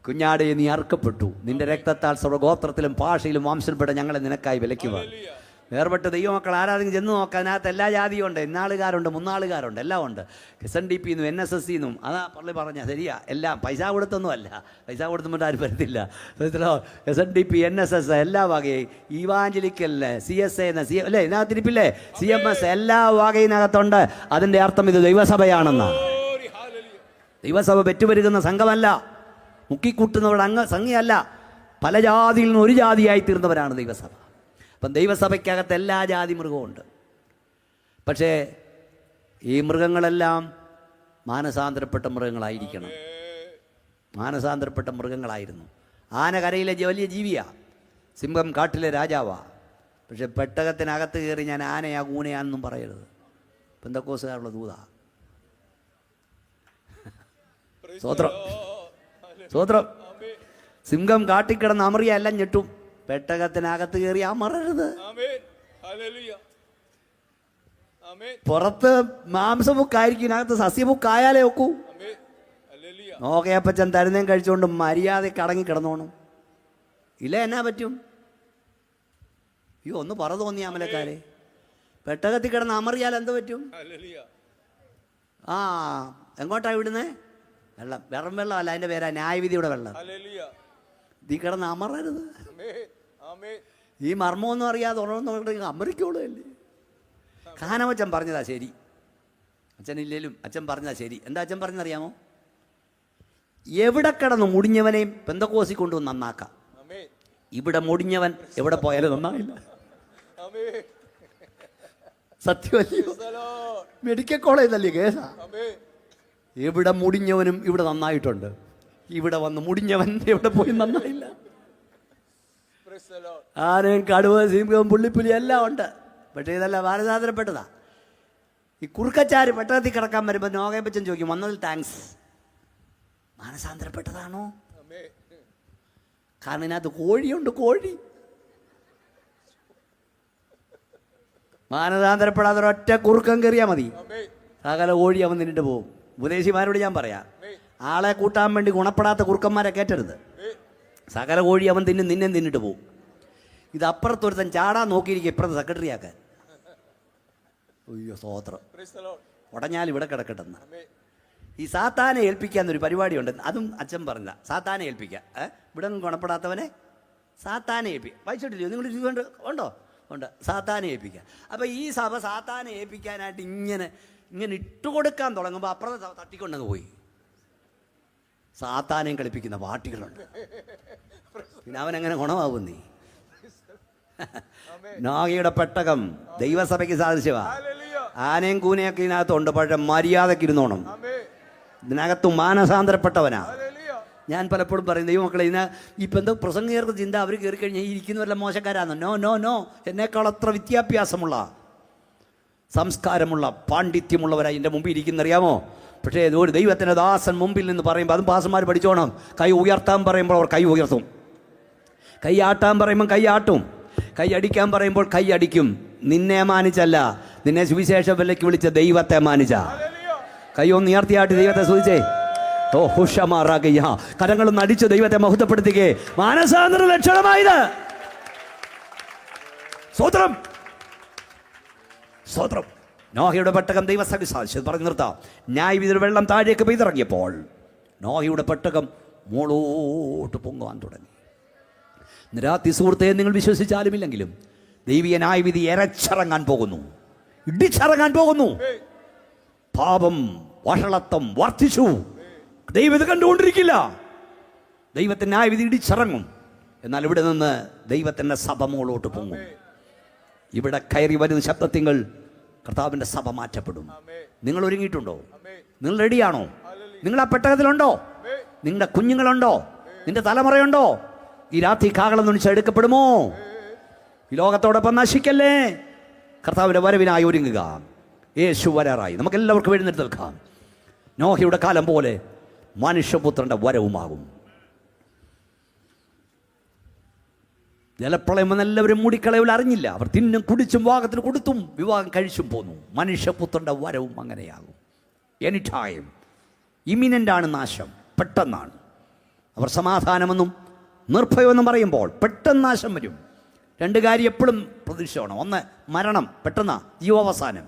കുഞ്ഞാടെ നീ അറുക്കപ്പെട്ടു, നിന്റെ രക്തത്താൽ സർവ്വഗോത്രത്തിലും ഭാഷയിലും വംശത്തിൽപ്പെട്ട ഞങ്ങളെ നിനക്കായി വിലയ്ക്കുക. വേർപെട്ട് ദൈവമക്കൾ ആരാധന ചെന്ന് നോക്കാൻ അതിനകത്ത് എല്ലാ ജാതിയും ഉണ്ട്, ഇന്നാളുകാരുണ്ട്, മുന്നാളുകാരുണ്ട്, എല്ലാം ഉണ്ട്. SNDP ന്നും NSS ന്നും അതാ പള്ളി പറഞ്ഞാൽ ശരിയാ. എല്ലാം പൈസ കൊടുത്തൊന്നും അല്ല, പൈസ കൊടുത്തുമ്പോൾ ആരും വരത്തില്ല. SNDP NSS എല്ലാ വകയും, ഇവാഞ്ചലിക്കൽ CSA അല്ലേ ഇതിനകത്തിരിപ്പില്ലേ, CMS എല്ലാ വകയിനകത്തുണ്ട്. അതിൻ്റെ അർത്ഥം ഇത് ദൈവസഭയാണെന്നാണ്. ദൈവസഭ പെറ്റുപെരുകുന്ന സംഘമല്ല, മുക്കിക്കൂട്ടുന്നവരുടെ സംഘയല്ല. പല ജാതിയിൽ നിന്ന് ഒരു ജാതിയായി തീർന്നവരാണ് ദൈവസഭ. അപ്പം ദൈവസഭയ്ക്കകത്ത് എല്ലാ ജാതി മൃഗവുമുണ്ട്. പക്ഷേ ഈ മൃഗങ്ങളെല്ലാം മാനസാന്തരപ്പെട്ട മൃഗങ്ങളായിരിക്കണം. മാനസാന്തരപ്പെട്ട മൃഗങ്ങളായിരുന്നു. ആന കരയിലെ വലിയ ജീവിയാണ്, സിംഹം കാട്ടിലെ രാജാവാണ്. പക്ഷെ പെട്ടകത്തിനകത്ത് കയറി ഞാൻ ആനയാ കൂനയാണെന്നും പറയരുത്. പെന്തക്കോസുകാരുള്ള ദൂതാ. സ്തോത്രം, സ്തോത്രം. സിംഹം കാട്ടിക്കിടന്ന് അമറിയ എല്ലാം ഞെട്ടും. പെട്ടകത്തിനകത്ത് കയറി അമറരുത്. പുറത്ത് മാംസബുക്കായിരിക്കും, ഇതിനകത്ത് സസ്യബുക്കായാലേ ഒക്കൂ. നോക്കയപ്പച്ചൻ തരുന്നേം കഴിച്ചുകൊണ്ട് മര്യാദയ്ക്ക് അടങ്ങി കിടന്നോണം. ഇല്ല എന്നാ പറ്റും? അയ്യോ ഒന്ന് പറ തോന്നി അമലക്കാരെ. പെട്ടകത്തിൽ കിടന്ന് അമറിയാൽ എന്ത് പറ്റും? ആ എങ്ങോട്ടാ ഇവിടുന്ന്? വെള്ളം, വെറും വെള്ളം അല്ല, അതിൻ്റെ പേരാ ന്യായവിധിയുടെ വെള്ളം. നീ കിടന്ന് അമറരുത്. ഈ മർമ്മമൊന്നും അറിയാതെ ഉറങ്ങുന്ന അമരിക്കോളൂ അല്ലേ. കാനമച്ചൻ പറഞ്ഞതാ ശരി, അച്ഛനില്ലേലും അച്ഛൻ പറഞ്ഞതാ ശരി. എന്താ അച്ഛൻ പറഞ്ഞതറിയാമോ? എവിടെ കിടന്ന് മുടിഞ്ഞവനെയും പെന്തക്കോസി കൊണ്ടുവന്ന് നന്നാക്കാം. ഇവിടെ മുടിഞ്ഞവൻ എവിടെ പോയാലും നന്നായില്ല. സത്യമല്ലയോ? മെഡിക്കൽ കോളേജല്ലേ കേസാ. എവിടെ മുടിഞ്ഞവനും ഇവിടെ നന്നായിട്ടുണ്ട്. ഇവിടെ വന്ന് മുടിഞ്ഞവൻ എവിടെ പോയി നന്നായില്ല. ആനയും കടുവ സിംഹവും പുള്ളിപ്പുലി എല്ലാം ഉണ്ട്. പക്ഷേ ഇതെല്ലാം മാനസാന്തരപ്പെട്ടതാ. ഈ കുറുക്കച്ചാര് പെട്ടകത്തിൽ കിടക്കാൻ വരുമ്പോൾ നോകയപ്പച്ചൻ ചോദിക്കും, വന്നതിൽ താങ്ക്സ്. മാനസാന്തരപ്പെട്ടതാണോ? കാരണം ഇതിനകത്ത് കോഴിയുണ്ട്. കോഴി മാനസാന്തരപ്പെടാതെ ഒരൊറ്റ കുറുക്കം കയറിയാൽ മതി, സകല കോഴി അവൻ നിന്നിട്ട് പോകും. ഉപദേശിമാരോട് ഞാൻ പറയാം, ആളെ കൂട്ടാൻ വേണ്ടി ഗുണപ്പെടാത്ത കുറുക്കന്മാരെ കയറ്റരുത്. സകല കോഴി അവൻ നിന്നെ തിന്നിട്ട് പോകും. ഇത് അപ്പുറത്തൊരുത്തൻ ചാടാൻ നോക്കിയിരിക്കും ഇപ്പുറത്ത് സെക്രട്ടറി ആക്കാൻ. അയ്യോ സ്തോത്രം. ഉടഞ്ഞാൽ ഇവിടെ കിടക്കട്ടെന്ന്. ഈ സാത്താനെ ഏൽപ്പിക്കാന്നൊരു പരിപാടിയുണ്ട്. അതും അച്ഛൻ പറഞ്ഞ സാത്താനെ ഏൽപ്പിക്കുക. ഇവിടെ ഒന്നും ഗുണപ്പെടാത്തവനെ സാത്താനെ ഏൽപ്പിക്കുക. വായിച്ചിട്ടില്ലയോ നിങ്ങൾ? ഇതുകൊണ്ട് ഉണ്ടോ? ഉണ്ട്. സാത്താനെ ഏൽപ്പിക്കുക. അപ്പോൾ ഈ സഭ സാത്താനെ ഏൽപ്പിക്കാനായിട്ട് ഇങ്ങനെ ഇട്ടുകൊടുക്കാൻ തുടങ്ങുമ്പോൾ അപ്പുറത്തെ തട്ടിക്കൊണ്ടങ്ങ് പോയി. സാത്താനെയും കളിപ്പിക്കുന്ന പാർട്ടികളുണ്ട്. പിന്നെ അവനെങ്ങനെ ഗുണമാവും? നീ നോഹയുടെ പെട്ടകം ദൈവസഭയ്ക്ക് സാദൃശ്യമാ. ആനയും കൂനയൊക്കെ ഇതിനകത്തുണ്ട്. പക്ഷെ മര്യാദയ്ക്ക് ഇരുന്നോണം. ഇതിനകത്ത് മാനസാന്തരപ്പെട്ടവനാ. ഞാൻ പലപ്പോഴും പറയും, ദൈവമക്കളെ ഇപ്പം എന്തോ പ്രസംഗീകർക്ക് ചിന്ത അവർ കയറി കഴിഞ്ഞാൽ ഇരിക്കുന്നവരെല്ലാം മോശക്കാരാണ്. No no no. എന്നേക്കാൾ അത്ര വിദ്യാഭ്യാസമുള്ള, സംസ്കാരമുള്ള, പാണ്ഡിത്യമുള്ളവരായി എൻ്റെ മുമ്പിൽ ഇരിക്കുന്നറിയാമോ? പക്ഷേ ഒരു ദൈവത്തിൻ്റെ ദാസൻ മുമ്പിൽ നിന്ന് പറയുമ്പോൾ, അതും പാസന്മാർ പഠിച്ചോണം, കൈ ഉയർത്താൻ പറയുമ്പോൾ അവർ കൈ ഉയർത്തും, കൈ ആട്ടാൻ പറയുമ്പോൾ കൈ ആട്ടും, കൈ അടിക്കാൻ പറയുമ്പോൾ കൈ അടിക്കും. നിന്നെ മാനിച്ചല്ല, നിന്നെ സുവിശേഷ വിലയ്ക്ക് വിളിച്ച ദൈവത്തെ മാനിച്ച. കൈ ഒന്ന് ഉയർത്തിയാട്ടി ദൈവത്തെ സ്തുതിച്ചേ. ഓ ഹുഷമാറാകയ്യ. കരങ്ങളൊന്ന് അടിച്ച് ദൈവത്തെ മഹത്വപ്പെടുത്തിക്കേ. മാനസാന്തര ലക്ഷണമായത്. സ്തോത്രം, സ്തോത്രം. നോഹയുടെ പെട്ടകം ദൈവസഭ സാധിച്ചത് പറഞ്ഞു നിർത്താം. ന്യായവിധിയുടെ വെള്ളം താഴേക്ക് പെയ്തിറങ്ങിയപ്പോൾ നോഹയുടെ പെട്ടകം മോളോട്ട് പൊങ്ങുവാൻ തുടങ്ങി. രാത്രി സുഹൃത്തെ, നിങ്ങൾ വിശ്വസിച്ചാലുമില്ലെങ്കിലും ദൈവീയ ന്യായവിധി ഇരച്ചിറങ്ങാൻ പോകുന്നു, ഇടിച്ചിറങ്ങാൻ പോകുന്നു. പാപം, വഷളത്വം വർദ്ധിച്ചു. ദൈവം ഇത് കണ്ടുകൊണ്ടിരിക്കില്ല. ദൈവത്തിൻ്റെ ന്യായവിധി ഇടിച്ചിറങ്ങും. എന്നാൽ ഇവിടെ നിന്ന് ദൈവത്തിൻ്റെ സഭ മോളോട്ട് പൊങ്ങും. ഇവിടെ കയറി വരുന്ന ശബ്ദത്തിങ്ങൾ കർത്താവിൻ്റെ സഭ മാറ്റപ്പെടും. നിങ്ങൾ ഒരുങ്ങിയിട്ടുണ്ടോ? നിങ്ങൾ റെഡിയാണോ? നിങ്ങൾ ആ പെട്ടകത്തിലുണ്ടോ? നിങ്ങളുടെ കുഞ്ഞുങ്ങളുണ്ടോ? നിന്റെ തലമുറയുണ്ടോ? ഈ രാത്രി കാഹളം നുണിച്ചെടുക്കപ്പെടുമോ? ഈ ലോകത്തോടൊപ്പം നശിക്കല്ലേ. കർത്താവിൻ്റെ വരവിനായി ഒരുങ്ങുക. യേശു വരാറായി. നമുക്കെല്ലാവർക്കും എഴുന്നേറ്റ് നിൽക്കാം. നോഹയുടെ കാലം പോലെ മനുഷ്യപുത്രൻ്റെ വരവുമാകും. ജലപ്രളയം എല്ലാവരും മൂടിക്കളയിൽ അറിഞ്ഞില്ല. അവർ തിന്നും കുടിച്ചും വിവാഹത്തിന് കൊടുത്തും വിവാഹം കഴിച്ചും പോന്നു. മനുഷ്യപുത്രൻ്റെ വരവും അങ്ങനെയാകും. Any time. ഇമിനൻ്റാണ് നാശം, പെട്ടെന്നാണ്. അവർ സമാധാനമെന്നും നിർഭയമെന്നും പറയുമ്പോൾ പെട്ടെന്ന് നാശം വരും. രണ്ട് കാര്യം എപ്പോഴും പ്രതീക്ഷ വേണം. ഒന്ന് മരണം, പെട്ടെന്നാ ജീവാവസാനം.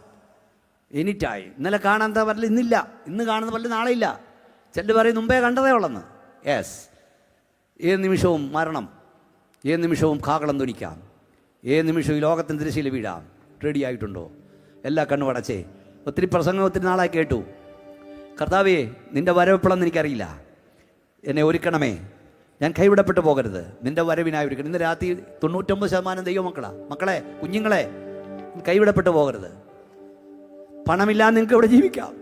Any time. ഇന്നലെ കാണാത്ത പല്ല് ഇന്നില്ല, ഇന്ന് കാണുന്ന പല്ല് നാളെ ഇല്ല. ചിലർ പറയും മുമ്പേ കണ്ടതേ ഉള്ളെന്ന്. യെസ്, ഏത് നിമിഷവും മരണം, ഏത് നിമിഷവും കാഹളം ധ്വനിക്കാം, ഏത് നിമിഷവും ഈ ലോകത്തിന് തിരശ്ശീല വീഴാം. റെഡി ആയിട്ടുണ്ടോ? എല്ലാ കണ്ണു അടച്ചേ. ഒത്തിരി പ്രസംഗം ഒത്തിരി നാളായി കേട്ടു. കർത്താവേ, നിൻ്റെ വരവെപ്പോഴെന്ന് എനിക്കറിയില്ല, എന്നെ ഒരുക്കണമേ, ഞാൻ കൈവിടപ്പെട്ടു പോകരുത്, നിൻ്റെ വരവിനായി ഒരുക്കണം. ഇന്ന് രാത്രി 99% ദൈവമക്കളാ. മക്കളെ, കുഞ്ഞുങ്ങളെ, കൈവിടപ്പെട്ടു പോകരുത്. പണമില്ലാതെ നിങ്ങൾക്ക് ഇവിടെ ജീവിക്കാം,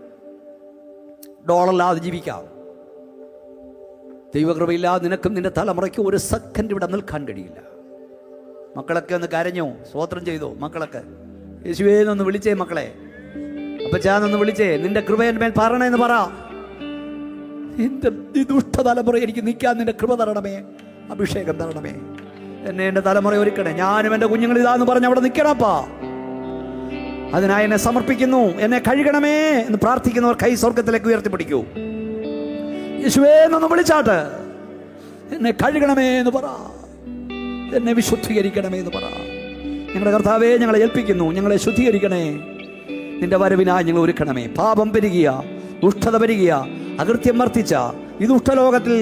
ഡോളറില്ലാതെ ജീവിക്കാം. ദൈവകൃപയില്ലാതെ നിനക്കും നിൻ്റെ തലമുറയ്ക്കും ഒരു സെക്കൻഡ് ഇവിടെ നിൽക്കാൻ കഴിയില്ല. മക്കളൊക്കെ ഒന്ന് കരഞ്ഞോ, സ്തോത്രം ചെയ്തോ? മക്കളൊക്കെ യേശുവേന്നൊന്ന് വിളിച്ചേ, മക്കളെ അപ്പച്ചാന്നൊന്ന് വിളിച്ചേ, നിന്റെ കൃപയന്മേൽ പറയണമെന്ന് പറ. എൻ്റെ ഈ ദുഷ്ടതലമുറ എനിക്ക് നിൽക്കാൻ നിന്റെ കൃപ തരണമേ, അഭിഷേകം തരണമേ, എന്നെ എൻ്റെ തലമുറ ഒരുക്കണേ. ഞാനും എൻ്റെ കുഞ്ഞുങ്ങൾ ഇതാന്ന് പറഞ്ഞ് അവിടെ നിൽക്കണപ്പാ. അതിനായി എന്നെ സമർപ്പിക്കുന്നു, എന്നെ കഴുകണമേ എന്ന് പ്രാർത്ഥിക്കുന്നവർ കൈ സ്വർഗത്തിലേക്ക് ഉയർത്തിപ്പിടിക്കൂ. യേശുവേ എന്നൊന്ന് വിളിച്ചാട്ട്, എന്നെ കഴുകണമേ എന്ന് പറ, എന്നെ വിശുദ്ധീകരിക്കണമേ എന്ന് പറ. ഞങ്ങളുടെ കർത്താവേ, ഞങ്ങളെ ഏൽപ്പിക്കുന്നു, ഞങ്ങളെ ശുദ്ധീകരിക്കണേ, നിന്റെ വരവിനായി ഞങ്ങൾ ഒരുക്കണമേ. പാപം പെരുകിയ, ദുഷ്ടത പെരുകിയ, അകൃത്യം വർദ്ധിച്ച ഈ ദുഷ്ടലോകത്തിൽ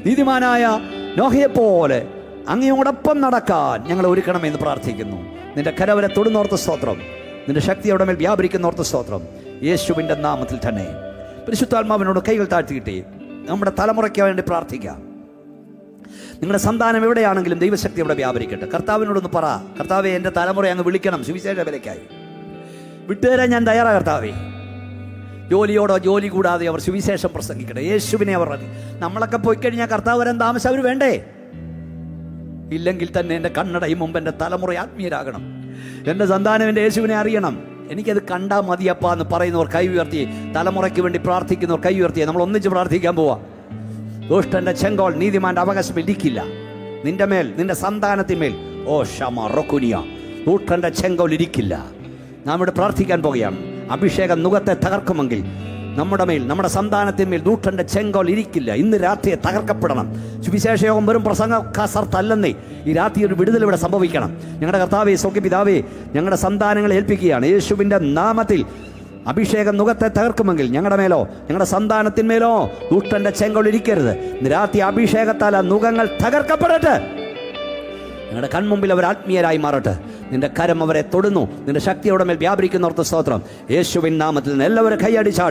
നീതിമാനായ നോഹയെപ്പോലെ അങ്ങയോടൊപ്പം നടക്കാൻ ഞങ്ങളെ ഒരുക്കണമെന്ന് പ്രാർത്ഥിക്കുന്നു. നിന്റെ കരവരെ തൊടുന്നോർത്ത് സ്തോത്രം, നിന്റെ ശക്തി അവിടെ മേൽ വ്യാപരിക്കുന്നോർത്ത് സ്തോത്രം. യേശുവിൻ്റെ നാമത്തിൽ തന്നെ പരിശുദ്ധാത്മാവിനോട് കൈകൾ താഴ്ത്തിക്കിട്ടി നമ്മുടെ തലമുറയ്ക്ക് വേണ്ടി പ്രാർത്ഥിക്കാം. നിങ്ങളുടെ സന്താനം എവിടെയാണെങ്കിലും ദൈവശക്തി അവിടെ വ്യാപരിക്കട്ടെ. കർത്താവിനോടൊന്ന് പറ, കർത്താവെ, എൻ്റെ തലമുറയെ അങ്ങ് വിളിക്കണം സുവിശേഷ വിലയ്ക്കായി. വിട്ടുതരാൻ ഞാൻ തയ്യാറാണ് കർത്താവേ. ജോലിയോടോ ജോലി കൂടാതെ അവർ സുവിശേഷം പ്രസംഗിക്കട്ടെ. യേശുവിനെ അവർ നമ്മളൊക്കെ പോയി കഴിഞ്ഞാൽ കർത്താവ് വരാൻ താമസം അവർ വേണ്ടേ? ഇല്ലെങ്കിൽ തന്നെ എൻ്റെ കണ്ണടയും മുമ്പ് എൻ്റെ തലമുറ ആത്മീയരാകണം. എൻ്റെ സന്താനം എൻ്റെ യേശുവിനെ അറിയണം. എനിക്കത് കണ്ടാൽ മതിയപ്പ എന്ന് പറയുന്നവർ കൈ ഉയർത്തി, തലമുറയ്ക്ക് വേണ്ടി പ്രാർത്ഥിക്കുന്നവർ കൈ ഉയർത്തി. നമ്മൾ ഒന്നിച്ച് പ്രാർത്ഥിക്കാൻ പോവാ. ദുഷ്ടന്റെ ചെങ്കോൾ നീതിമാന്റെ അവകാശം ഇരിക്കില്ല നിന്റെ മേൽ, നിന്റെ സന്താനത്തിന്മേൽ. ഓ ഷമ റൊക്കുനിയ, ദുഷ്ടന്റെ ചെങ്കോൾ ഇരിക്കില്ല. നാം ഇവിടെ പ്രാർത്ഥിക്കാൻ പോകുകയാണ്. അഭിഷേകം നുകത്തെ തകർക്കുമെങ്കിൽ നമ്മുടെ മേൽ, നമ്മുടെ സന്താനത്തിന്മേൽ ദൂഷ്ടന്റെ ചെങ്കോൽ ഇരിക്കില്ല. ഇന്ന് രാത്രിയെ തകർക്കപ്പെടണം. സുവിശേഷയോഗം വെറും പ്രസംഗ കസർത്തല്ലെന്നേ, ഈ രാത്രി ഒരു വിടുതൽ ഇവിടെ സംഭവിക്കണം. ഞങ്ങളുടെ കർത്താവേ, സ്വർഗ്ഗപിതാവേ, ഞങ്ങളുടെ സന്താനങ്ങളെ ഏൽപ്പിക്കുകയാണ്. യേശുവിൻ്റെ നാമത്തിൽ അഭിഷേകം നുകത്തെ തകർക്കുമെങ്കിൽ ഞങ്ങളുടെ മേലോ ഞങ്ങളുടെ സന്താനത്തിന്മേലോ ദൂഷ്ടന്റെ ചെങ്കോൽ ഇരിക്കരുത്. ഇന്ന് രാത്രി അഭിഷേകത്താൽ ആ നുകങ്ങൾ തകർക്കപ്പെടട്ടെ. ഞങ്ങളുടെ കൺമുമ്പിൽ അവർ ആത്മീയരായി മാറട്ടെ. നിന്റെ കരം അവരെ തൊടുന്നു, നിന്റെ ശക്തിയോടെ മേൽ വ്യാപരിക്കുന്നവർക്ക് സ്തോത്രം. യേശുവിൻ നാമത്തിൽ നിന്ന് എല്ലാവരും കൈയടിച്ചാൽ